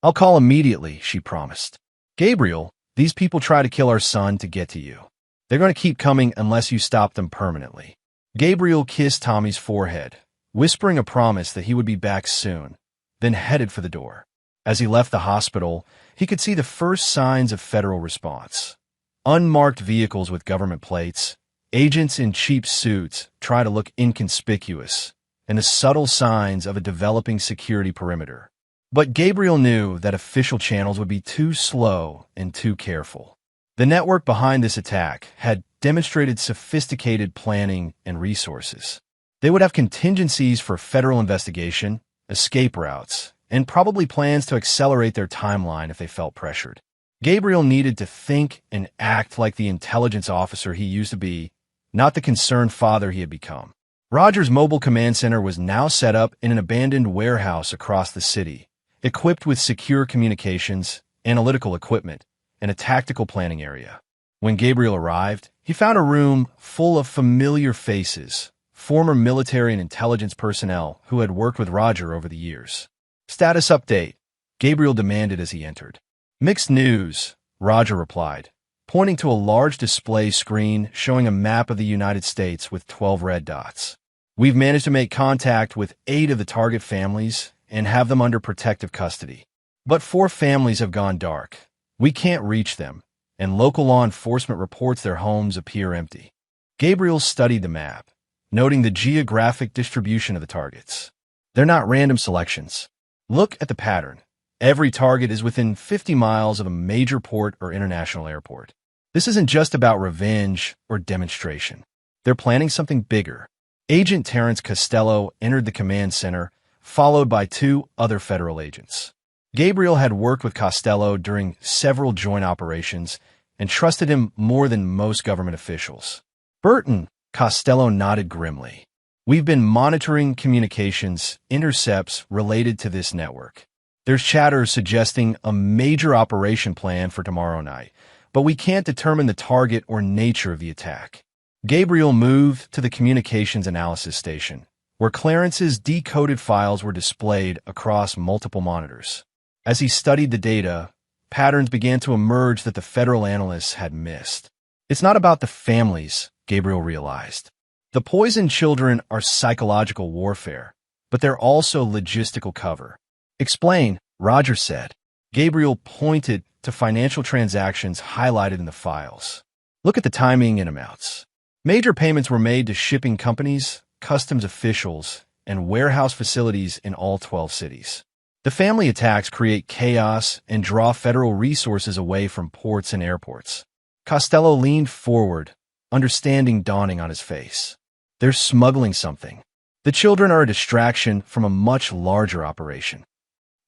I'll call immediately," she promised. "Gabriel, these people try to kill our son to get to you. They're going to keep coming unless you stop them permanently." Gabriel kissed Tommy's forehead, whispering a promise that he would be back soon, then headed for the door. As he left the hospital, he could see the first signs of federal response. Unmarked vehicles with government plates, agents in cheap suits try to look inconspicuous, and the subtle signs of a developing security perimeter. But Gabriel knew that official channels would be too slow and too careful. The network behind this attack had demonstrated sophisticated planning and resources. They would have contingencies for federal investigation, escape routes, and probably plans to accelerate their timeline if they felt pressured. Gabriel needed to think and act like the intelligence officer he used to be, not the concerned father he had become. Roger's mobile command center was now set up in an abandoned warehouse across the city, equipped with secure communications, analytical equipment, and a tactical planning area. When Gabriel arrived, he found a room full of familiar faces, former military and intelligence personnel who had worked with Roger over the years. "Status update," Gabriel demanded as he entered. "Mixed news," Roger replied, pointing to a large display screen showing a map of the United States with 12 red dots. "We've managed to make contact with 8 of the target families and have them under protective custody. But 4 families have gone dark. We can't reach them, and local law enforcement reports their homes appear empty. Gabriel studied the map, noting the geographic distribution of the targets. They're not random selections. Look at the pattern. Every target is within 50 miles of a major port or international airport. This isn't just about revenge or demonstration. They're planning something bigger. Agent Terrence Costello entered the command center, followed by 2 other federal agents. Gabriel had worked with Costello during several joint operations and trusted him more than most government officials. Burton, Costello nodded grimly. We've been monitoring communications intercepts related to this network. There's chatter suggesting a major operation plan for tomorrow night, but we can't determine the target or nature of the attack. Gabriel moved to the communications analysis station, where Clarence's decoded files were displayed across multiple monitors. As he studied the data, patterns began to emerge that the federal analysts had missed. It's not about the families, Gabriel realized. The poisoned children are psychological warfare, but they're also logistical cover. Explain, Roger said. Gabriel pointed to financial transactions highlighted in the files. Look at the timing and amounts. Major payments were made to shipping companies, customs officials, and warehouse facilities in all 12 cities. The family attacks create chaos and draw federal resources away from ports and airports. Costello leaned forward, understanding dawning on his face. They're smuggling something. The children are a distraction from a much larger operation.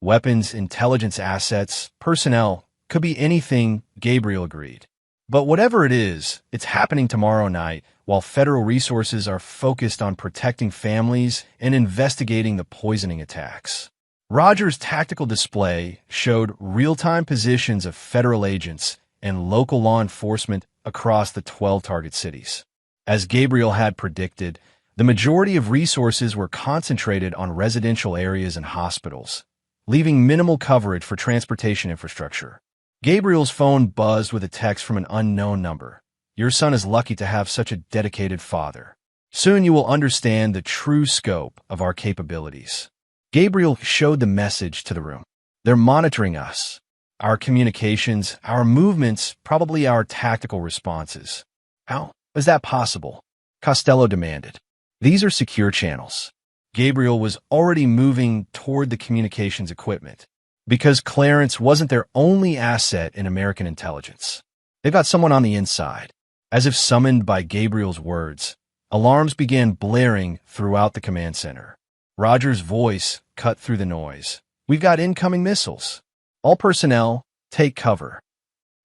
Weapons, intelligence assets, personnel, could be anything, Gabriel agreed. But whatever it is, it's happening tomorrow night while federal resources are focused on protecting families and investigating the poisoning attacks. Roger's tactical display showed real-time positions of federal agents and local law enforcement across the 12 target cities. As Gabriel had predicted, the majority of resources were concentrated on residential areas and hospitals, leaving minimal coverage for transportation infrastructure. Gabriel's phone buzzed with a text from an unknown number. Your son is lucky to have such a dedicated father. Soon you will understand the true scope of our capabilities. Gabriel showed the message to the room. They're monitoring us. Our communications, our movements, probably our tactical responses. How is that possible? Costello demanded. These are secure channels. Gabriel was already moving toward the communications equipment. Because Clarence wasn't their only asset in American intelligence. They've got someone on the inside. As if summoned by Gabriel's words, alarms began blaring throughout the command center. Roger's voice cut through the noise. We've got incoming missiles. All personnel, take cover.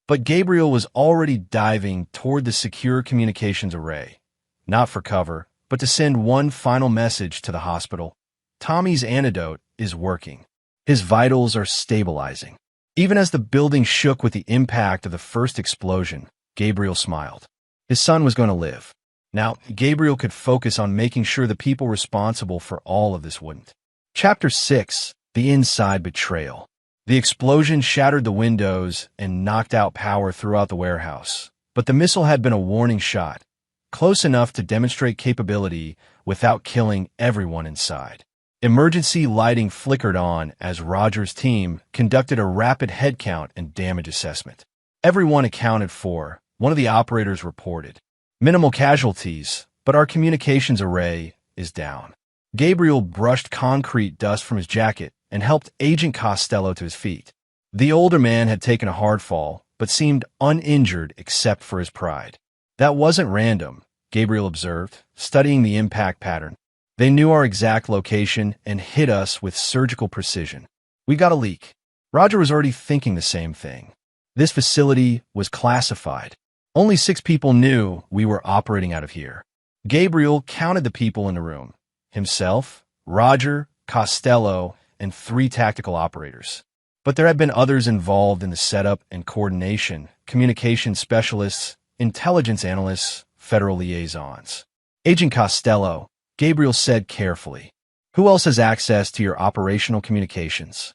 But Gabriel was already diving toward the secure communications array, not for cover, but to send one final message to the hospital. Tommy's antidote is working. His vitals are stabilizing. Even as the building shook with the impact of the first explosion, Gabriel smiled. His son was going to live. Now, Gabriel could focus on making sure the people responsible for all of this wouldn't. Chapter 6, The Inside Betrayal. The explosion shattered the windows and knocked out power throughout the warehouse. But the missile had been a warning shot, close enough to demonstrate capability without killing everyone inside. Emergency lighting flickered on as Roger's team conducted a rapid head count and damage assessment. Everyone accounted for, one of the operators reported. Minimal casualties, but our communications array is down. Gabriel brushed concrete dust from his jacket and helped Agent Costello to his feet. The older man had taken a hard fall, but seemed uninjured except for his pride. That wasn't random, Gabriel observed, studying the impact pattern. They knew our exact location and hit us with surgical precision. We got a leak. Roger was already thinking the same thing. This facility was classified. Only 6 people knew we were operating out of here. Gabriel counted the people in the room. Himself, Roger, Costello, and 3 tactical operators. But there had been others involved in the setup and coordination, communication specialists, intelligence analysts, federal liaisons. Agent Costello, Gabriel said carefully, who else has access to your operational communications?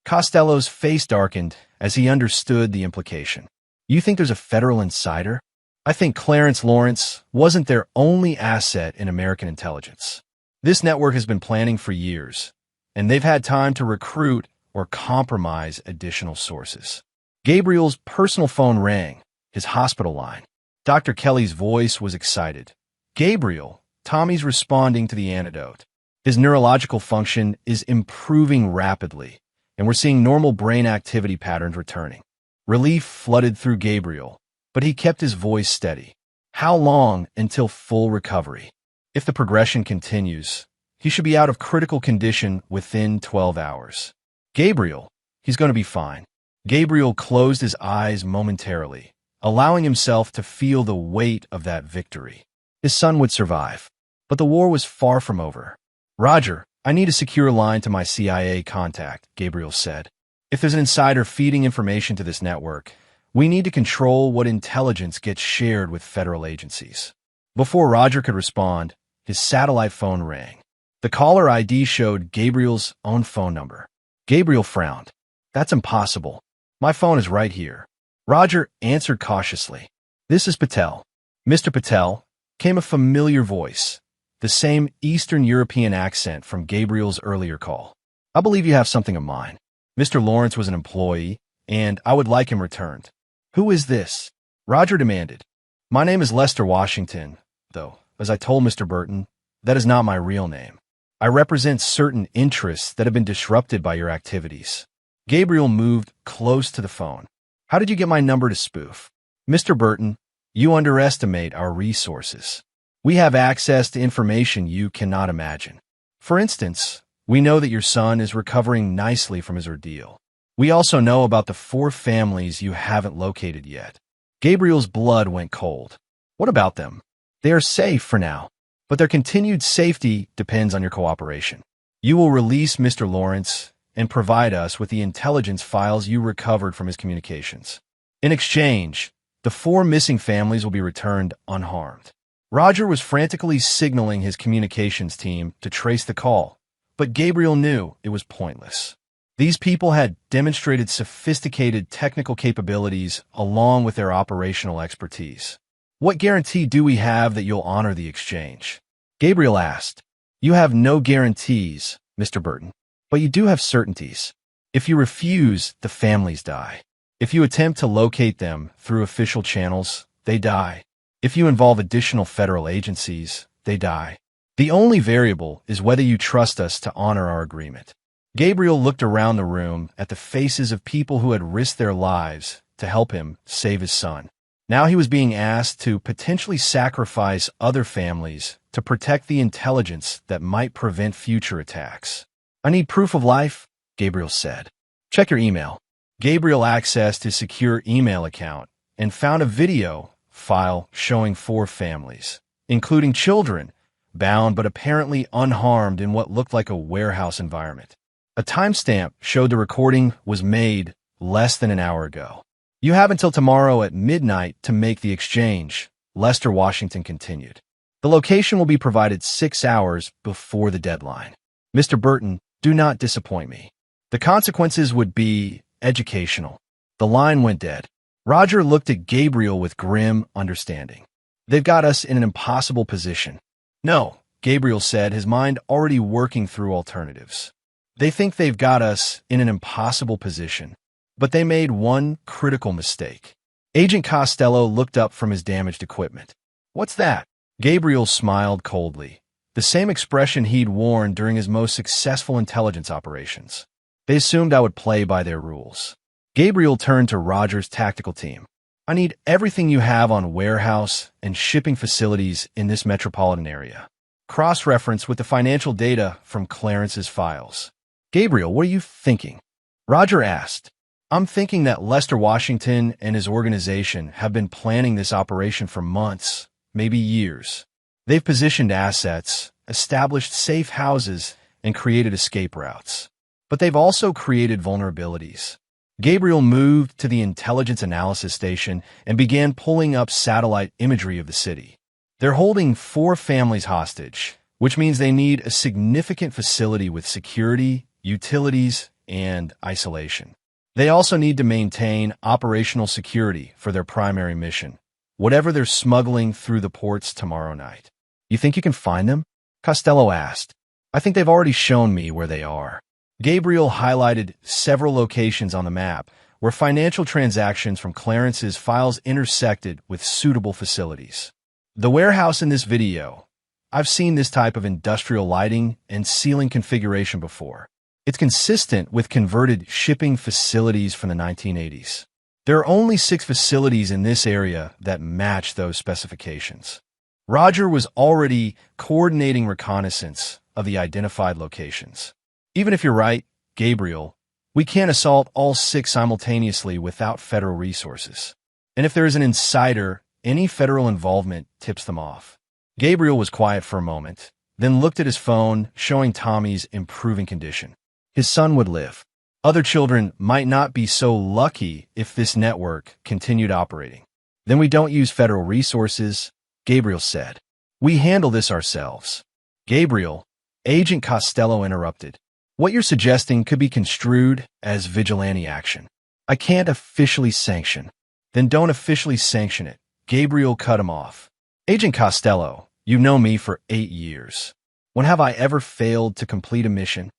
Costello's face darkened as he understood the implication. You think there's a federal insider? I think Clarence Lawrence wasn't their only asset in American intelligence. This network has been planning for years, and they've had time to recruit or compromise additional sources. Gabriel's personal phone rang. his hospital line. Dr. Kelly's voice was excited. Gabriel, Tommy's responding to the antidote. His neurological function is improving rapidly, and we're seeing normal brain activity patterns returning. Relief flooded through Gabriel, but he kept his voice steady. How long until full recovery? If the progression continues, he should be out of critical condition within 12 hours. Gabriel, he's going to be fine. Gabriel closed his eyes momentarily, allowing himself to feel the weight of that victory. His son would survive, but the war was far from over. Roger, I need a secure line to my CIA contact, Gabriel said. If there's an insider feeding information to this network, we need to control what intelligence gets shared with federal agencies. Before Roger could respond, his satellite phone rang. The caller ID showed Gabriel's own phone number. Gabriel frowned. That's impossible. My phone is right here. Roger answered cautiously. This is Patel. Mr. Patel, came a familiar voice, the same Eastern European accent from Gabriel's earlier call. I believe you have something of mine. Mr. Lawrence was an employee, and I would like him returned. Who is this? Roger demanded. My name is Lester Washington, though, as I told Mr. Burton, that is not my real name. I represent certain interests that have been disrupted by your activities. Gabriel moved close to the phone. How did you get my number to spoof? Mr. Burton, you underestimate our resources. We have access to information you cannot imagine. For instance, we know that your son is recovering nicely from his ordeal. We also know about the 4 families you haven't located yet. Gabriel's blood went cold. What about them? They are safe for now, but their continued safety depends on your cooperation. You will release Mr. Lawrence and provide us with the intelligence files you recovered from his communications. In exchange, the 4 missing families will be returned unharmed. Roger was frantically signaling his communications team to trace the call, but Gabriel knew it was pointless. These people had demonstrated sophisticated technical capabilities along with their operational expertise. What guarantee do we have that you'll honor the exchange? Gabriel asked. You have no guarantees, Mr. Burton, but you do have certainties. If you refuse, the families die. If you attempt to locate them through official channels, they die. If you involve additional federal agencies, they die. The only variable is whether you trust us to honor our agreement. Gabriel looked around the room at the faces of people who had risked their lives to help him save his son. Now he was being asked to potentially sacrifice other families to protect the intelligence that might prevent future attacks. I need proof of life, Gabriel said. Check your email. Gabriel accessed his secure email account and found a video file showing 4 families, including children, bound but apparently unharmed in what looked like a warehouse environment. A timestamp showed the recording was made less than an hour ago. You have until tomorrow at midnight to make the exchange, Lester Washington continued. The location will be provided 6 hours before the deadline. Mr. Burton, do not disappoint me. The consequences would be educational. The line went dead. Roger looked at Gabriel with grim understanding. They've got us in an impossible position. No, Gabriel said, his mind already working through alternatives. They think they've got us in an impossible position, but they made one critical mistake. Agent Costello looked up from his damaged equipment. What's that? Gabriel smiled coldly, the same expression he'd worn during his most successful intelligence operations. They assumed I would play by their rules. Gabriel turned to Roger's tactical team. I need everything you have on warehouse and shipping facilities in this metropolitan area. Cross-reference with the financial data from Clarence's files. Gabriel, what are you thinking? Roger asked. I'm thinking that Lester Washington and his organization have been planning this operation for months, maybe years. They've positioned assets, established safe houses, and created escape routes. But they've also created vulnerabilities. Gabriel moved to the intelligence analysis station and began pulling up satellite imagery of the city. They're holding 4 families hostage, which means they need a significant facility with security, utilities, and isolation. They also need to maintain operational security for their primary mission, whatever they're smuggling through the ports tomorrow night. You think you can find them? Costello asked. I think they've already shown me where they are. Gabriel highlighted several locations on the map, where financial transactions from Clarence's files intersected with suitable facilities. The warehouse in this video, I've seen this type of industrial lighting and ceiling configuration before. It's consistent with converted shipping facilities from the 1980s. There are only 6 facilities in this area that match those specifications. Roger was already coordinating reconnaissance of the identified locations. Even if you're right, Gabriel, we can't assault all 6 simultaneously without federal resources. And if there is an insider, any federal involvement tips them off. Gabriel was quiet for a moment, then looked at his phone, showing Tommy's improving condition. His son would live. Other children might not be so lucky if this network continued operating. Then we don't use federal resources, Gabriel said. We handle this ourselves. Gabriel, Agent Costello interrupted. What you're suggesting could be construed as vigilante action. I can't officially sanction. Then don't officially sanction it. Gabriel cut him off. Agent Costello, you've known me for 8 years. When have I ever failed to complete a mission?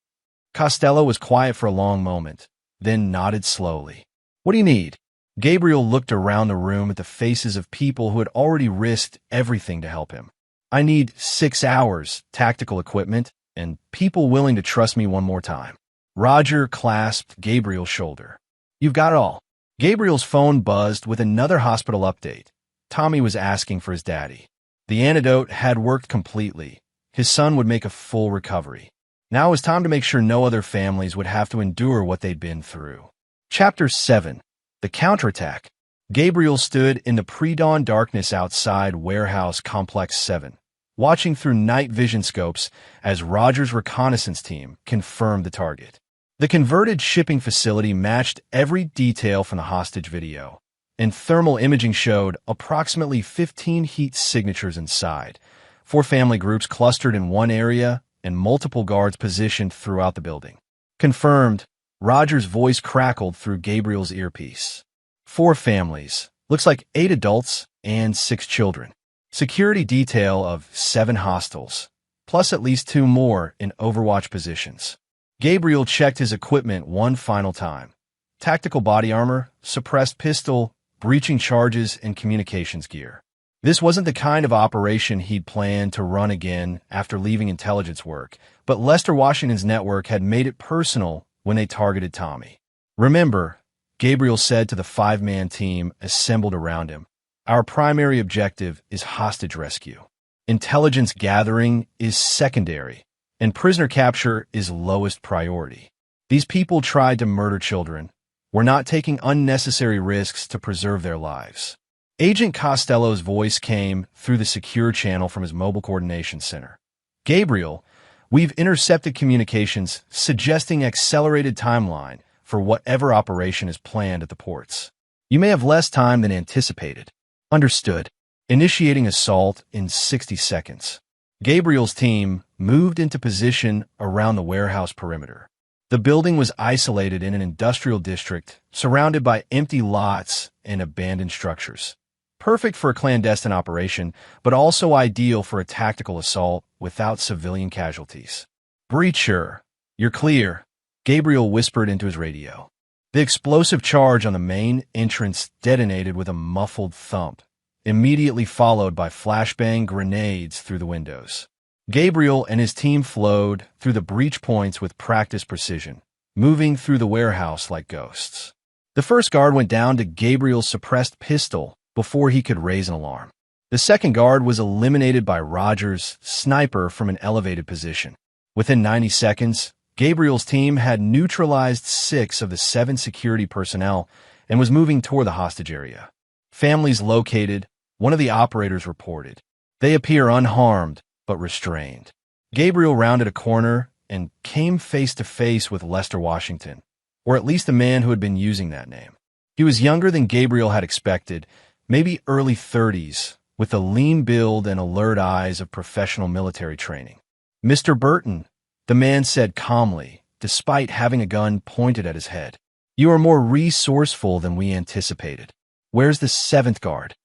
Costello was quiet for a long moment, then nodded slowly. What do you need? Gabriel looked around the room at the faces of people who had already risked everything to help him. I need 6 hours, tactical equipment, and people willing to trust me one more time. Roger clasped Gabriel's shoulder. You've got it all. Gabriel's phone buzzed with another hospital update. Tommy was asking for his daddy. The antidote had worked completely. His son would make a full recovery. Now it was time to make sure no other families would have to endure what they'd been through. Chapter 7. The Counterattack. Gabriel stood in the pre-dawn darkness outside Warehouse Complex 7, watching through night vision scopes as Roger's reconnaissance team confirmed the target. The converted shipping facility matched every detail from the hostage video, and thermal imaging showed approximately 15 heat signatures inside, 4 family groups clustered in one area, and multiple guards positioned throughout the building. Confirmed, Roger's voice crackled through Gabriel's earpiece. 4 families, looks like 8 adults and 6 children. Security detail of 7 hostiles, plus at least 2 more in overwatch positions. Gabriel checked his equipment one final time. Tactical body armor, suppressed pistol, breaching charges, and communications gear. This wasn't the kind of operation he'd planned to run again after leaving intelligence work, but Lester Washington's network had made it personal when they targeted Tommy. Remember, Gabriel said to the 5-man team assembled around him, our primary objective is hostage rescue. Intelligence gathering is secondary, and prisoner capture is lowest priority. These people tried to murder children. We're not taking unnecessary risks to preserve their lives. Agent Costello's voice came through the secure channel from his mobile coordination center. Gabriel, we've intercepted communications suggesting accelerated timeline for whatever operation is planned at the ports. You may have less time than anticipated. Understood. Initiating assault in 60 seconds. Gabriel's team moved into position around the warehouse perimeter. The building was isolated in an industrial district, surrounded by empty lots and abandoned structures. Perfect for a clandestine operation, but also ideal for a tactical assault without civilian casualties. Breacher, you're clear, Gabriel whispered into his radio. The explosive charge on the main entrance detonated with a muffled thump, immediately followed by flashbang grenades through the windows. Gabriel and his team flowed through the breach points with practiced precision, moving through the warehouse like ghosts. The first guard went down to Gabriel's suppressed pistol before he could raise an alarm. The second guard was eliminated by Roger's sniper from an elevated position. Within 90 seconds, Gabriel's team had neutralized 6 of the 7 security personnel and was moving toward the hostage area. Families located, one of the operators reported. They appear unharmed, but restrained. Gabriel rounded a corner and came face to face with Lester Washington, or at least the man who had been using that name. He was younger than Gabriel had expected, maybe early 30s, with a lean build and alert eyes of professional military training. Mr. Burton, the man said calmly, despite having a gun pointed at his head. You are more resourceful than we anticipated. Where's the 7th guard?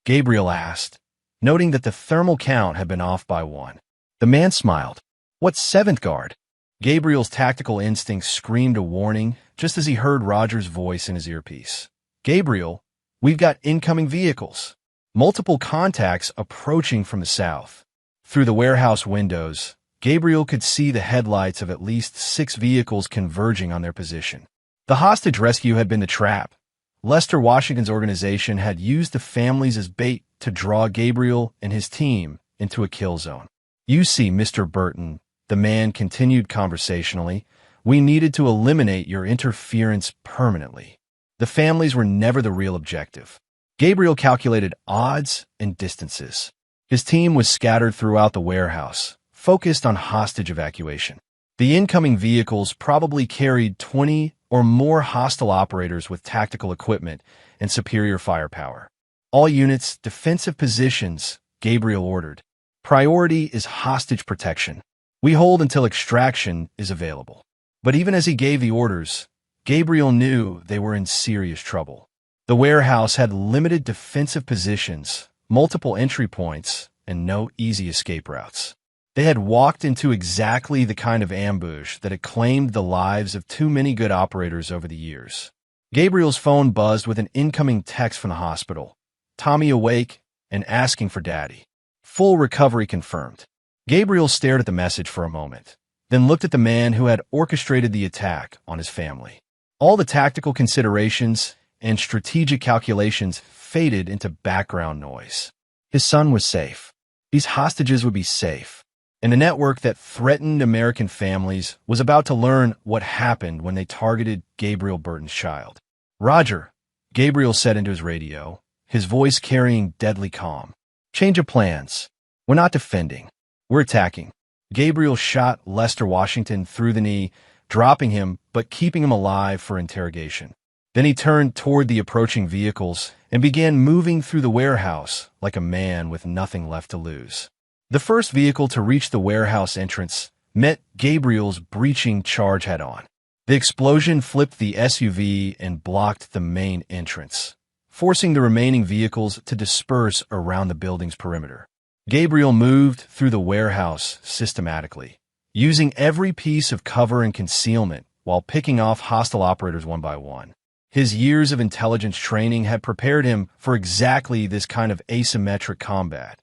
Gabriel asked, noting that the thermal count had been off by 1. The man smiled. What 7th guard? Gabriel's tactical instincts screamed a warning just as he heard Roger's voice in his earpiece. Gabriel, we've got incoming vehicles. Multiple contacts approaching from the south. Through the warehouse windows, Gabriel could see the headlights of at least 6 vehicles converging on their position. The hostage rescue had been the trap. Lester Washington's organization had used the families as bait to draw Gabriel and his team into a kill zone. You see, Mr. Burton, the man continued conversationally, we needed to eliminate your interference permanently. The families were never the real objective. Gabriel calculated odds and distances. His team was scattered throughout the warehouse, focused on hostage evacuation. The incoming vehicles probably carried 20 or more hostile operators with tactical equipment and superior firepower. All units, defensive positions, Gabriel ordered. Priority is hostage protection. We hold until extraction is available. But even as he gave the orders, Gabriel knew they were in serious trouble. The warehouse had limited defensive positions, multiple entry points, and no easy escape routes. They had walked into exactly the kind of ambush that had claimed the lives of too many good operators over the years. Gabriel's phone buzzed with an incoming text from the hospital. Tommy awake and asking for Daddy. Full recovery confirmed. Gabriel stared at the message for a moment, then looked at the man who had orchestrated the attack on his family. All the tactical considerations and strategic calculations faded into background noise. His son was safe. These hostages would be safe. And a network that threatened American families was about to learn what happened when they targeted Gabriel Burton's child. Roger, Gabriel said into his radio, his voice carrying deadly calm. Change of plans. We're not defending. We're attacking. Gabriel shot Lester Washington through the knee, dropping him but keeping him alive for interrogation. Then he turned toward the approaching vehicles and began moving through the warehouse like a man with nothing left to lose. The first vehicle to reach the warehouse entrance met Gabriel's breaching charge head-on. The explosion flipped the SUV and blocked the main entrance, forcing the remaining vehicles to disperse around the building's perimeter. Gabriel moved through the warehouse systematically, using every piece of cover and concealment while picking off hostile operators one by one. His years of intelligence training had prepared him for exactly this kind of asymmetric combat.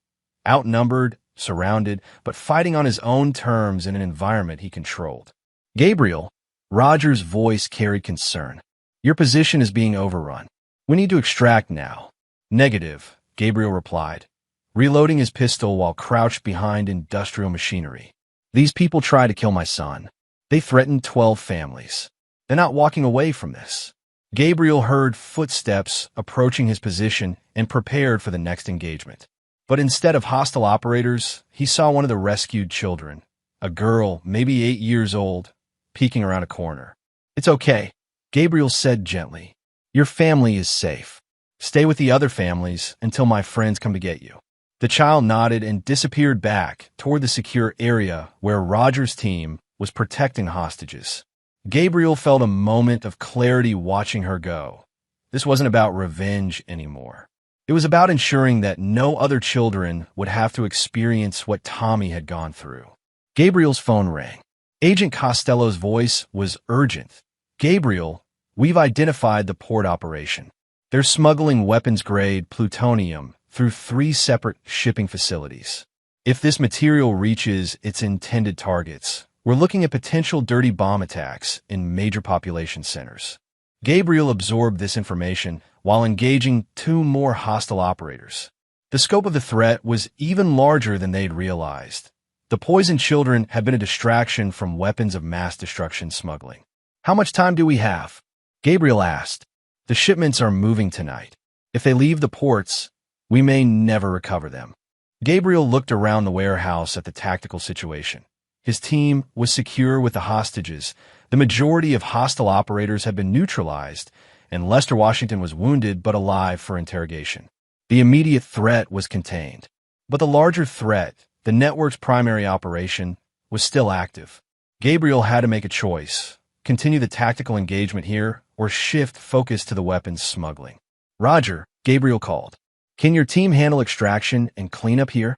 Outnumbered, surrounded, but fighting on his own terms in an environment he controlled. Gabriel, Roger's voice carried concern. Your position is being overrun. We need to extract now. Negative, Gabriel replied, reloading his pistol while crouched behind industrial machinery. These people try to kill my son. They threatened 12 families. They're not walking away from this. Gabriel heard footsteps approaching his position and prepared for the next engagement. But instead of hostile operators, he saw one of the rescued children, a girl, maybe 8 years old, peeking around a corner. It's okay, Gabriel said gently. Your family is safe. Stay with the other families until my friends come to get you. The child nodded and disappeared back toward the secure area where Roger's team was protecting hostages. Gabriel felt a moment of clarity watching her go. This wasn't about revenge anymore. It was about ensuring that no other children would have to experience what Tommy had gone through. Gabriel's phone rang. Agent Costello's voice was urgent. Gabriel, we've identified the port operation. They're smuggling weapons-grade plutonium through 3 separate shipping facilities. If this material reaches its intended targets, we're looking at potential dirty bomb attacks in major population centers. Gabriel absorbed this information while engaging 2 more hostile operators. The scope of the threat was even larger than they'd realized. The poisoned children had been a distraction from weapons of mass destruction smuggling. How much time do we have? Gabriel asked. The shipments are moving tonight. If they leave the ports, we may never recover them. Gabriel looked around the warehouse at the tactical situation. His team was secure with the hostages. The majority of hostile operators had been neutralized, and Lester Washington was wounded but alive for interrogation. The immediate threat was contained. But the larger threat, the network's primary operation, was still active. Gabriel had to make a choice: continue the tactical engagement here or shift focus to the weapons smuggling. Roger, Gabriel called. Can your team handle extraction and cleanup here?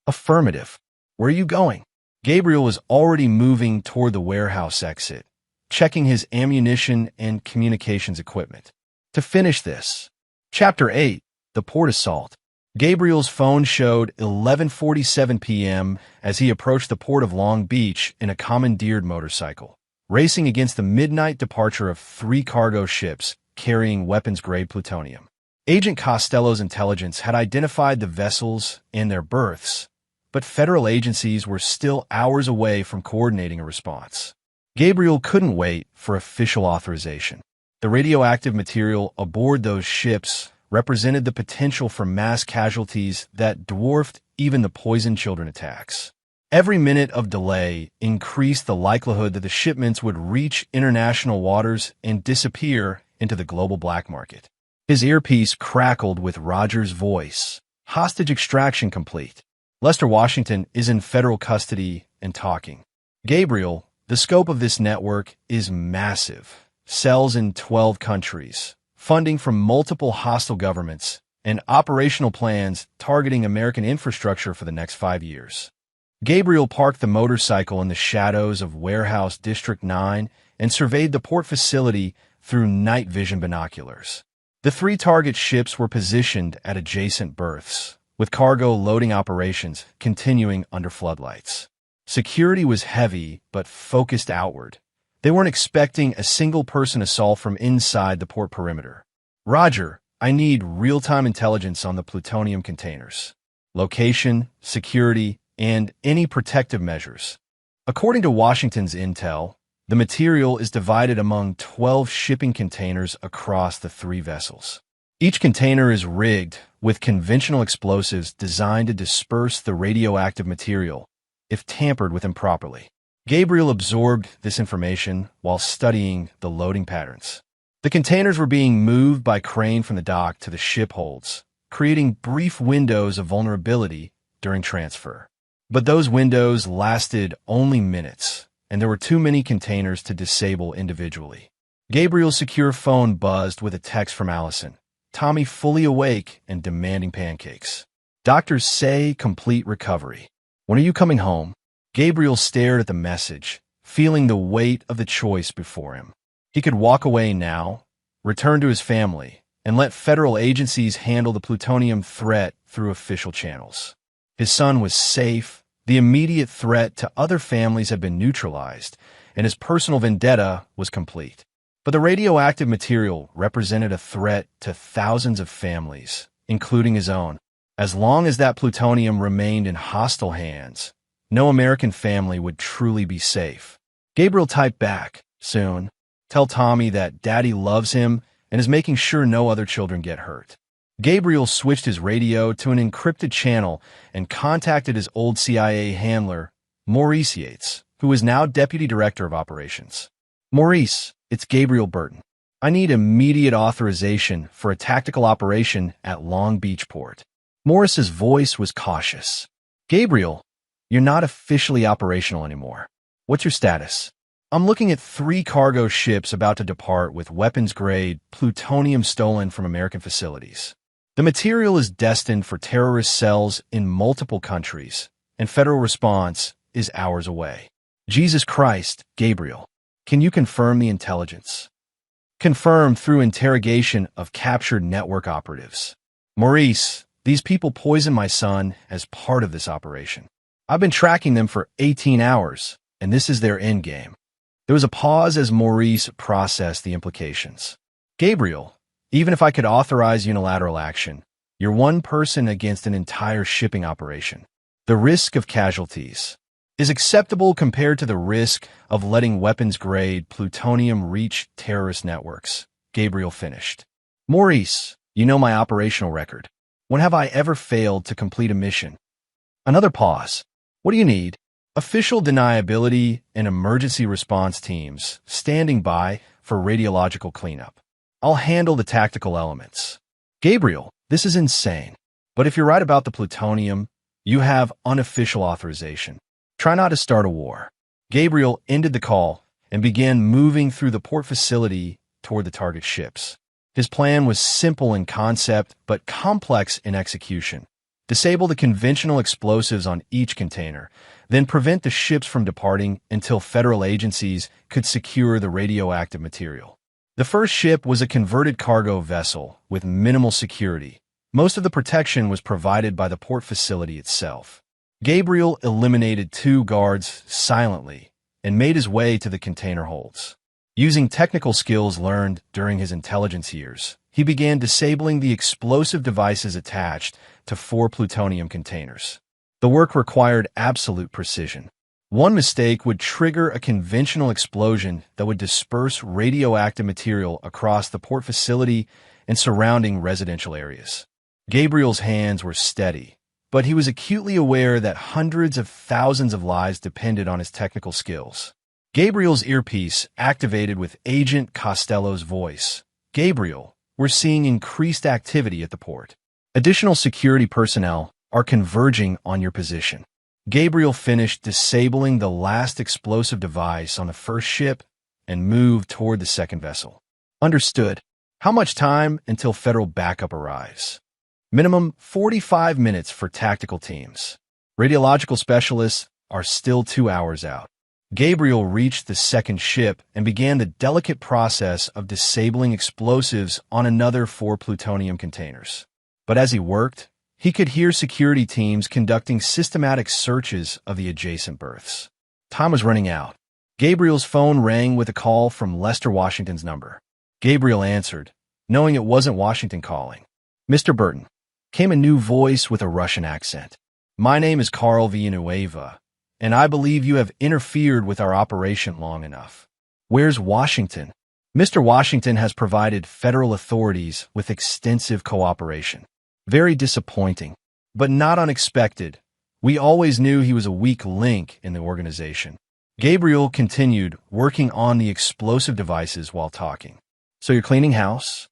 Affirmative. Where are you going? Gabriel was already moving toward the warehouse exit, checking his ammunition and communications equipment. To finish this, Chapter 8, The Port Assault. Gabriel's phone showed 11:47 p.m. as he approached the port of Long Beach in a commandeered motorcycle, racing against the midnight departure of 3 cargo ships carrying weapons-grade plutonium. Agent Costello's intelligence had identified the vessels and their berths, but federal agencies were still hours away from coordinating a response. Gabriel couldn't wait for official authorization. The radioactive material aboard those ships represented the potential for mass casualties that dwarfed even the poison children attacks. Every minute of delay increased the likelihood that the shipments would reach international waters and disappear into the global black market. His earpiece crackled with Roger's voice. Hostage extraction complete. Lester Washington is in federal custody and talking. Gabriel, the scope of this network is massive. Cells in 12 countries, funding from multiple hostile governments, and operational plans targeting American infrastructure for the next 5 years. Gabriel parked the motorcycle in the shadows of Warehouse District 9 and surveyed the port facility through night vision binoculars. The 3 target ships were positioned at adjacent berths, with cargo loading operations continuing under floodlights. Security was heavy but focused outward. They weren't expecting a single-person assault from inside the port perimeter. Roger, I need real-time intelligence on the plutonium containers. Location, security, and any protective measures. According to Washington's intel, the material is divided among 12 shipping containers across the 3 vessels. Each container is rigged with conventional explosives designed to disperse the radioactive material if tampered with improperly. Gabriel absorbed this information while studying the loading patterns. The containers were being moved by crane from the dock to the ship holds, creating brief windows of vulnerability during transfer. But those windows lasted only minutes, and there were too many containers to disable individually. Gabriel's secure phone buzzed with a text from Allison, Tommy fully awake and demanding pancakes. Doctors say complete recovery. When are you coming home? Gabriel stared at the message, feeling the weight of the choice before him. He could walk away now, return to his family, and let federal agencies handle the plutonium threat through official channels. His son was safe, the immediate threat to other families had been neutralized, and his personal vendetta was complete. But the radioactive material represented a threat to thousands of families, including his own. As long as that plutonium remained in hostile hands, no American family would truly be safe. Gabriel typed back, soon. Tell Tommy that Daddy loves him and is making sure no other children get hurt. Gabriel switched his radio to an encrypted channel and contacted his old CIA handler, Maurice Yates, who is now Deputy Director of Operations. Maurice, it's Gabriel Burton. I need immediate authorization for a tactical operation at Long Beach Port. Maurice's voice was cautious. Gabriel, you're not officially operational anymore. What's your status? I'm looking at 3 cargo ships about to depart with weapons-grade plutonium stolen from American facilities. The material is destined for terrorist cells in multiple countries, and federal response is hours away. Jesus Christ, Gabriel, can you confirm the intelligence? Confirm through interrogation of captured network operatives. Maurice, these people poisoned my son as part of this operation. I've been tracking them for 18 hours, and this is their endgame. There was a pause as Maurice processed the implications. Gabriel, even if I could authorize unilateral action, you're one person against an entire shipping operation. The risk of casualties is acceptable compared to the risk of letting weapons-grade plutonium reach terrorist networks, Gabriel finished. Maurice, you know my operational record. When have I ever failed to complete a mission? Another pause. What do you need? Official deniability and emergency response teams standing by for radiological cleanup. I'll handle the tactical elements. Gabriel, this is insane. But if you're right about the plutonium, you have unofficial authorization. Try not to start a war. Gabriel ended the call and began moving through the port facility toward the target ships. His plan was simple in concept but complex in execution. Disable the conventional explosives on each container, then prevent the ships from departing until federal agencies could secure the radioactive material. The first ship was a converted cargo vessel with minimal security. Most of the protection was provided by the port facility itself. Gabriel eliminated 2 guards silently and made his way to the container holds. Using technical skills learned during his intelligence years, he began disabling the explosive devices attached to 4 plutonium containers. The work required absolute precision. One mistake would trigger a conventional explosion that would disperse radioactive material across the port facility and surrounding residential areas. Gabriel's hands were steady, but he was acutely aware that hundreds of thousands of lives depended on his technical skills. Gabriel's earpiece activated with Agent Costello's voice. "Gabriel, we're seeing increased activity at the port. Additional security personnel are converging on your position." Gabriel finished disabling the last explosive device on the first ship and moved toward the second vessel. "Understood. How much time until federal backup arrives?" "Minimum 45 minutes for tactical teams. Radiological specialists are still 2 hours out." Gabriel reached the second ship and began the delicate process of disabling explosives on another 4 plutonium containers. But as he worked, he could hear security teams conducting systematic searches of the adjacent berths. Time was running out. Gabriel's phone rang with a call from Lester Washington's number. Gabriel answered, knowing it wasn't Washington calling. "Mr. Burton," came a new voice with a Russian accent. "My name is Carl Villanueva, and I believe you have interfered with our operation long enough." "Where's Washington?" "Mr. Washington has provided federal authorities with extensive cooperation." "Very disappointing, but not unexpected. We always knew he was a weak link in the organization." Gabriel continued working on the explosive devices while talking. "So you're cleaning house?"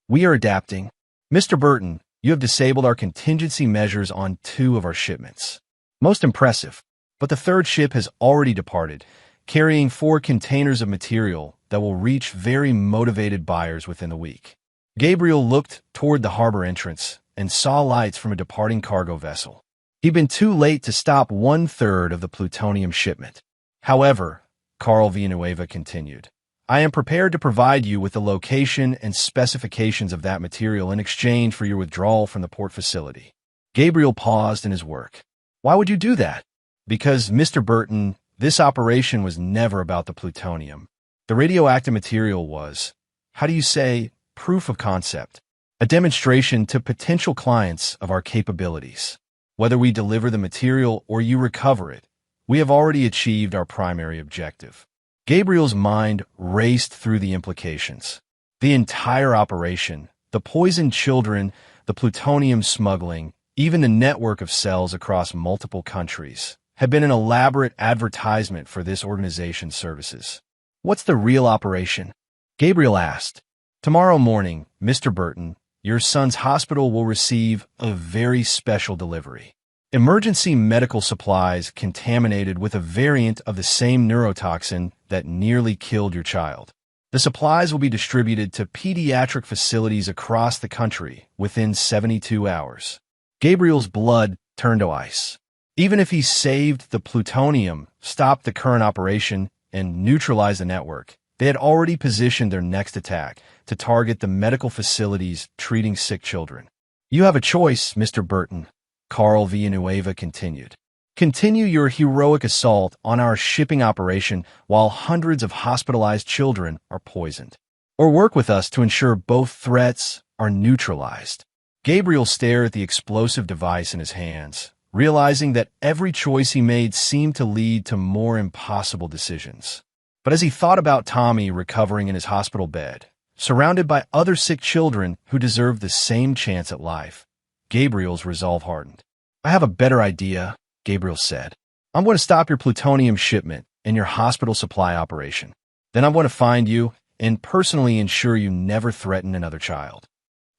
"We are adapting." "Mr. Burton, you have disabled our contingency measures on 2 of our shipments." "Most impressive. But the third ship has already departed, carrying 4 containers of material that will reach very motivated buyers within the week." Gabriel looked toward the harbor entrance and saw lights from a departing cargo vessel. He'd been too late to stop 1/3 of the plutonium shipment. "However," Carl Villanueva continued, "I am prepared to provide you with the location and specifications of that material in exchange for your withdrawal from the port facility." Gabriel paused in his work. "Why would you do that?" "Because, Mr. Burton, this operation was never about the plutonium. The radioactive material was, how do you say, proof of concept, a demonstration to potential clients of our capabilities. Whether we deliver the material or you recover it, we have already achieved our primary objective." Gabriel's mind raced through the implications. The entire operation, the poisoned children, the plutonium smuggling, even the network of cells across multiple countries, had been an elaborate advertisement for this organization's services. "What's the real operation?" Gabriel asked. "Tomorrow morning, Mr. Burton, your son's hospital will receive a very special delivery. Emergency medical supplies contaminated with a variant of the same neurotoxin that nearly killed your child. The supplies will be distributed to pediatric facilities across the country within 72 hours. Gabriel's blood turned to ice. Even if he saved the plutonium, stopped the current operation, and neutralized the network, they had already positioned their next attack to target the medical facilities treating sick children. "You have a choice, Mr. Burton," Carl Villanueva continued. "Continue your heroic assault on our shipping operation while hundreds of hospitalized children are poisoned. Or work with us to ensure both threats are neutralized." Gabriel stared at the explosive device in his hands, realizing that every choice he made seemed to lead to more impossible decisions. But as he thought about Tommy recovering in his hospital bed, surrounded by other sick children who deserved the same chance at life, Gabriel's resolve hardened. "I have a better idea," Gabriel said. "I'm going to stop your plutonium shipment and your hospital supply operation. Then I'm going to find you and personally ensure you never threaten another child."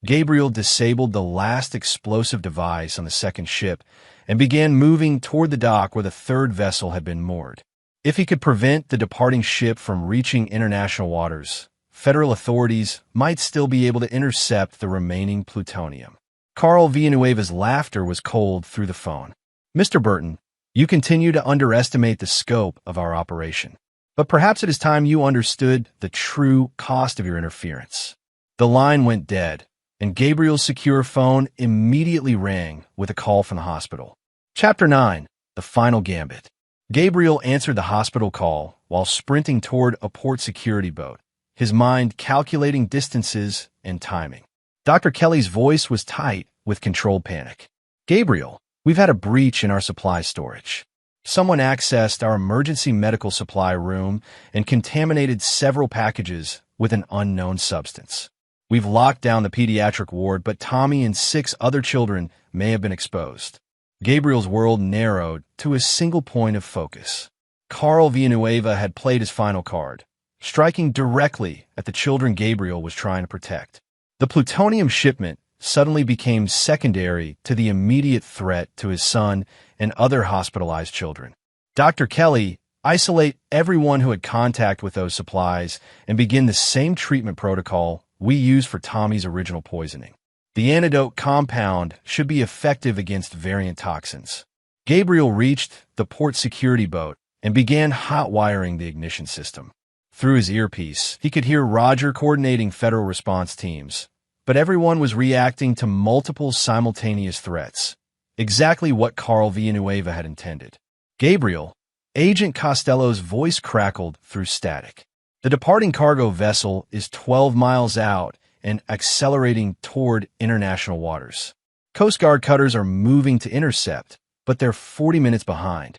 Gabriel disabled the last explosive device on the second ship and began moving toward the dock where the third vessel had been moored. If he could prevent the departing ship from reaching international waters, federal authorities might still be able to intercept the remaining plutonium. Carl Villanueva's laughter was cold through the phone. Mr. Burton, you continue to underestimate the scope of our operation. But perhaps it is time you understood the true cost of your interference. The line went dead, and Gabriel's secure phone immediately rang with a call from the hospital. Chapter 9. The Final Gambit. Gabriel answered the hospital call while sprinting toward a port security boat, his mind calculating distances and timing. Dr. Kelly's voice was tight with controlled panic. Gabriel, we've had a breach in our supply storage. Someone accessed our emergency medical supply room and contaminated several packages with an unknown substance. We've locked down the pediatric ward, but Tommy and 6 other children may have been exposed. Gabriel's world narrowed to a single point of focus. Carl Villanueva had played his final card, striking directly at the children Gabriel was trying to protect. The plutonium shipment suddenly became secondary to the immediate threat to his son and other hospitalized children. Dr. Kelly, isolate everyone who had contact with those supplies and begin the same treatment protocol we used for Tommy's original poisoning. The antidote compound should be effective against variant toxins. Gabriel reached the port security boat and began hot-wiring the ignition system. Through his earpiece, he could hear Roger coordinating federal response teams, but everyone was reacting to multiple simultaneous threats, exactly what Carl Villanueva had intended. Gabriel, Agent Costello's voice crackled through static. The departing cargo vessel is 12 miles out and accelerating toward international waters. Coast Guard cutters are moving to intercept, but they're 40 minutes behind.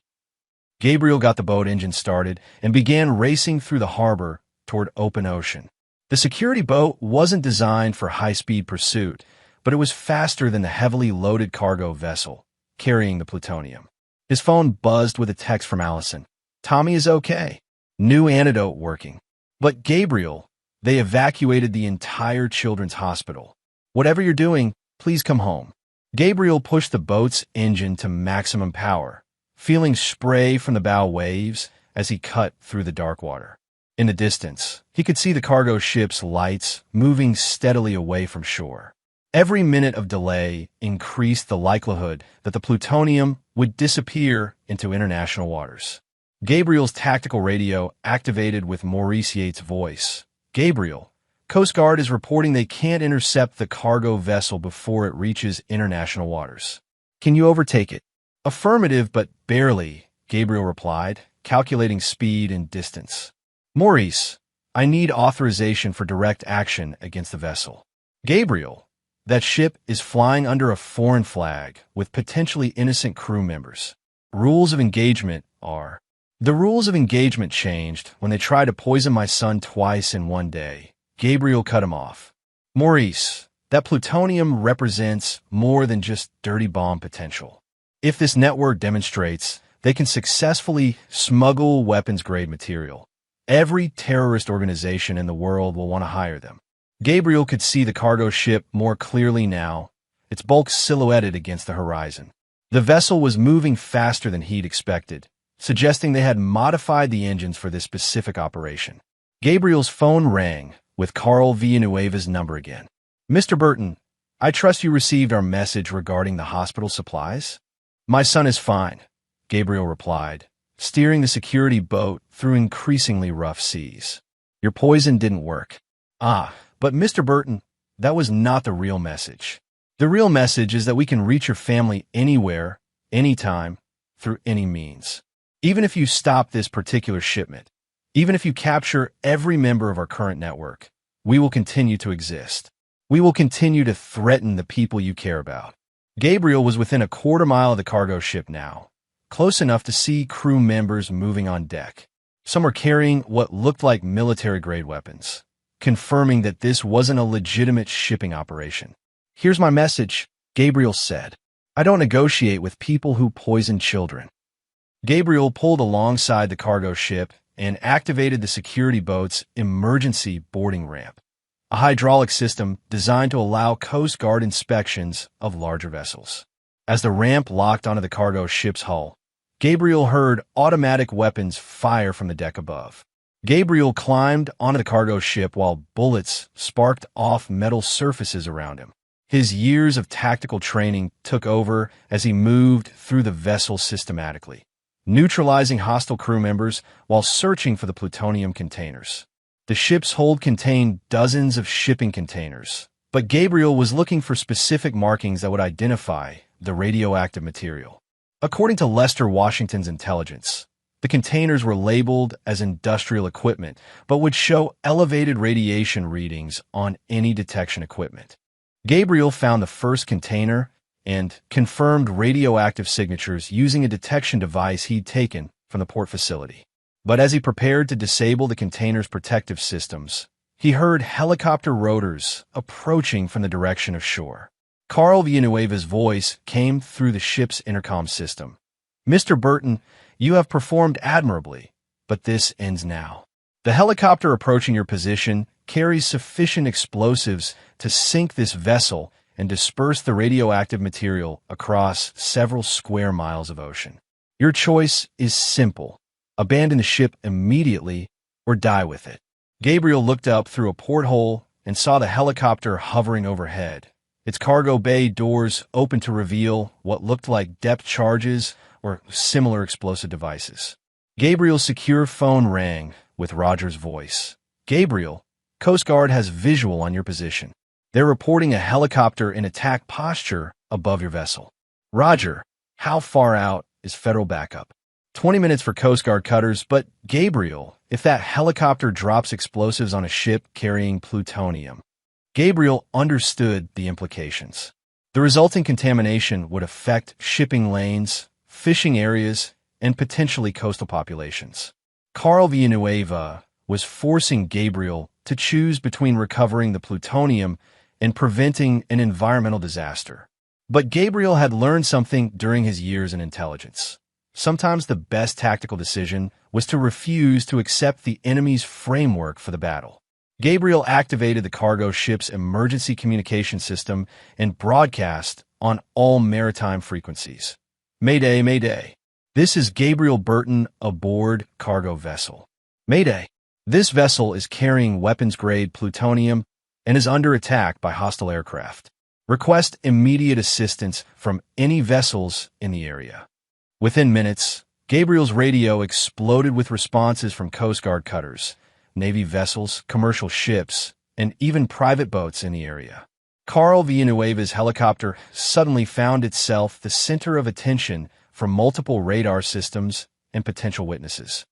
Gabriel got the boat engine started and began racing through the harbor toward open ocean. The security boat wasn't designed for high-speed pursuit, but it was faster than the heavily loaded cargo vessel carrying the plutonium. His phone buzzed with a text from Allison. Tommy is okay. New antidote working. But Gabriel, they evacuated the entire children's hospital. Whatever you're doing, please come home. Gabriel pushed the boat's engine to maximum power, feeling spray from the bow waves as he cut through the dark water. In the distance, he could see the cargo ship's lights moving steadily away from shore. Every minute of delay increased the likelihood that the plutonium would disappear into international waters. Gabriel's tactical radio activated with Maurice Yates' voice. Gabriel, Coast Guard is reporting they can't intercept the cargo vessel before it reaches international waters. Can you overtake it? Affirmative, but barely, Gabriel replied, calculating speed and distance. Maurice, I need authorization for direct action against the vessel. Gabriel, that ship is flying under a foreign flag with potentially innocent crew members. Rules of engagement are... The rules of engagement changed when they tried to poison my son twice in one day. Gabriel cut him off. Maurice, that plutonium represents more than just dirty bomb potential. If this network demonstrates they can successfully smuggle weapons-grade material, every terrorist organization in the world will want to hire them. Gabriel could see the cargo ship more clearly now, its bulk silhouetted against the horizon. The vessel was moving faster than he'd expected, suggesting they had modified the engines for this specific operation. Gabriel's phone rang with Carl Villanueva's number again. Mr. Burton, I trust you received our message regarding the hospital supplies? My son is fine, Gabriel replied, steering the security boat through increasingly rough seas. Your poison didn't work. But Mr. Burton, that was not the real message. The real message is that we can reach your family anywhere, anytime, through any means. Even if you stop this particular shipment, even if you capture every member of our current network, we will continue to exist. We will continue to threaten the people you care about. Gabriel was within a quarter mile of the cargo ship now, close enough to see crew members moving on deck. Some were carrying what looked like military-grade weapons, confirming that this wasn't a legitimate shipping operation. Here's my message, Gabriel said. I don't negotiate with people who poison children. Gabriel pulled alongside the cargo ship and activated the security boat's emergency boarding ramp, a hydraulic system designed to allow Coast Guard inspections of larger vessels. As the ramp locked onto the cargo ship's hull, Gabriel heard automatic weapons fire from the deck above. Gabriel climbed onto the cargo ship while bullets sparked off metal surfaces around him. His years of tactical training took over as he moved through the vessel systematically, neutralizing hostile crew members while searching for the plutonium containers. The ship's hold contained dozens of shipping containers, but Gabriel was looking for specific markings that would identify the radioactive material. According to Lester Washington's intelligence, the containers were labeled as industrial equipment, but would show elevated radiation readings on any detection equipment. Gabriel found the first container and confirmed radioactive signatures using a detection device he'd taken from the port facility. But as he prepared to disable the container's protective systems, he heard helicopter rotors approaching from the direction of shore. Carl Villanueva's voice came through the ship's intercom system. "Mr. Burton, you have performed admirably, but this ends now. The helicopter approaching your position carries sufficient explosives to sink this vessel and disperse the radioactive material across several square miles of ocean. Your choice is simple. Abandon the ship immediately or die with it." Gabriel looked up through a porthole and saw the helicopter hovering overhead. Its cargo bay doors open to reveal what looked like depth charges or similar explosive devices. Gabriel's secure phone rang with Roger's voice. "Gabriel, Coast Guard has visual on your position. They're reporting a helicopter in attack posture above your vessel." "Roger, how far out is federal backup?" 20 minutes for Coast Guard cutters, but Gabriel, if that helicopter drops explosives on a ship carrying plutonium. Gabriel understood the implications. The resulting contamination would affect shipping lanes, fishing areas, and potentially coastal populations. Carl Villanueva was forcing Gabriel to choose between recovering the plutonium and preventing an environmental disaster. But Gabriel had learned something during his years in intelligence. Sometimes the best tactical decision was to refuse to accept the enemy's framework for the battle. Gabriel activated the cargo ship's emergency communication system and broadcast on all maritime frequencies. "Mayday, Mayday. This is Gabriel Burton aboard cargo vessel. Mayday. This vessel is carrying weapons-grade plutonium and is under attack by hostile aircraft. Request immediate assistance from any vessels in the area." Within minutes, Gabriel's radio exploded with responses from Coast Guard cutters, Navy vessels, commercial ships, and even private boats in the area. Carl Villanueva's helicopter suddenly found itself the center of attention from multiple radar systems and potential witnesses.